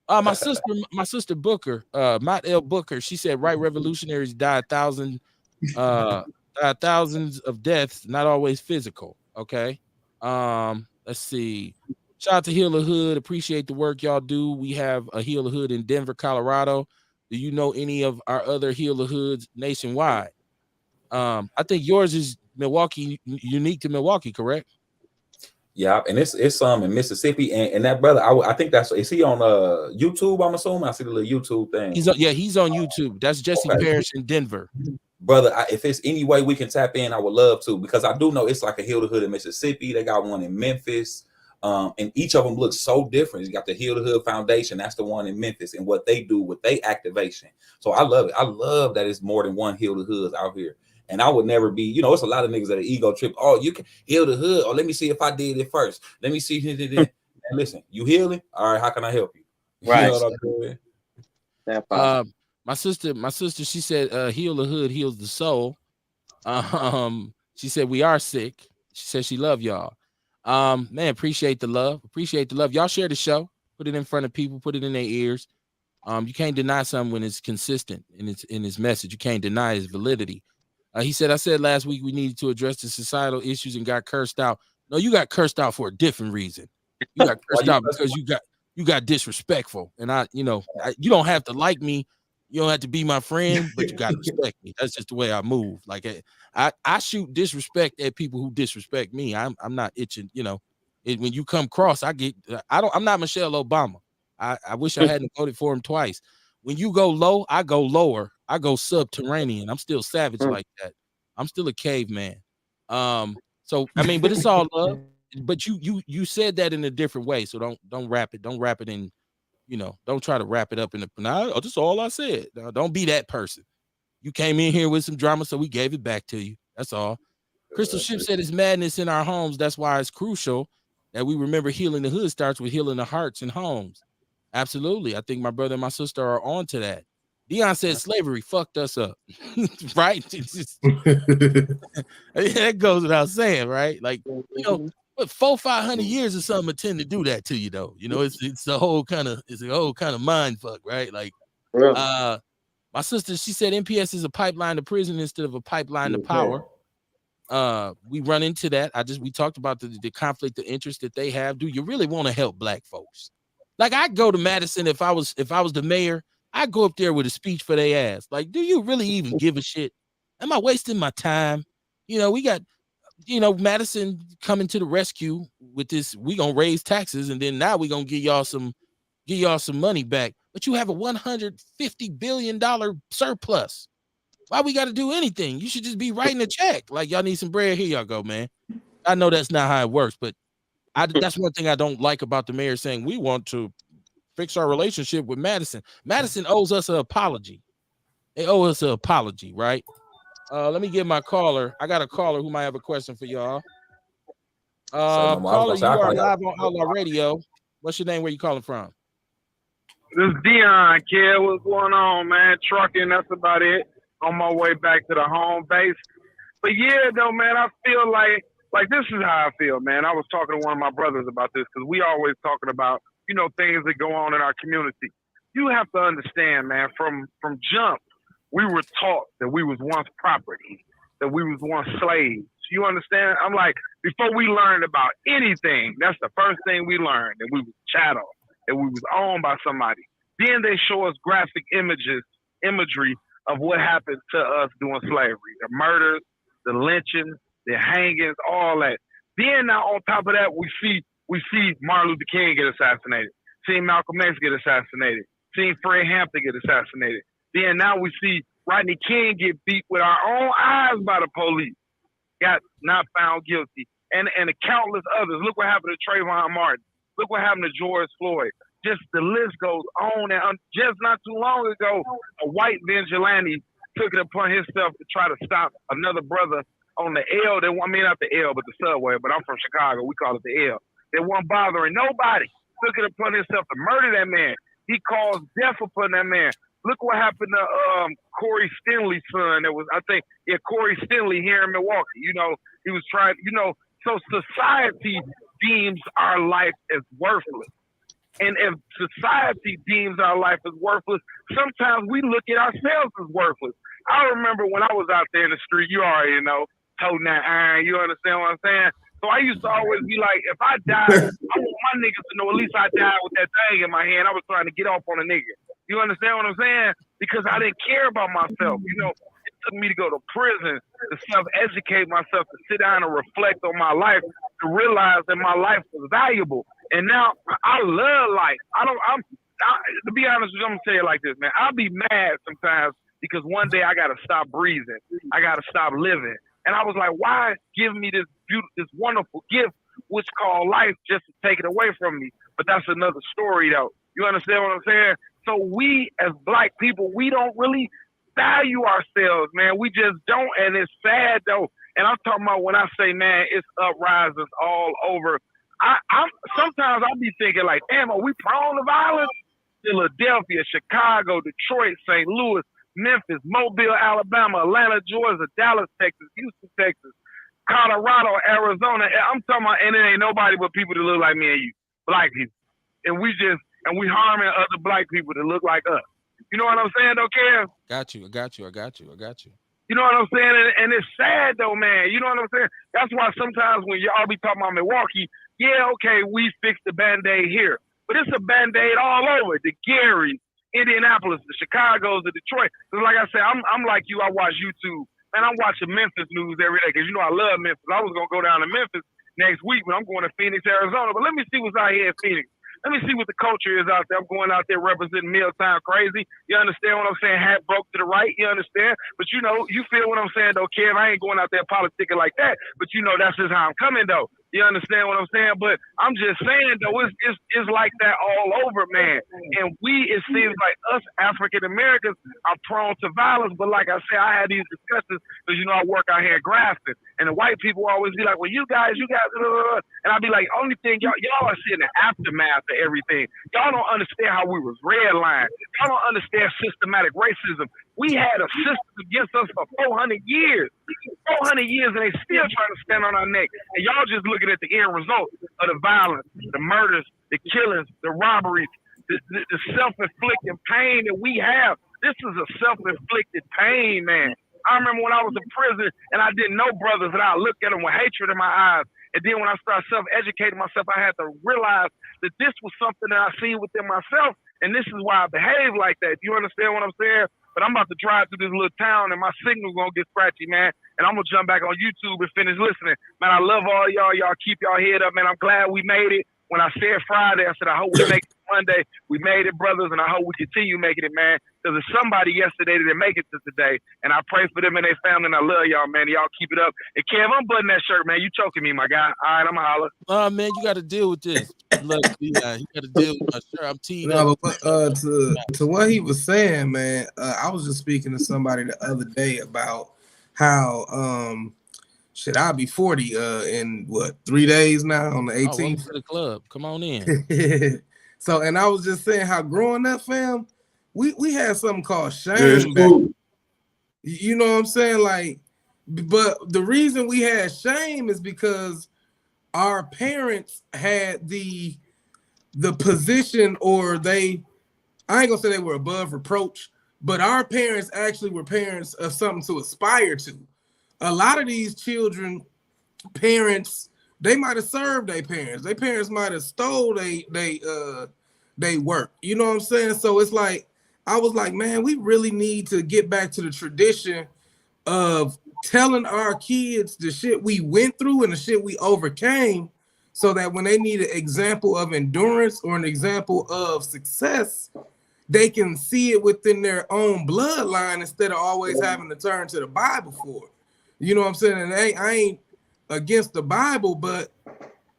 My sister Booker, Mott L. Booker, she said, right revolutionaries died thousands of deaths, not always physical. Okay. Let's see. Shout out to Heal the Hood. Appreciate the work y'all do. We have a Heal the Hood in Denver, Colorado. Do you know any of our other Heal the Hoods nationwide? I think yours is Milwaukee, unique to Milwaukee, correct? Yeah, and it's some in Mississippi, and that brother, I think is he on YouTube? I'm assuming I see the little YouTube thing. He's on YouTube. That's Jesse Parrish in Denver. brother, if it's any way we can tap in, I would love to, because I do know it's like a Heal the Hood in Mississippi. They got one in Memphis. And each of them looks so different. You got the Heal the Hood Foundation. That's the one in Memphis, and what they do with their activation. So I love it. I love that it's more than one Heal the Hoods out here. And I would never be, you know, it's a lot of niggas that are ego trip. Oh, you can heal the hood. Oh, let me see if I did it first. Let me see. And listen, you healing? All right, how can I help you? Right. You know what I'm doing? My sister, she said, heal the hood heals the soul. She said we are sick. She said she love y'all. Man, appreciate the love. Appreciate the love. Y'all share the show. Put it in front of people. Put it in their ears. You can't deny something when it's consistent in its message. You can't deny its validity. He said, I said last week we needed to address the societal issues and got cursed out. No, you got cursed out for a different reason. You got cursed out because you got disrespectful. And you don't have to like me. You don't have to be my friend, but you got to respect me. That's just the way I move. Like I shoot disrespect at people who disrespect me. I'm not itching, you know. When you come cross, I'm not Michelle Obama. I wish I hadn't voted for him twice. When you go low, I go lower. I go subterranean. I'm still savage like that. I'm still a caveman. So I mean, but it's all love. But you said that in a different way. So don't wrap it. Don't wrap it in, you know, don't try to wrap it up in the that's all I said. No, don't be that person. You came in here with some drama, so we gave it back to you. That's all. Crystal Ship said it's madness in our homes. That's why it's crucial that we remember healing the hood starts with healing the hearts and homes. Absolutely. I think my brother and my sister are on to that. Dion said slavery fucked us up. Right? That goes without saying, right? Like, you know, but 400-500 years or something tend to do that to you, though. You know, it's a whole kind of mind fuck, right? Like, my sister, she said MPS is a pipeline to prison instead of a pipeline to power. We run into that. We talked about the conflict of interest that they have. Do you really want to help black folks? Like, I'd go to Madison if I was the mayor. I'd go up there with a speech for their ass. Like, do you really even give a shit? Am I wasting my time? You know, we got, you know, Madison coming to the rescue with this. We gonna raise taxes, and then now we gonna give y'all some money back. But you have a $150 billion surplus. Why we got to do anything? You should just be writing a check. Like, y'all need some bread. Here y'all go, man. I know that's not how it works, but that's one thing I don't like about the mayor saying we want to fix our relationship with Madison. Madison owes us an apology. They owe us an apology, right? Let me get my caller. I got a caller who might have a question for y'all. Caller, you are live on Outlaw Radio. What's your name? Where you calling from? This is Dion, kid. What's going on, man? Trucking, that's about it. On my way back to the home base. But yeah, though, man, I feel like this is how I feel, man. I was talking to one of my brothers about this because we always talking about, you know, things that go on in our community. You have to understand, man, from jump, we were taught that we was once property, that we was once slaves. You understand? I'm like, before we learned about anything, that's the first thing we learned, that we was chattel, that we was owned by somebody. Then they show us graphic imagery of what happened to us during slavery, the murders, the lynching, the hangings, all that. Then now on top of that, we see Martin Luther King get assassinated, seen Malcolm X get assassinated, seen Fred Hampton get assassinated. Then now we see Rodney King get beat with our own eyes by the police, got not found guilty, and the countless others. Look what happened to Trayvon Martin. Look what happened to George Floyd. Just the list goes on and on. Just not too long ago, a white vigilante took it upon himself to try to stop another brother on the L. Not the L, but the subway. But I'm from Chicago. We call it the L. They weren't bothering nobody. Took it upon himself to murder that man. He caused death upon that man. Look what happened to Corey Stenley's son. Corey Stenley here in Milwaukee. You know, he was trying. You know, so society deems our life as worthless. And if society deems our life as worthless, sometimes we look at ourselves as worthless. I remember when I was out there in the street, you already know, toting that iron, you understand what I'm saying? So I used to always be like, if I die, I want my niggas to know at least I died with that thing in my hand. I was trying to get off on a nigga. You understand what I'm saying? Because I didn't care about myself. You know, it took me to go to prison, to self-educate myself, to sit down and reflect on my life, to realize that my life was valuable. And now I love life. To be honest with you, I'm gonna say it like this, man. I'll be mad sometimes because one day I got to stop breathing. I got to stop living. And I was like, why give me this this wonderful gift, which called life, just to take it away from me? But that's another story, though. You understand what I'm saying? So we, as Black people, we don't really value ourselves, man. We just don't, and it's sad, though. And I'm talking about when I say, man, it's uprisings all over. I'm sometimes I'll be thinking like, damn, are we prone to violence? Philadelphia, Chicago, Detroit, St. Louis, Memphis, Mobile, Alabama, Atlanta, Georgia, Dallas, Texas, Houston, Texas, Colorado, Arizona. I'm talking about, and it ain't nobody but people that look like me and you, Black people. And we harming other Black people that look like us. You know what I'm saying, though, Kev? Got you. You know what I'm saying? And it's sad, though, man. You know what I'm saying? That's why sometimes when y'all be talking about Milwaukee, yeah, okay, we fixed the Band-Aid here. But it's a Band-Aid all over. The Garys, Indianapolis, the Chicagos, the Detroit. Because like I said, I'm like you. I watch YouTube. Man, I'm watching Memphis news every day because, you know, I love Memphis. I was going to go down to Memphis next week, but I'm going to Phoenix, Arizona. But let me see what's out here in Phoenix. Let me see what the culture is out there. I'm going out there representing Milltown crazy. You understand what I'm saying? Hat broke to the right. You understand? But, you know, you feel what I'm saying, though, Kev. I ain't going out there politicking like that. But, you know, that's just how I'm coming, though. You understand what I'm saying? But I'm just saying, though, it's like that all over, man. And it seems like us African-Americans are prone to violence. But like I said, I had these discussions because, you know, I work out here in Grafton. And the white people always be like, well, you guys, and I'd be like, only thing, y'all are seeing the aftermath of everything. Y'all don't understand how we was redlined. Y'all don't understand systematic racism. We had a system against us for 400 years. 400 years, and they still trying to stand on our neck. And y'all just looking at the end result of the violence, the murders, the killings, the robberies, the self-inflicted pain that we have. This is a self-inflicted pain, man. I remember when I was in prison and I didn't know brothers, and I looked at them with hatred in my eyes. And then when I started self-educating myself, I had to realize that this was something that I seen within myself, and this is why I behave like that. Do you understand what I'm saying? But I'm about to drive through this little town, and my signal's going to get scratchy, man. And I'm going to jump back on YouTube and finish listening. Man, I love all y'all. Y'all keep y'all head up, man. I'm glad we made it. When I said Friday, I said, I hope we make it Monday. We made it, brothers, and I hope we continue making it, man. Because there's somebody yesterday that didn't make it to today. And I pray for them and their family, and I love y'all, man. Y'all keep it up. And Kev, I'm buttoning that shirt, man. You choking me, my guy. All right, I'm going to holler. Man, you got to deal with this. Look, you got to deal with my shirt. I'm teed up. But to what he was saying, man, I was just speaking to somebody the other day about how I'll be 40 in what 3 days now on the 18th. Welcome to the club. Come on in. So, and I was just saying how growing up, fam, we had something called shame. Cool. You know what I'm saying? Like, but the reason we had shame is because our parents had the position, or I ain't gonna say they were above reproach, but our parents actually were parents of something to aspire to. A lot of these children, parents, they might have served their parents. Their parents might have stole they work. You know what I'm saying? So it's like, I was like, man, we really need to get back to the tradition of telling our kids the shit we went through and the shit we overcame, so that when they need an example of endurance or an example of success, they can see it within their own bloodline instead of always having to turn to the Bible for it. You know what I'm saying? And I ain't against the Bible, but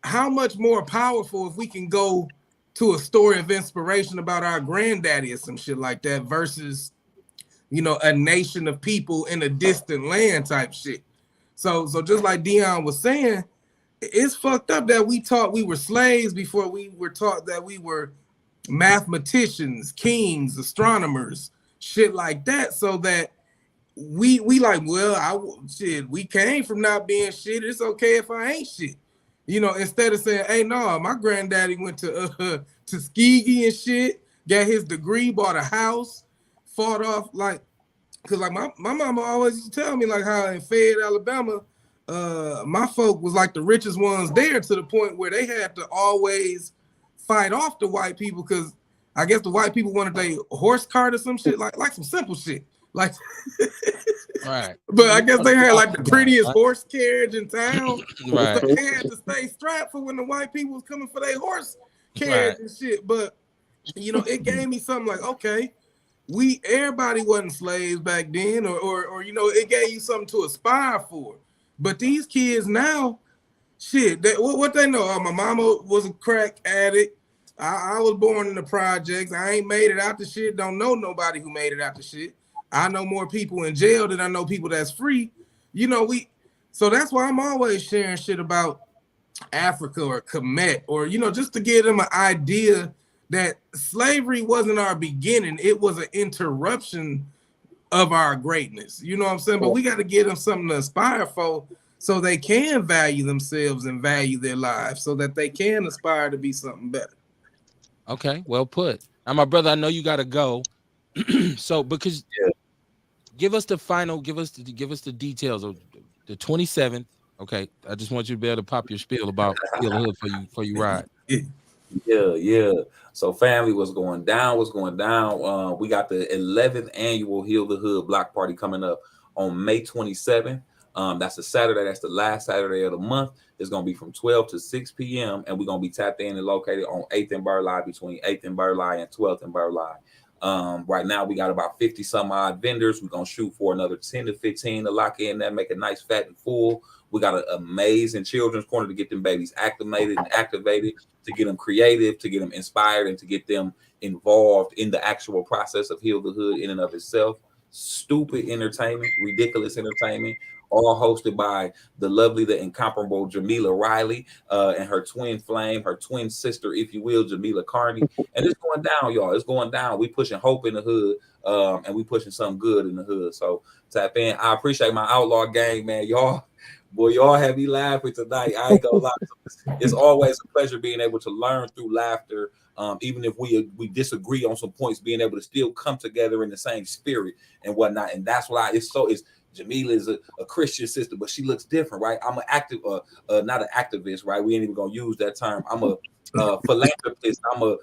how much more powerful if we can go to a story of inspiration about our granddaddy or some shit like that versus, you know, a nation of people in a distant land type shit. So just like Dion was saying, it's fucked up that we taught we were slaves before we were taught that we were mathematicians, kings, astronomers, shit like that, so that we like, well, we came from not being shit. It's okay if I ain't shit. You know, instead of saying, hey, no, my granddaddy went to Tuskegee and shit, got his degree, bought a house, fought off, like, because like my mama always used to tell me like how in Fayette, Alabama, my folk was like the richest ones there, to the point where they had to always fight off the white people because I guess the white people wanted a horse cart or some shit, like some simple shit. Like, right. But I guess they had like the prettiest horse carriage in town. Right. So they had to stay strapped for when the white people was coming for their horse carriage and shit. But, you know, it gave me something like, okay, everybody wasn't slaves back then, or you know, it gave you something to aspire for. But these kids now, shit, what they know? My mama was a crack addict. I was born in the projects. I ain't made it out the shit. Don't know nobody who made it out the shit. I know more people in jail than I know people that's free. You know, so that's why I'm always sharing shit about Africa or Kemet, or, you know, just to give them an idea that slavery wasn't our beginning. It was an interruption of our greatness. You know what I'm saying? But we got to give them something to aspire for so they can value themselves and value their lives so that they can aspire to be something better. Okay, well put. Now, my brother, I know you got to go. So because give us the details of the 27th. Okay, I just want you to be able to pop your spiel about Heal the Hood for you ride. Yeah. So family, what's going down? We got the 11th annual Heal the Hood block party coming up on May 27th. That's a Saturday. That's the last Saturday of the month. It's going to be from 12 to 6 p.m. And we're going to be tapped in and located on 8th and Burleigh, between 8th and Burleigh and 12th and Burleigh. Right now we got about 50 some odd vendors. We're gonna shoot for another 10 to 15 to lock in that, make it nice, fat, and full. We got an amazing children's corner to get them babies acclimated and activated, to get them creative, to get them inspired, and to get them involved in the actual process of Heal the Hood in and of itself. Stupid entertainment, ridiculous entertainment, all hosted by the lovely, the incomparable Jamila Riley and her twin flame, her twin sister, if you will, Jamila Carney. And it's going down, y'all. It's going down. We pushing hope in the hood, and we pushing something good in the hood. So tap in. I appreciate my Outlaw gang, man. Y'all have me laughing tonight. I ain't gonna lie. It's always a pleasure being able to learn through laughter. Even if we disagree on some points, being able to still come together in the same spirit and whatnot. And that's why it's Jamila is a Christian sister, but she looks different, right? I'm an active, not an activist, right? We ain't even gonna use that term. I'm a philanthropist. I'm a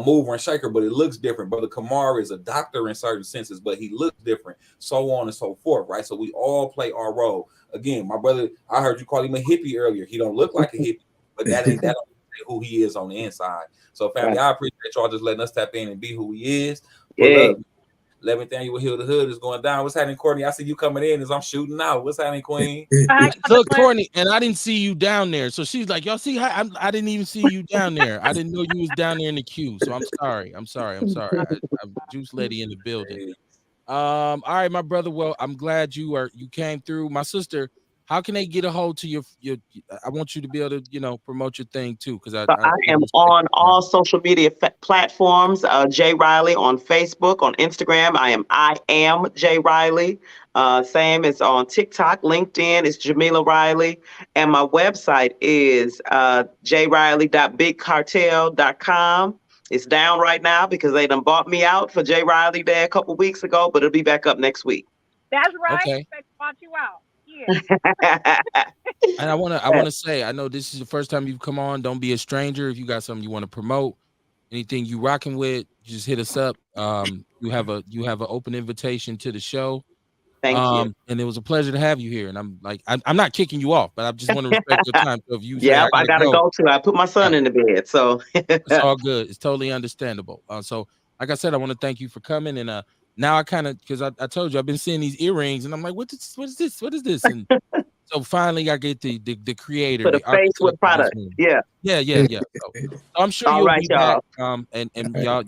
mover and shaker, but it looks different. Brother Kamar is a doctor in certain senses, but he looks different, so on and so forth, right? So we all play our role. Again, my brother, I heard you call him a hippie earlier. He don't look like a hippie, but that ain't who he is on the inside. So family, I appreciate y'all just letting us tap in and be who he is. But 11th annual Heal the Hood is going down. What's happening, Courtney? I see you coming in as I'm shooting out. What's happening, Queen? Look, Courtney, and I didn't see you down there. So she's like, y'all see, I didn't even see you down there. I didn't know you was down there in the queue. So I'm sorry. I'm Juice Lady in the building. All right, my brother. Well, I'm glad you came through. My sister, how can they get a hold to your I want you to be able to, promote your thing too, because I am on all social media platforms. Jay Riley on Facebook, on Instagram. I am Jay Riley. Same as on TikTok, LinkedIn is Jamila Riley, and my website is jriley.bigcartel.com. It's down right now because they done bought me out for Jay Riley Day a couple weeks ago, but it'll be back up next week. That's right. Okay. They bought you out. Yeah. And I want to say, I know this is the first time you've come on. Don't be a stranger. If you got something you want to promote, anything you rocking with, just hit us up. You have an open invitation to the show. Thank you. And it was a pleasure to have you here. And I'm like, I'm not kicking you off, but I just want to respect your time. So if you say, I gotta go too. I put my son in the bed, so it's all good. It's totally understandable. So like I said, I want to thank you for coming. And now I kind of, because I told you I've been seeing these earrings, and I'm like, what is this? And so finally I get the creator, put a face with product. Yeah. So I'm sure all you'll right, be y'all. back. And y'all,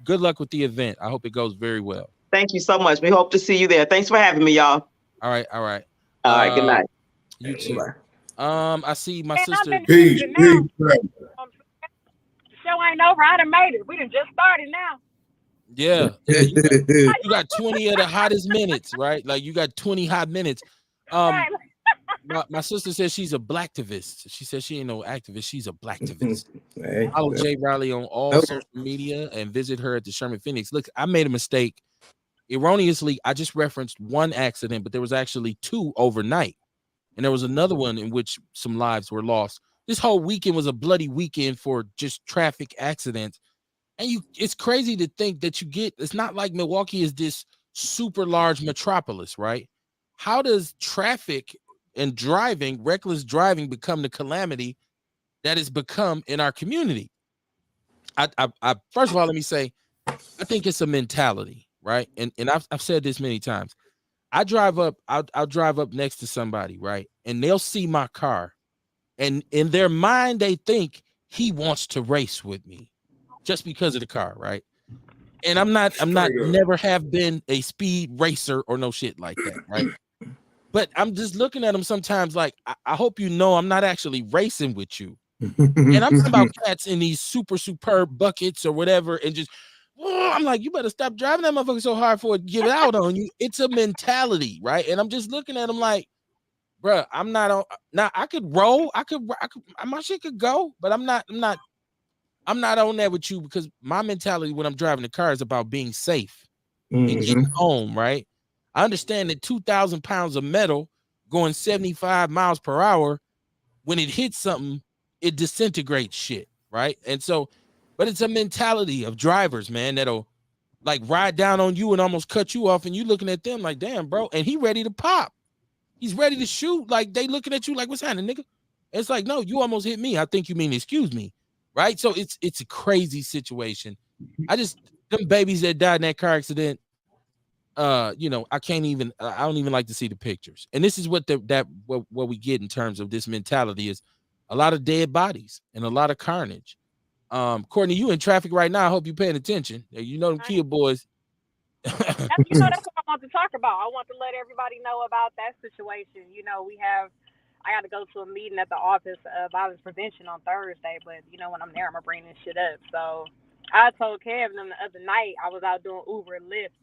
good luck with the event. I hope it goes very well. Thank you so much. We hope to see you there. Thanks for having me, y'all. All right. All right. Good night. You too. I see my sister. Peace. The show ain't over. I done made it. We done just started now. Yeah. You got 20 of the hottest minutes, right? Like you got 20 hot minutes. My sister says she's a blacktivist. She says she ain't no activist. She's a blacktivist. Follow Jay Riley on all social media and visit her at the Sherman Phoenix. Look, I made a mistake. Erroneously, I just referenced one accident, but there was actually two overnight. And there was another one in which some lives were lost. This whole weekend was a bloody weekend for just traffic accidents. And it's crazy to think that it's not like Milwaukee is this super large metropolis, right? How does traffic and reckless driving become the calamity that it's become in our community? I first of all, let me say, I think it's a mentality. right? And I've said this many times. I drive up, I'll drive up next to somebody, right? And they'll see my car, and in their mind, they think he wants to race with me just because of the car, right? And I'm not, never have been a speed racer or no shit like that, right? But I'm just looking at them sometimes like, I hope you know I'm not actually racing with you. And I'm talking about cats in these super superb buckets or whatever, and just, I'm like, you better stop driving that motherfucker so hard for it to give it out on you. It's a mentality, right? And I'm just looking at them like, bruh, I'm not on. Now I could roll, I could, my shit could go, but I'm not on that with you, because my mentality when I'm driving the car is about being safe and getting home, right? I understand that 2,000 pounds of metal going 75 miles per hour, when it hits something, it disintegrates shit, right? And so, but it's a mentality of drivers, man, that'll like ride down on you and almost cut you off, and you looking at them like, damn, bro, and he ready to pop. He's ready to shoot. Like, they looking at you like, what's happening, nigga? It's like, no, you almost hit me. I think you mean excuse me, right? So it's a crazy situation. Them babies that died in that car accident, I don't even like to see the pictures. And this is what what we get in terms of this mentality is a lot of dead bodies and a lot of carnage. Courtney, you in traffic right now. I hope you're paying attention. You know them Kia boys. That's what I want to talk about. I want to let everybody know about that situation. I got to go to a meeting at the Office of Violence Prevention on Thursday, but when I'm there, I'm gonna bring this shit up. So I told Kevin the other night I was out doing Uber and Lyft,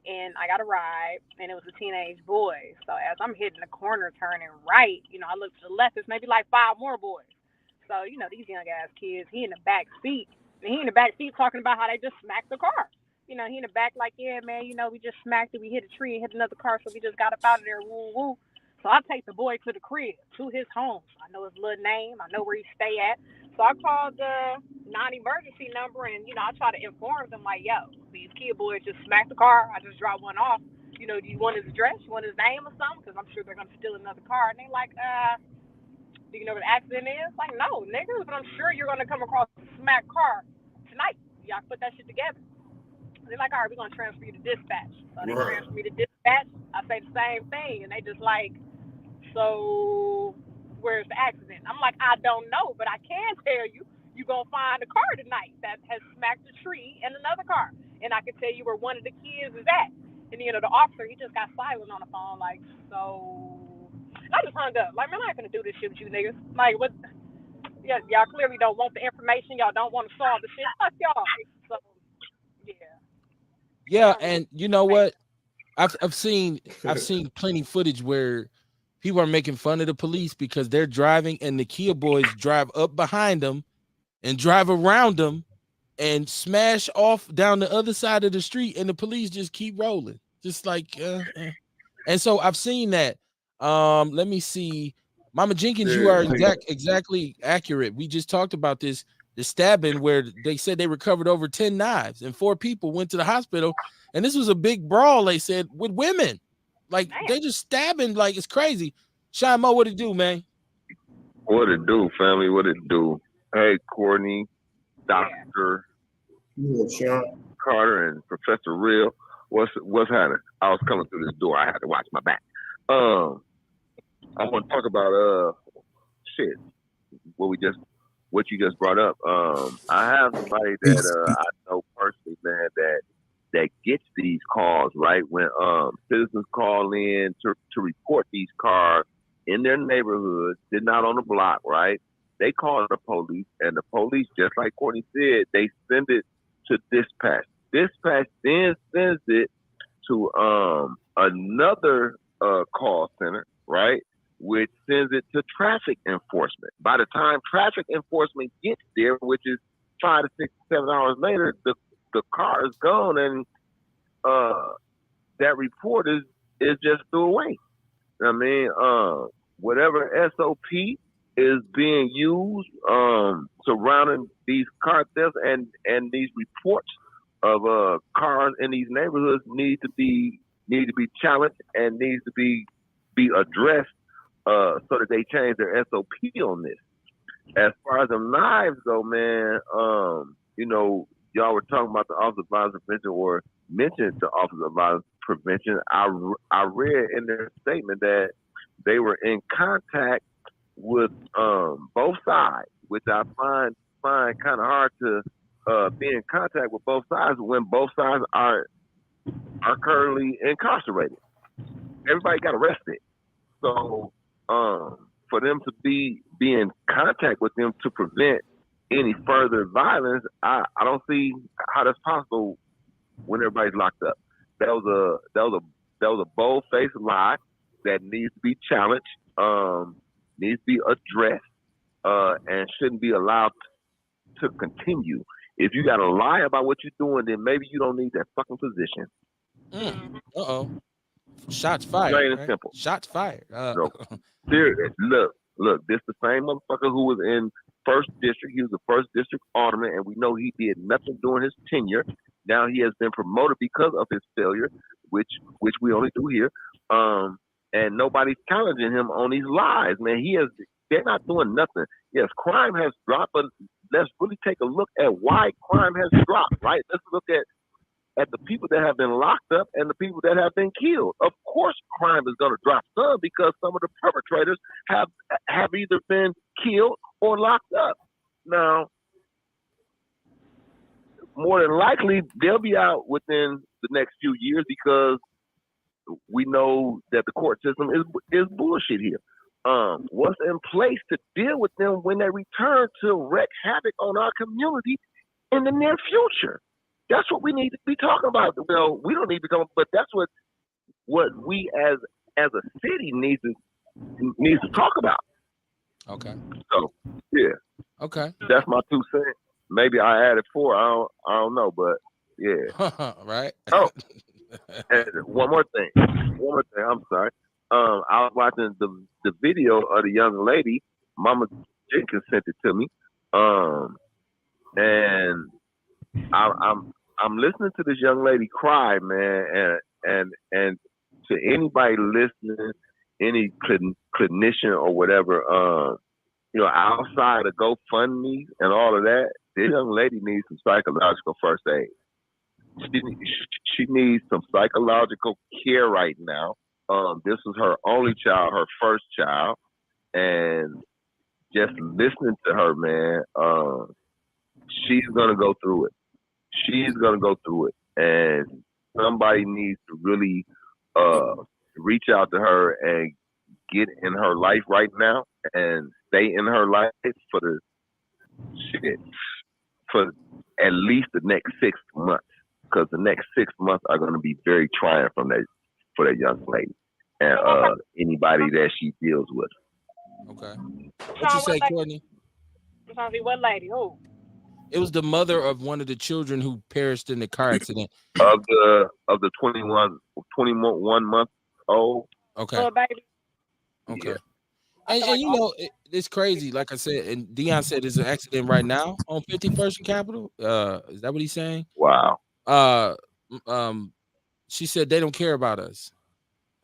and I got a ride, and it was a teenage boy. So as I'm hitting the corner, turning right, I look to the left. It's maybe like 5 more boys. So these young ass kids. He in the back seat, and he in the back seat talking about how they just smacked the car. He in the back like, yeah, man, we just smacked it. We hit a tree and hit another car, so we just got up out of there. Woo woo. So I take the boy to the crib, to his home. I know his little name. I know where he stay at. So I called the non-emergency number, and, I try to inform them, like, yo, these kid boys just smacked the car. I just dropped one off. Do you want his address? You want his name or something? Because I'm sure they're going to steal another car. And they like, do you know what the accident is? Like, no, niggas, but I'm sure you're going to come across a smacked car tonight. Y'all put that shit together. They're like, all right, we're going to transfer you to dispatch. So they transfer me to dispatch. I say the same thing. And they just like, so where's the accident? I'm like, I don't know, but I can tell you, you're going to find a car tonight that has smacked a tree and another car. And I can tell you where one of the kids is at. And, the officer, he just got silent on the phone, like, so. And I just hung up. Like, man, I ain't going to do this shit with you niggas. Like, what? Yeah, y'all clearly don't want the information. Y'all don't want to solve the shit. Fuck y'all. So, yeah. Yeah, and you know what? I've seen plenty footage where people are making fun of the police because they're driving and the Kia boys drive up behind them and drive around them and smash off down the other side of the street, and the police just keep rolling, just like. And so I've seen that. Let me see, Mama Jenkins, you are exactly accurate. We just talked about this. The stabbing where they said they recovered over 10 knives and 4 people went to the hospital, and this was a big brawl, they said, with women. Like, they just stabbing like it's crazy. Sean Mo, what it do, man? What it do, family? What it do? Hey, Courtney, Dr. Carter, and Professor Real. What's happening? I was coming through this door. I had to watch my back. I want to talk about shit. What you just brought up. I have somebody that I know personally, man, that gets these calls, right? When citizens call in to report these cars in their neighborhood, sitting out on the block, right? They call the police, and the police, just like Courtney said, they send it to dispatch. Dispatch then sends it to another call center, right? Which sends it to traffic enforcement. By the time traffic enforcement gets there, which is 5 to 6, 7 hours later, the car is gone, and that report is just threw away. I mean, whatever SOP is being used surrounding these car thefts and these reports of cars in these neighborhoods need to be challenged and needs to be addressed. So that they change their SOP on this. As far as the knives go, man, y'all were talking about the Office of Violence Prevention, or mentioned the Office of Violence Prevention, I read in their statement that they were in contact with both sides, which I find kind of hard to be in contact with both sides when both sides are currently incarcerated. Everybody got arrested, so for them to be in contact with them to prevent any further violence, I don't see how that's possible when everybody's locked up. That was a bold-faced lie that needs to be challenged, needs to be addressed, and shouldn't be allowed to continue. If you got to lie about what you're doing, then maybe you don't need that fucking position. Shots fired. Plain and right? simple. Shots fired. So, serious. Look, this the same motherfucker who was in first district. He was the first district alderman, and we know he did nothing during his tenure. Now he has been promoted because of his failure, which we only do here. And nobody's challenging him on these lies, man. They're not doing nothing. Yes, crime has dropped, but let's really take a look at why crime has dropped, right? Let's look at the people that have been locked up and the people that have been killed. Of course, crime is going to drop some because some of the perpetrators have either been killed or locked up. Now, more than likely, they'll be out within the next few years because we know that the court system is bullshit here. What's in place to deal with them when they return to wreak havoc on our community in the near future? That's what we need to be talking about. Well, we don't need to come, but that's what we as a city needs to talk about. Okay. So yeah. Okay. That's my 2 cents. Maybe I added 4. I don't know, but yeah. Right. Oh, and one more thing. I'm sorry. I was watching the video of the young lady. Mama Jenkins sent it to me. And I'm listening to this young lady cry, man, and to anybody listening, any clinician or whatever, outside of GoFundMe and all of that, this young lady needs some psychological first aid. She needs some psychological care right now. This is her only child, her first child, and just listening to her, man, she's gonna go through it. She's gonna go through it, and somebody needs to really reach out to her and get in her life right now and stay in her life for at least the next 6 months, because the next 6 months are going to be very trying for that young lady and anybody that she deals with. Okay. What you say, Courtney? What lady? Who? It was the mother of one of the children who perished in the car accident. Of the 21 month old. Okay. Oh, baby. Okay. And it's crazy. Like I said, and Dion said there's an accident right now on 51st and Capitol. Is that what he's saying? Wow. She said they don't care about us.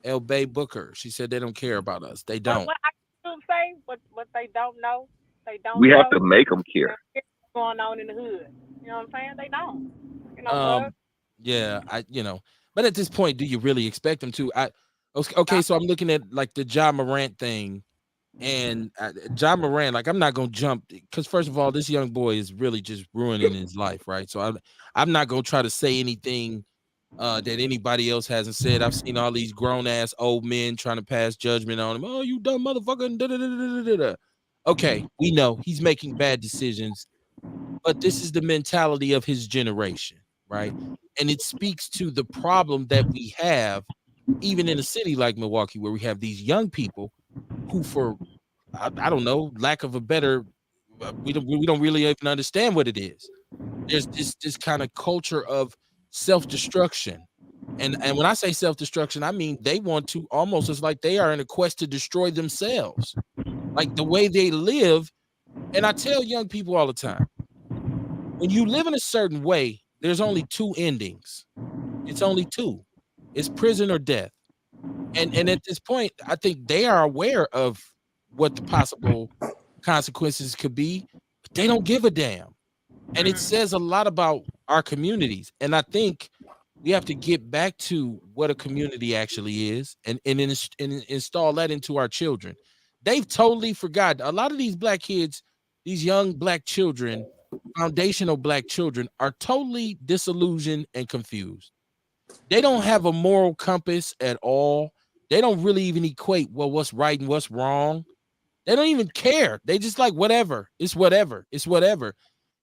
El Bay Booker. She said they don't care about us. They don't. What I can say, what they don't know, they don't. We have to make them care. What's going on in the hood? You know what I'm saying? They don't. Yeah, but at this point, do you really expect them to? Okay, so I'm looking at like the Ja Morant thing, and Ja Morant, like I'm not gonna jump because first of all, this young boy is really just ruining his life, right? So I'm not gonna try to say anything that anybody else hasn't said. I've seen all these grown ass old men trying to pass judgment on him. Oh, you dumb motherfucker! Okay, we know he's making bad decisions, but this is the mentality of his generation, right? And it speaks to the problem that we have, even in a city like Milwaukee, where we have these young people who, for I don't know, lack of a better, we don't really even understand what it is. There's this kind of culture of self-destruction, and when I say self-destruction, I mean they want to almost, it's like they are in a quest to destroy themselves, like the way they live. And I tell young people all the time, when you live in a certain way, there's only 2 endings. It's only 2. It's prison or death. And at this point, I think they are aware of what the possible consequences could be, but they don't give a damn. And it says a lot about our communities. And I think We have to get back to what a community actually is and install that into our children. They've totally forgotten. A lot of these black kids, these young black children, foundational black children, are totally disillusioned and confused. They don't have a moral compass at all. They don't really even equate, well, what's right and what's wrong. They don't even care. They just like whatever. It's whatever. It's whatever.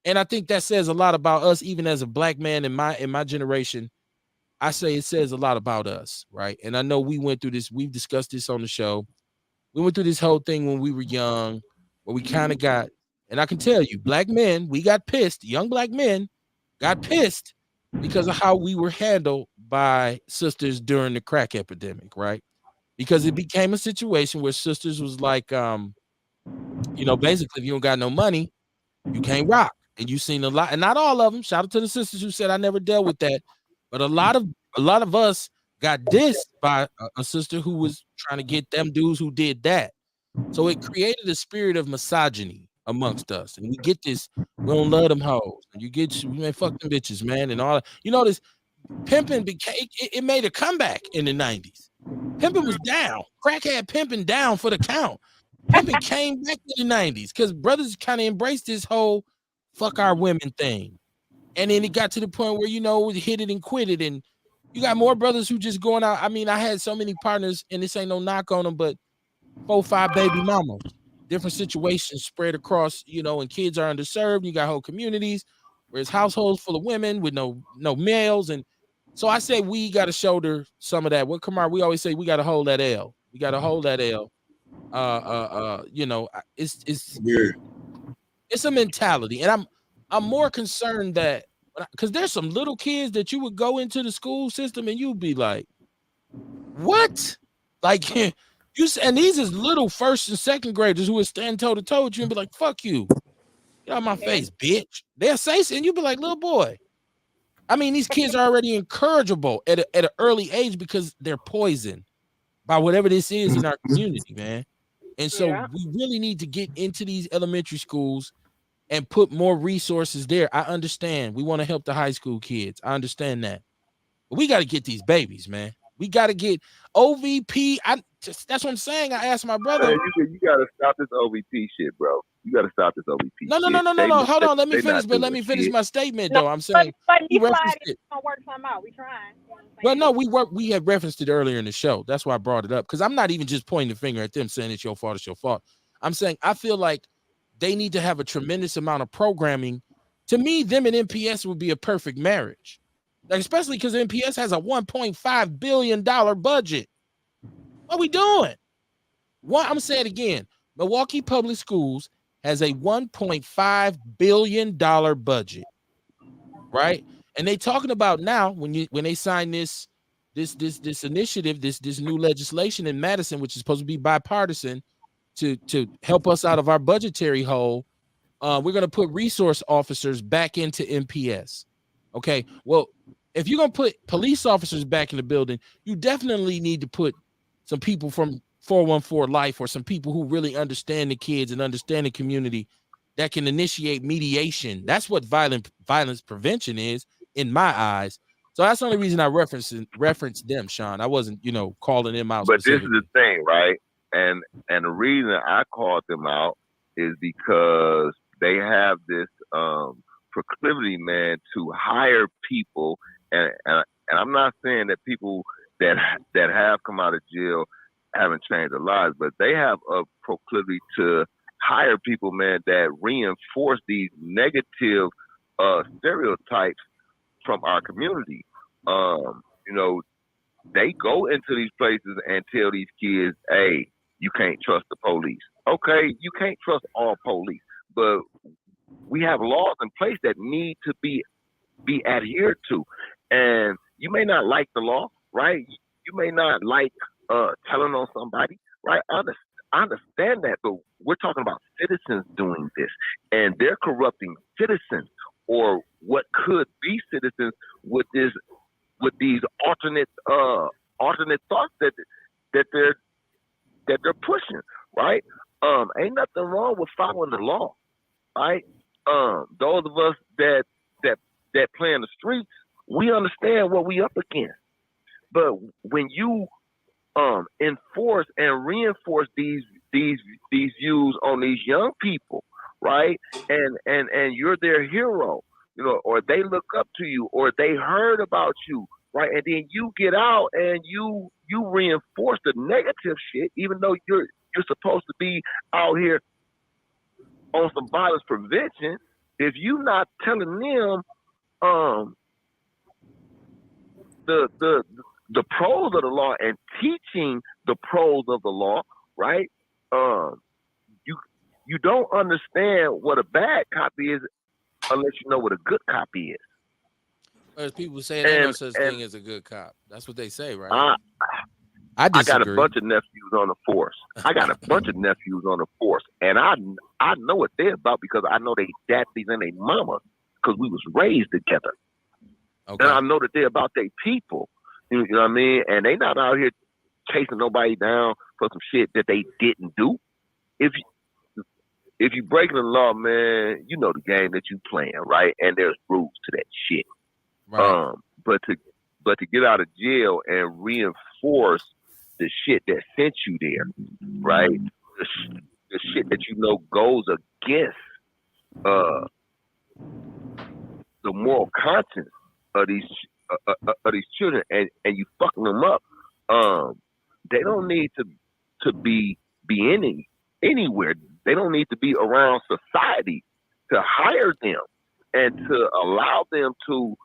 And I think that says a lot about us, even as a black man in my generation. I say it says a lot about us, right? And I know we went through this. We've discussed this on the show. We went through this whole thing when we were young, where we kind of got, and I can tell you, black men, we got pissed. Young black men got pissed because of how we were handled by sisters during the crack epidemic, right? Because it became a situation where sisters was like, basically, if you don't got no money, you can't rock. And you've seen a lot, and not all of them. Shout out to the sisters who said I never dealt with that, but a lot of us got dissed by a sister who was trying to get them dudes who did that. So it created a spirit of misogyny amongst us, and we get this. We don't love them hoes, and you get man, fuck them bitches, man, and all. This pimping became it made a comeback in the 90s. Pimping was down. Crack had pimping down for the count. Pimping came back in the 90s because brothers kind of embraced this whole fuck our women thing. And then it got to the point where, hit it and quit it. And you got more brothers who just going out. I mean, I had so many partners, and this ain't no knock on them, but 4, 5 baby mamas, different situations spread across, and kids are underserved. You got whole communities where it's households full of women with no males. And so I say we got to shoulder some of that. What Kamar, we always say we got to hold that L. We got to hold that L. It's a mentality, and I'm more concerned that because there's some little kids that you would go into the school system and you'd be like, what? Like and these is little first and second graders who would stand toe to toe with you and be like, fuck you. Get out my face, bitch. They'll say so, and you'd be like, little boy. I mean, these kids are already incorrigible at an early age because they're poisoned by whatever this is in our community, man. And so we really need to get into these elementary schools and put more resources there. I understand. We want to help the high school kids. I understand that. But we got to get these babies, man. We got to get OVP. That's what I'm saying. I asked my brother. Man, you got to stop this OVP shit, bro. You got to stop this OVP No. Hold on. Let me finish. But let me finish my statement, though. I'm saying we referenced it. Work something out. We trying. Well, no, we had referenced it earlier in the show. That's why I brought it up, because I'm not even just pointing the finger at them saying it's your fault. It's your fault. I'm saying I feel like they need to have a tremendous amount of programming. To me, them and MPS would be a perfect marriage, like, especially because MPS has a $1.5 billion budget. What are we doing? I'm saying it again. Milwaukee Public Schools has a $1.5 billion budget, right? And they talking about now when they sign this initiative, this new legislation in Madison, which is supposed to be bipartisan to help us out of our budgetary hole. We're going to put resource officers back into MPS. Okay. Well, if you're going to put police officers back in the building, you definitely need to put some people from 414 Life or some people who really understand the kids and understand the community that can initiate mediation. That's what violence prevention is, in my eyes. So that's the only reason I referenced them, Sean. I wasn't, calling them out. But this is the thing, right? And the reason I called them out is because they have this proclivity, man, to hire people, and I'm not saying that people that have come out of jail haven't changed their lives, but they have a proclivity to hire people, man, that reinforce these negative stereotypes from our community. They go into these places and tell these kids, hey, you can't trust the police. Okay, you can't trust all police, but we have laws in place that need to be adhered to. And you may not like the law, right? You may not like telling on somebody, right? I understand that, but we're talking about citizens doing this, and they're corrupting citizens, or what could be citizens, with these alternate thoughts that they're pushing, right? Ain't nothing wrong with following the law, right? Those of us that play in the streets, We understand what we up against. But when you enforce and reinforce these views on these young people, right? And you're their hero, or they look up to you, or they heard about you, right? And then you get out and you reinforce the negative shit, even though you're supposed to be out here on some violence prevention. If you're not telling them the pros of the law and teaching the pros of the law, right? You don't understand what a bad cop is unless you know what a good cop is. As people say, there ain't no such thing as a good cop. That's what they say, right? I got a bunch of nephews on the force. And I know what they're about because I know they daddies and they mamas because we was raised together. Okay. And I know that they're about their people. You know what I mean? And they not out here chasing nobody down for some shit that they didn't do. If you breaking the law, man, you know the game that you playing, right? And there's rules to that shit. Right. But to get out of jail and reinforce the shit that sent you there, right? The shit that you know goes against the moral conscience of these children, and you fucking them up. They don't need to be anywhere. They don't need to be around society to hire them and to allow them to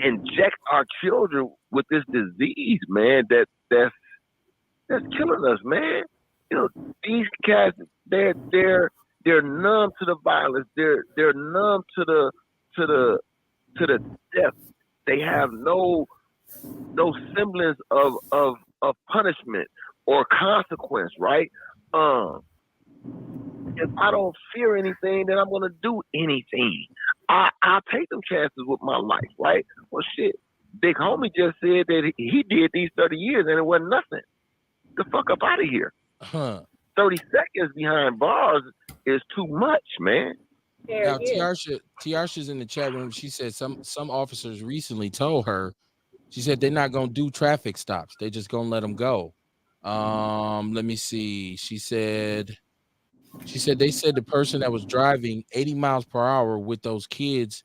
inject our children with this disease, man. That's killing us, man. These cats, they're numb to the violence. They're numb to the death. They have no semblance of punishment or consequence, right? If I don't fear anything, then I'm gonna do anything. I'll take them chances with my life, right? Well, shit, Big Homie just said that he did these 30 years and it wasn't nothing. The fuck up out of here. 30 seconds behind bars is too much, man. Now, Tiarsha's in the chat room. She said some officers recently told her, she said they're not gonna do traffic stops. They're just gonna let them go. Let me see. She said they said the person that was driving 80 miles per hour with those kids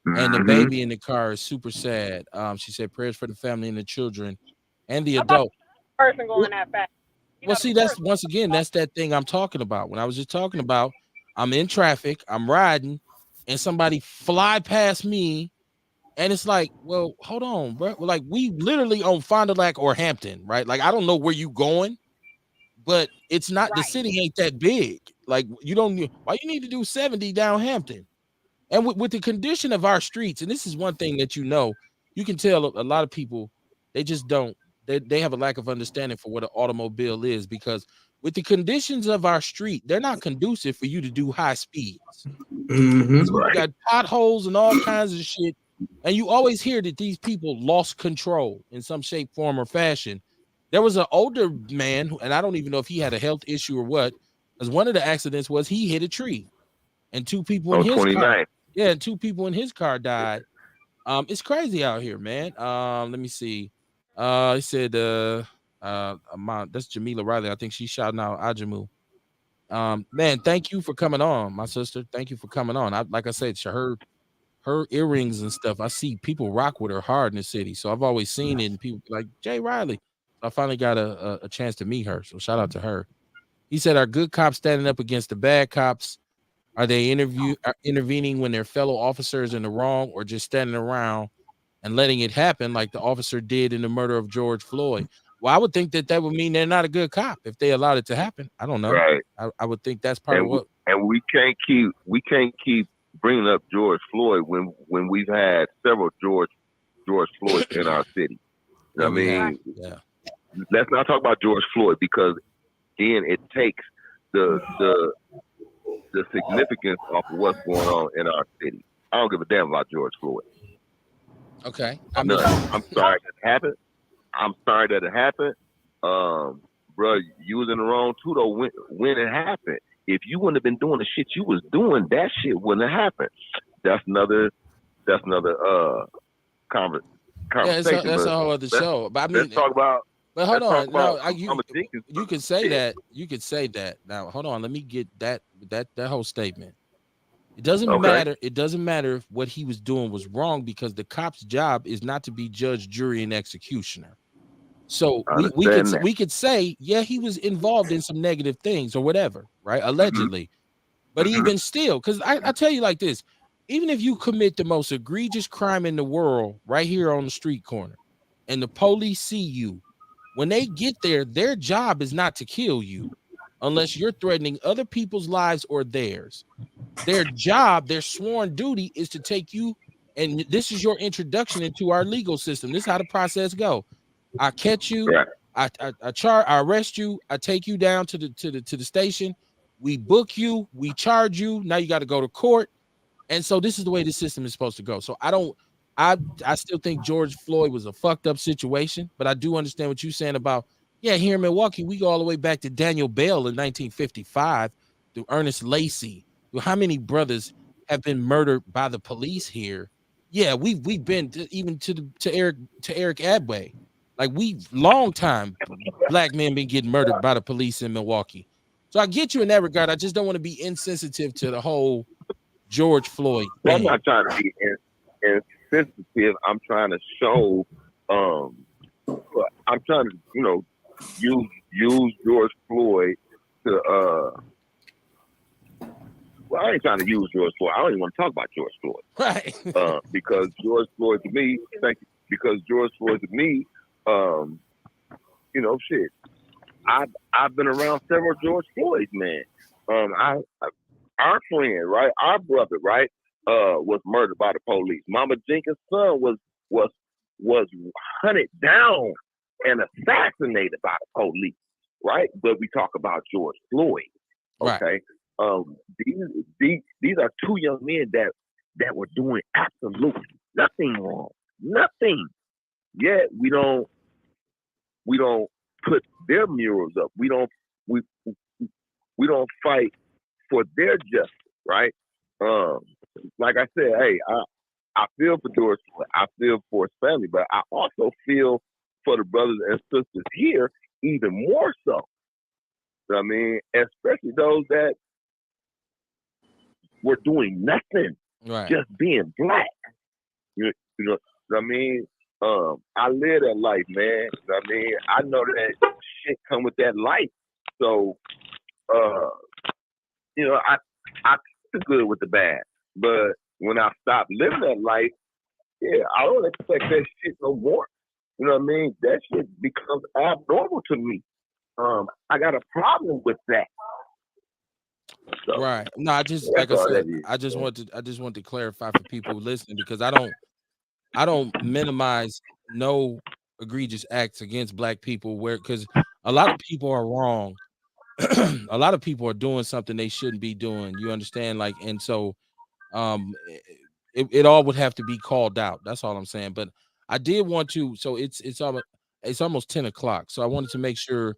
and the baby in the car is super sad. She said prayers for the family and the children and the adult. Person going that fast. Well, see, that's once again, that's that thing I'm talking about. When I was just talking about, I'm in traffic, I'm riding, and somebody fly past me, and it's like, well, hold on, bro. Like, we literally on Fond du Lac or Hampton, right? Like, I don't know where you going, but it's not the city ain't that big. Like, you don't. Why you need to do 70 down Hampton? And with the condition of our streets, and this is one thing that you can tell a lot of people, they just don't. They have a lack of understanding for what an automobile is, because with the conditions of our street, they're not conducive for you to do high speeds. You got potholes and all kinds of shit, and you always hear that these people lost control in some shape, form, or fashion. There was an older man, and I don't even know if he had a health issue or what, because one of the accidents was he hit a tree, and two people in his car. Yeah, and two people in his car died. It's crazy out here, man. Let me see. He said, that's Jamila Riley. I think she's shouting out Ajamu. Man, thank you for coming on, my sister. Thank you for coming on. Like I said, her earrings and stuff. I see people rock with her hard in the city. So I've always seen it, and people like Jay Riley. So I finally got a chance to meet her. So shout out to her. He said, are good cops standing up against the bad cops? Are they intervening when their fellow officers in the wrong, or just standing around and letting it happen like the officer did in the murder of George Floyd? Well, I would think that would mean they're not a good cop if they allowed it to happen. I don't know. Right. I would think that's part of what. And we can't keep bringing up George Floyd when we've had several George Floyds in our city. You know what I mean? Yeah. Let's not talk about George Floyd, because then it takes the significance of what's going on in our city. I don't give a damn about George Floyd. Okay. I'm sorry that it happened. Bro, you was in the wrong too though when it happened. if you wouldn't have been doing the shit you was doing, that shit wouldn't have happened. That's another conversation. Yeah, that's a whole other show. But I mean, let's talk about. But hold on, no, you can say that. You could say that. Now, hold on. Let me get that whole statement. It doesn't matter. It doesn't matter if what he was doing was wrong, because the cop's job is not to be judge, jury, and executioner. So we could say, yeah, he was involved in some negative things or whatever, right? Allegedly. But even still, because I tell you like this, even if you commit the most egregious crime in the world right here on the street corner, and the police see you, when they get there, their job is not to kill you unless you're threatening other people's lives or theirs. Their job, their sworn duty, is to take you, and this is your introduction into our legal system. This is how the process go. I catch you, I arrest you, I take you down to the station, we book you, we charge you. Now you got to go to court. And so this is the way the system is supposed to go. So I still think George Floyd was a fucked up situation, but I do understand what you're saying about, yeah, here in Milwaukee, we go all the way back to Daniel Bell in 1955, to Ernest Lacey. How many brothers have been murdered by the police here? Yeah, we've been even to Eric Abway. Like, we long time black men been getting murdered by the police in Milwaukee. So I get you in that regard. I just don't want to be insensitive to the whole George Floyd thing. I'm not trying to be insensitive. I'm trying to show. I'm trying to, use George Floyd to. Well, I ain't trying to use George Floyd. I don't even want to talk about George Floyd, right? Because George Floyd to me, Because George Floyd to me, shit. I've been around several George Floyds, man. Our friend, right, our brother, right, was murdered by the police. Mama Jenkins' son was hunted down and assassinated by the police, right? But we talk about George Floyd, okay? Right. These are two young men that were doing absolutely nothing wrong, nothing. Yet we don't put their murals up. We don't fight for their justice, right? Like I said, hey, I feel for George Floyd. I feel for his family, but I also feel for the brothers and sisters here even more so. I mean, especially those that were doing nothing, right, just being black. You know what I mean? I live that life, man. I mean, I know that shit come with that life. So, I feel good with the bad. But when I stop living that life, yeah, I don't expect that shit no more. You know what I mean? That shit becomes abnormal to me. I got a problem with that. So, right. No, I just, like I said, I just want to clarify for people listening, because I don't minimize no egregious acts against black people, because a lot of people are wrong. A lot of people are doing something they shouldn't be doing. You understand? Like, and so it all would have to be called out. That's all I'm saying. But I did want to, so it's almost 10 o'clock. So I wanted to make sure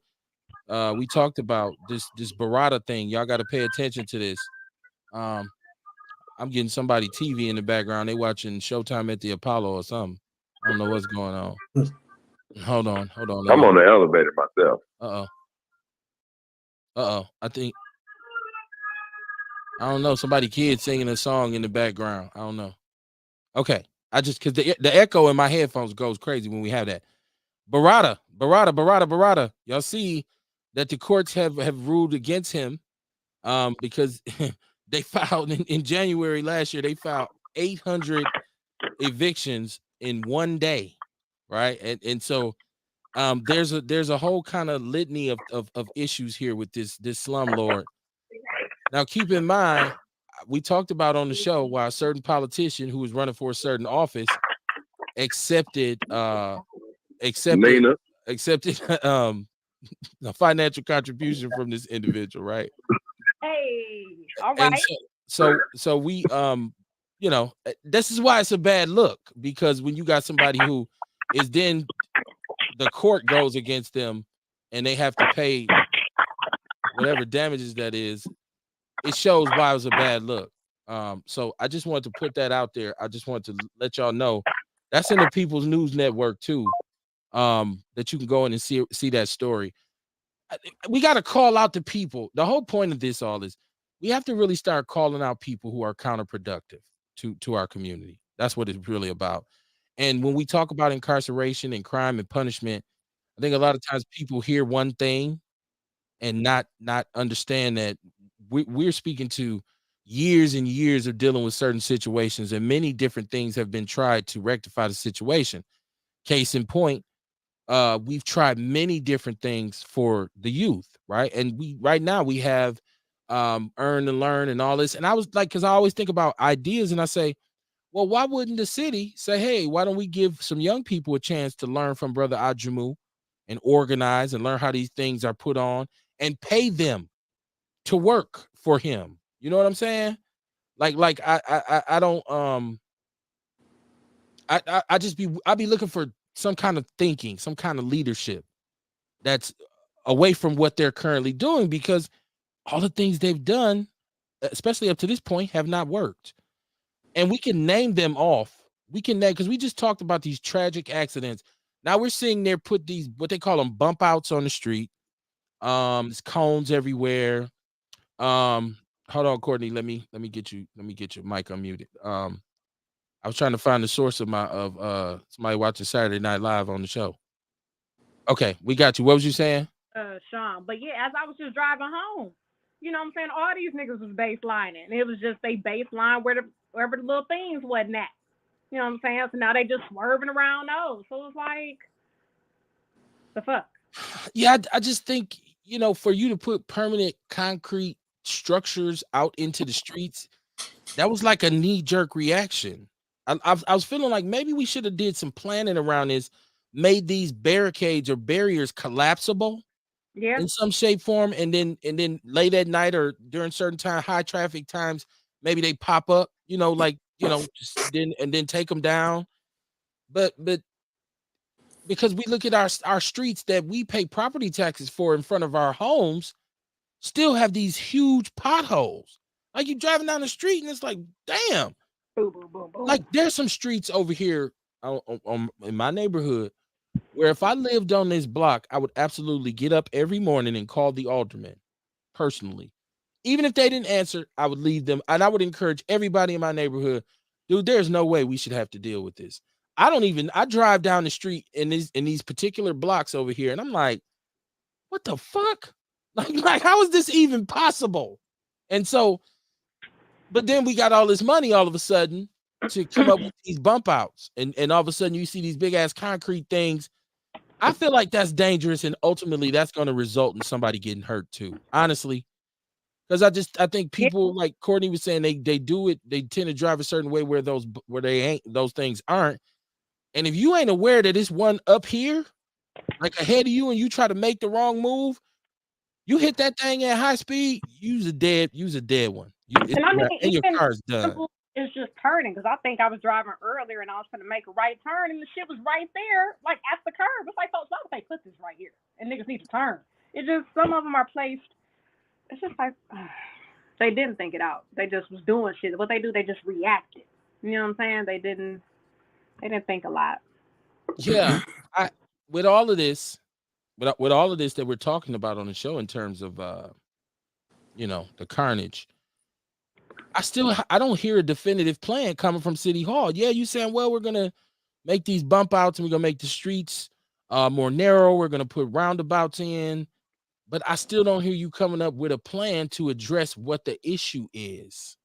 we talked about this Barada thing. Y'all got to pay attention to this. I'm getting somebody TV in the background. They watching Showtime at the Apollo or something. I don't know what's going on. Hold on. I'm on the elevator myself. I think, I don't know, somebody kid singing a song in the background. I don't know. Okay. Because the echo in my headphones goes crazy when we have that. Barada. Y'all see that the courts have ruled against him because they filed in January last year, they filed 800 evictions in one day, right? And so there's a whole kind of litany of issues here with this slumlord. Now, keep in mind, we talked about on the show why a certain politician who was running for a certain office accepted a financial contribution from this individual, right? Hey, all right. And so we this is why it's a bad look, because when you got somebody who is, then the court goes against them and they have to pay whatever damages that is, it shows why it was a bad look. So I just wanted to put that out there. I just wanted to let y'all know that's in the People's News Network too. That you can go in and see that story. We got to call out the people. The whole point of this all is we have to really start calling out people who are counterproductive to our community. That's what it's really about. And when we talk about incarceration and crime and punishment, I think a lot of times people hear one thing and not understand that we're speaking to years and years of dealing with certain situations, and many different things have been tried to rectify the situation. Case in point, we've tried many different things for the youth, right? And right now we have earn and learn and all this. And I was like, because I always think about ideas, and I say, well, why wouldn't the city say, hey, why don't we give some young people a chance to learn from Brother Ajumu and organize and learn how these things are put on and pay them to work for him? You know what I'm saying? Like I don't I be looking for some kind of thinking, some kind of leadership that's away from what they're currently doing, because all the things they've done, especially up to this point, have not worked. And we can name them off. We can name, because we just talked about these tragic accidents. Now we're seeing they put these, what they call them, bump outs on the street. There's cones everywhere. Hold on, Courtney. Let me get your mic unmuted. I was trying to find the source of somebody watching Saturday Night Live on the show. Okay, we got you. What was you saying? Sean. But yeah, as I was just driving home, you know what I'm saying? All these niggas was baselining. It was just they baseline wherever the little things wasn't at. You know what I'm saying? So now they just swerving around those. So it's like, the fuck? Yeah, I just think, for you to put permanent concrete structures out into the streets, that was like a knee-jerk reaction. I was feeling like maybe we should have did some planning around this, made these barricades or barriers collapsible in some shape, form, and then late at night or during certain high traffic times, maybe they pop up, just then take them down. But because we look at our streets that we pay property taxes for in front of our homes, still have these huge potholes. Like, you driving down the street and it's like, damn. Boom, boom, boom, boom. Like, there's some streets over here in my neighborhood where if I lived on this block, I would absolutely get up every morning and call the alderman personally. Even if they didn't answer, I would leave them, and I would encourage everybody in my neighborhood, dude, there's no way we should have to deal with this. I drive down the street in these particular blocks over here, and I'm like, what the fuck? Like, how is this even possible? And so, but then we got all this money all of a sudden to come up with these bump outs, and all of a sudden you see these big ass concrete things. I feel like that's dangerous, and ultimately that's going to result in somebody getting hurt too, honestly. Because I think people, like Courtney was saying, they do it, they tend to drive a certain way where those things aren't. And if you ain't aware that it's one up here, like ahead of you, and you try to make the wrong move, you hit that thing at high speed, use a dead one. And your car's done. It's just turning, because I think I was driving earlier and I was going to make a right turn, and the shit was right there, like at the curb. It's like, folks, why would they put this right here? And niggas need to turn. It's just, some of them are placed. It's just like, they didn't think it out. They just was doing shit. What they do, they just reacted. You know what I'm saying? They didn't think a lot. Yeah. With all of this that we're talking about on the show in terms of the carnage, I don't hear a definitive plan coming from City Hall. Yeah, you saying, well, we're gonna make these bump outs and we're gonna make the streets more narrow. We're gonna put roundabouts in. But I still don't hear you coming up with a plan to address what the issue is.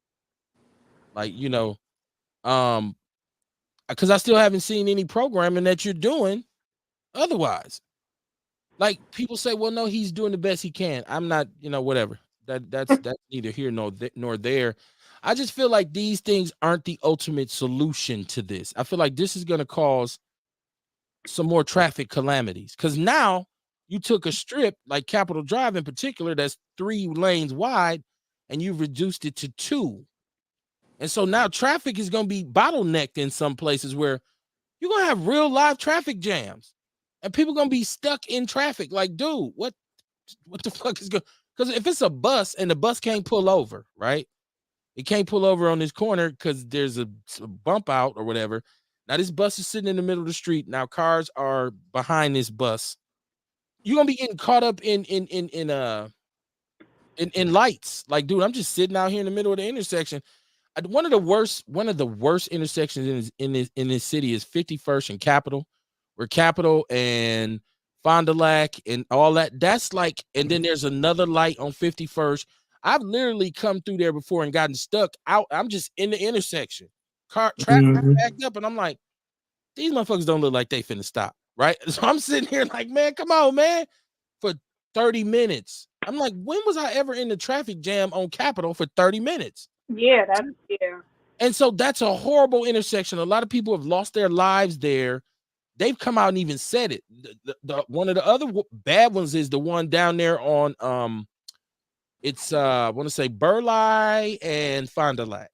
Like, because I still haven't seen any programming that you're doing otherwise. Like, people say, well, no, he's doing the best he can. I'm not, whatever. That's neither here nor there. I just feel like these things aren't the ultimate solution to this. I feel like this is going to cause some more traffic calamities, because now you took a strip like Capitol Drive in particular that's 3 lanes wide, and you've reduced it to 2. And so now traffic is going to be bottlenecked in some places where you're going to have real live traffic jams, and people going to be stuck in traffic. Like, dude, what the fuck is going? Because if it's a bus and the bus can't pull over, right? It can't pull over on this corner because there's a bump out or whatever. Now this bus is sitting in the middle of the street. Now cars are behind this bus. You're gonna be getting caught up in lights. Like, dude, I'm just sitting out here in the middle of the intersection. One of the worst intersections in this city is 51st and Capitol, where Capitol and Fond du Lac and all that. That's like, and then there's another light on 51st. I've literally come through there before and gotten stuck out. I'm just in the intersection. Traffic backed up, and I'm like, these motherfuckers don't look like they finna stop, right? So I'm sitting here like, man, come on, man, for 30 minutes. I'm like, when was I ever in the traffic jam on Capitol for 30 minutes? Yeah. And so that's a horrible intersection. A lot of people have lost their lives there. They've come out and even said it. One of the other bad ones is the one down there on it's I want to say Burleigh and Fond du Lac,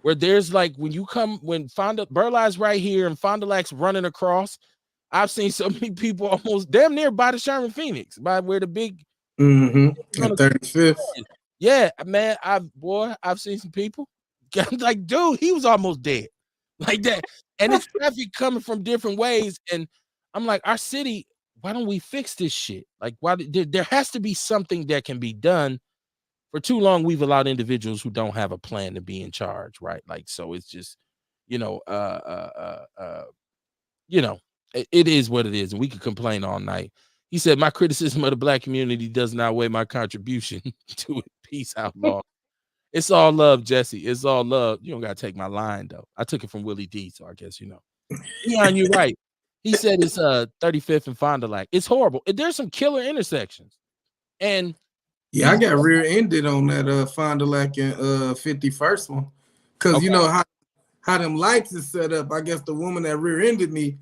where there's like when Burleigh's right here and Fond du Lac's running across. I've seen so many people almost damn near by the Sherman Phoenix, by where the big 35th. Yeah, man, I've seen some people. Like, dude, he was almost dead, like that. And it's traffic coming from different ways. And I'm like, our city, why don't we fix this shit? Like, why there has to be something that can be done. For too long, we've allowed individuals who don't have a plan to be in charge, right? Like, so it's just, it is what it is, and we could complain all night. He said, my criticism of the black community does not weigh my contribution to it. Peace, Outlaw. It's all love, Jesse. It's all love. You don't got to take my line, though. I took it from Willie D, so I guess, Leon, you're right. He said it's 35th and Fond du Lac. It's horrible. There's some killer intersections. And yeah, I got rear-ended on that Fond du Lac and 51st one. Because you know how them lights is set up. I guess the woman that rear-ended me,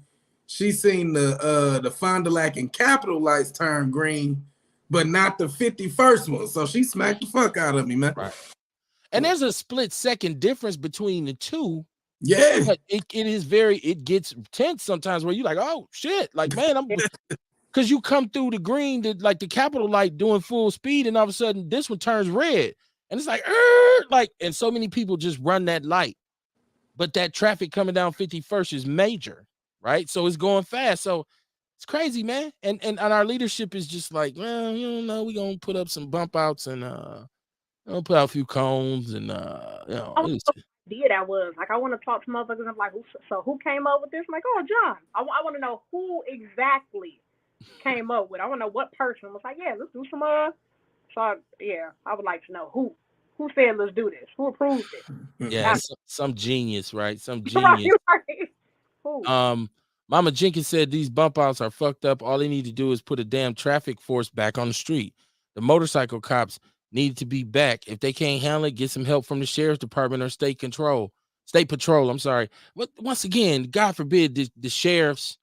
she seen the Fond du Lac and Capitol lights turn green, but not the 51st one. So she smacked the fuck out of me, man. Right. And there's a split second difference between the two. Yeah. But it gets tense sometimes where you're like, oh shit, like, man, because you come through the green, like the Capitol light doing full speed, and all of a sudden this one turns red. And it's like, and so many people just run that light. But that traffic coming down 51st is major, right? So it's going fast. So it's crazy, man. And our leadership is just like, well, we're gonna put up some bump outs and I'll put out a few cones and That was like, I want to talk to motherfuckers. I'm like, who came up with this? I'm like, oh, John. I want to know who exactly came up with it. I want to know what person was like, yeah, let's do some so yeah, I would like to know who said let's do this, who approved it. Yeah, some genius, right? Some genius. Right. Mama Jenkins said these bump outs are fucked up. All they need to do is put a damn traffic force back on the street. The motorcycle cops need to be back. If they can't handle it, get some help from the sheriff's department or state patrol. I'm sorry. But once again, God forbid the sheriffs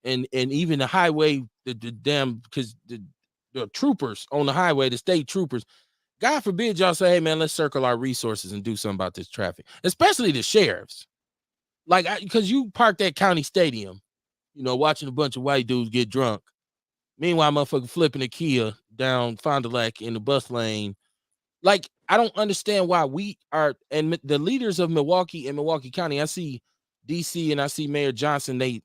and even the highway, the damn, because the troopers on the highway, the state troopers, God forbid y'all say, hey man, let's circle our resources and do something about this traffic, especially the sheriffs. Like, because you parked at county stadium, watching a bunch of white dudes get drunk. Meanwhile, motherfucker flipping a Kia down Fond du Lac in the bus lane. Like, I don't understand why we are, and the leaders of Milwaukee and Milwaukee County, I see DC and I see Mayor Johnson, they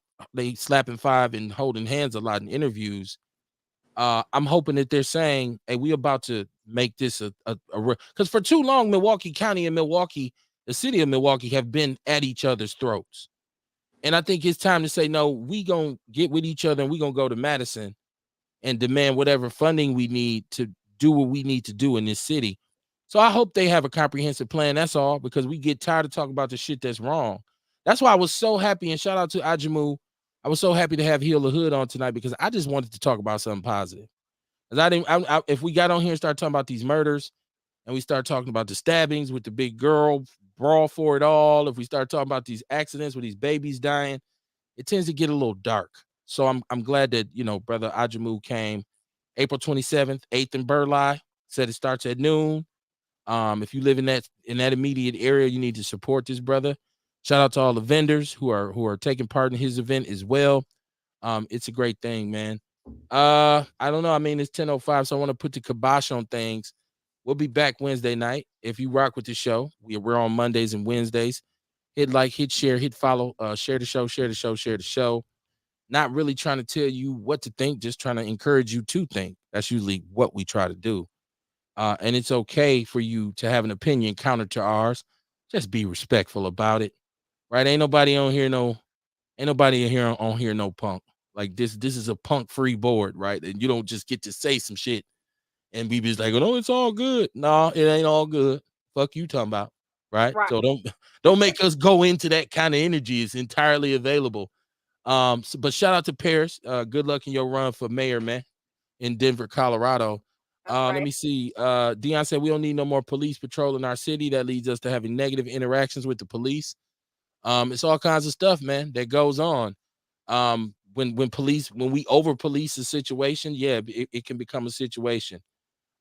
slapping five and holding hands a lot in interviews. I'm hoping that they're saying, hey, we about to make this a because for too long, Milwaukee County and Milwaukee, the city of Milwaukee, have been at each other's throats. And I think it's time to say, no, we gonna get with each other and we gonna go to Madison and demand whatever funding we need to do what we need to do in this city. So I hope they have a comprehensive plan. That's all, because we get tired of talking about the shit that's wrong. That's why I was so happy, and shout out to Ajamu. I was so happy to have Heal the Hood on tonight because I just wanted to talk about something positive. If we got on here and start talking about these murders and we start talking about the stabbings with the big girl, brawl for it all, if we start talking about these accidents with these babies dying, it tends to get a little dark. So I'm glad that, Brother Ajamu came April 27th, 8th in Burleigh, said it starts at noon. If you live in that immediate area, you need to support this brother. Shout out to all the vendors who are taking part in his event as well. It's a great thing, man. I don't know. I mean, it's 10:05, so I want to put the kibosh on things. We'll be back Wednesday night. If you rock with the show, we're on Mondays and Wednesdays. Hit like, hit share, hit follow, share the show, share the show, share the show. Not really trying to tell you what to think, just trying to encourage you to think. That's usually what we try to do. And it's okay for you to have an opinion counter to ours. Just be respectful about it. Right? Ain't nobody on here no punk. Like this is a punk free board, right? And you don't just get to say some shit and be just like, oh, it's all good. No, it ain't all good. Fuck you talking about, right? So don't make us go into that kind of energy. It's entirely available. But shout out to Paris. Good luck in your run for mayor, man, in Denver, Colorado. Let me see. Dion said we don't need no more police patrol in our city. That leads us to having negative interactions with the police. It's all kinds of stuff, man, that goes on. When we over police a situation, yeah, it can become a situation.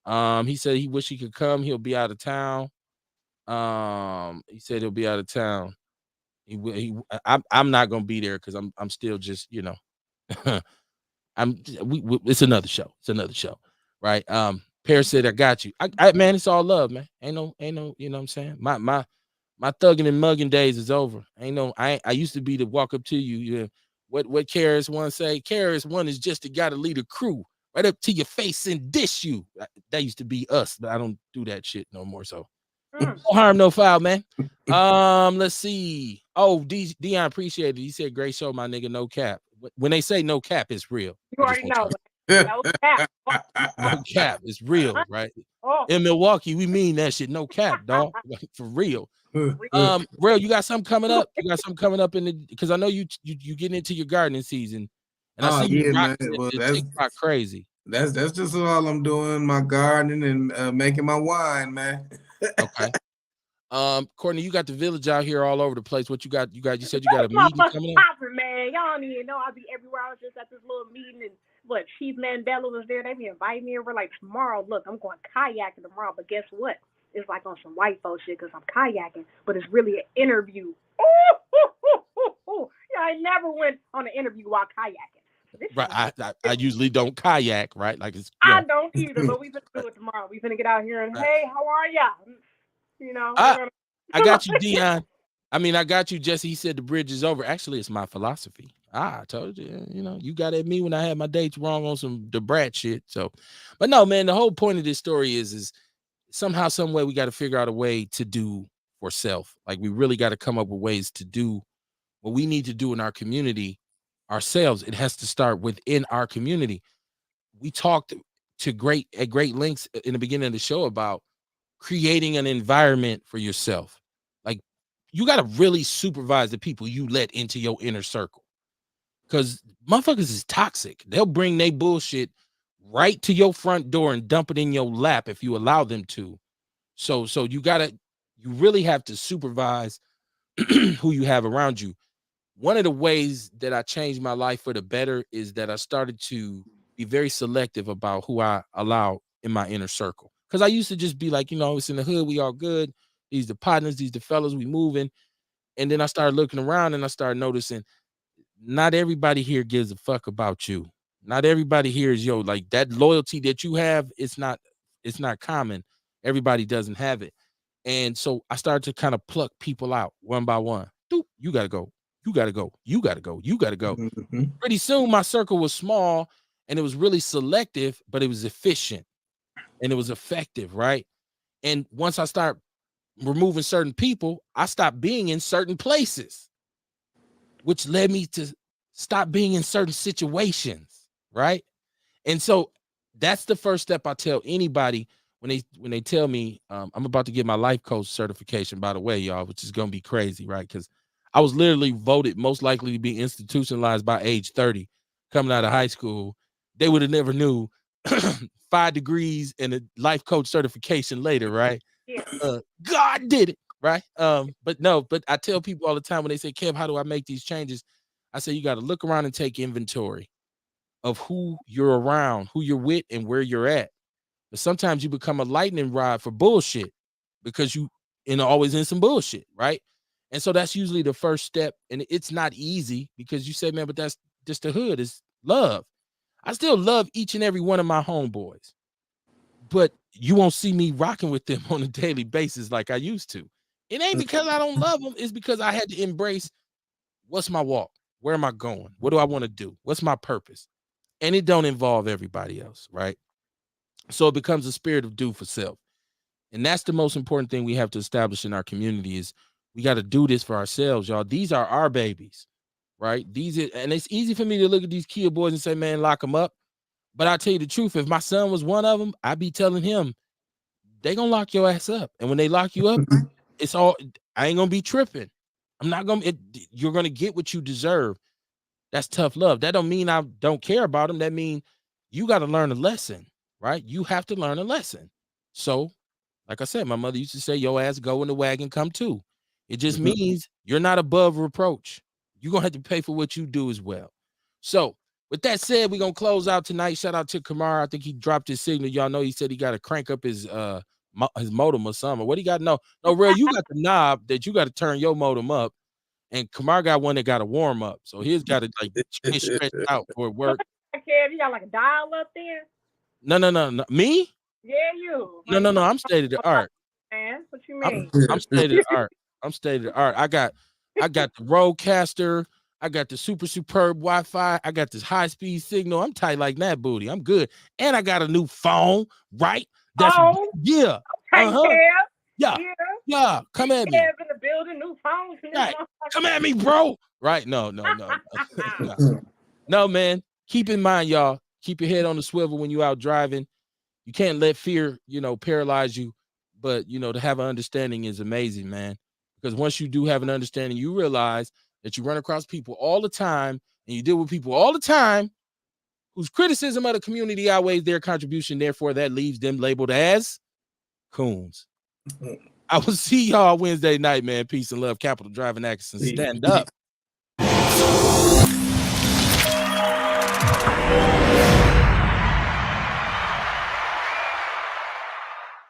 He said he wish he could come. He'll be out of town. He said he'll be out of town. I'm not gonna be there because I'm still just, you know, it's another show. It's another show, right? Paris said, I got you. I man, it's all love, man. Ain't no, you know what I'm saying? My thugging and mugging days is over. I used to be to walk up to you. Yeah. What KRS-One say? KRS-One is just the guy to lead a crew right up to your face and dish you. That used to be us, but I don't do that shit no more. So no harm, no foul, man. Let's see. Oh, Dion, appreciate it. He said, great show, my nigga. No cap. When they say no cap, it's real. You already know. No cap. No cap. It's real, right? In Milwaukee, we mean that shit. No cap, dog. For real. Real, you got something coming up? You got something coming up because I know you getting into your gardening season. And I see you man. Well, that's TikTok crazy. That's just all I'm doing, my gardening and making my wine, man. Okay. Courtney, you got the village out here all over the place. What you got? You said you got a meeting coming up? Man, y'all don't even know. I'll be everywhere. I was just at this little meeting, and Chief Mandela was there. They be inviting me over like tomorrow. Look, I'm going kayaking tomorrow, but guess what? It's like on some white folks shit because I'm kayaking, but it's really an interview. Yeah, I never went on an interview while kayaking. Right, I usually don't kayak, right? Like it's. I don't either, but we finna do it tomorrow. We finna get out here and hey, how are ya? You know, I got you, Dion. I mean, I got you, Jesse. He said the bridge is over. Actually, it's my philosophy. I told you, you know, you got at me when I had my dates wrong on some the brat shit. So, but no, man, the whole point of this story is somehow, some way we got to figure out a way to do for self. Like we really got to come up with ways to do what we need to do in our community ourselves. It has to start within our community. We talked at great lengths in the beginning of the show about creating an environment for yourself. Like you got to really supervise the people you let into your inner circle because motherfuckers is toxic. They'll bring their bullshit right to your front door and dump it in your lap if you allow them to. So you really have to supervise who you have around you. One of the ways that I changed my life for the better is that I started to be very selective about who I allow in my inner circle. Because I used to just be like, you know, it's in the hood, we all good. These the partners, these the fellas, we moving. And then I started looking around and I started noticing not everybody here gives a fuck about you. Not everybody here is like that loyalty that you have, it's not common. Everybody doesn't have it. And so I started to kind of pluck people out one by one. Doop, you gotta go. You gotta go. You gotta go. You gotta go. Mm-hmm. Pretty soon my circle was small and it was really selective, but it was efficient and it was effective, right? And once I start removing certain people, I stopped being in certain places, which led me to stop being in certain situations, right? And so that's the first step I tell anybody when they tell me I'm about to get my life coach certification, by the way, y'all, which is gonna be crazy, right? Because I was literally voted most likely to be institutionalized by age 30 coming out of high school. They would have never knew 5 degrees and a life coach certification later, right? God did it, right? But I tell people all the time when they say, Kev, how do I make these changes? I say, you got to look around and take inventory of who you're around, who you're with, and where you're at. But sometimes you become a lightning rod for bullshit because you always in some bullshit, right? And so that's usually the first step. And it's not easy because you say, man, but that's just the hood is love. I still love each and every one of my homeboys, but you won't see me rocking with them on a daily basis like I used to. It ain't because I don't love them. It's because I had to embrace what's my walk? Where am I going? What do I want to do? What's my purpose? And it don't involve everybody else, right? So it becomes a spirit of do for self. And that's the most important thing we have to establish in our community is we got to do this for ourselves, y'all. These are our babies, right? And it's easy for me to look at these kid boys and say, man, lock them up. But I tell you the truth, if my son was one of them, I'd be telling him, they gonna lock your ass up. And when they lock you up, I ain't gonna be tripping. You're gonna get what you deserve. That's tough love. That don't mean I don't care about them. That mean you got to learn a lesson, right? You have to learn a lesson. So, like I said, my mother used to say, your ass go in the wagon, come too. It just means you're not above reproach. You're going to have to pay for what you do as well. So, with that said, we're going to close out tonight. Shout out to Kamar. I think he dropped his signal. Y'all know he said he got to crank up his modem or something. What do you got? No, Real, you got the knob that you got to turn your modem up. And Kamar got one that got a warm up. So he's got to like get stretched out for it work. You got like a dial up there? No. Me? Yeah, you. No. I'm state of the art. Man, what you mean? I'm state of the art. I'm state of the art. I got the Rodecaster. I got the super superb Wi-Fi. I got this high-speed signal. I'm tight like that booty. I'm good. And I got a new phone, right? Yeah. Yeah. Come at me. In the building, new phones. Right. Come at me, bro. Right? No. No, man. Keep in mind, y'all. Keep your head on the swivel when you out driving. You can't let fear, paralyze you. But to have an understanding is amazing, man. Because once you do have an understanding, you realize that you run across people all the time, and you deal with people all the time whose criticism of the community outweighs their contribution. Therefore, that leaves them labeled as coons. I will see y'all Wednesday night, man. Peace and love. Capital Driving Accents. Stand up.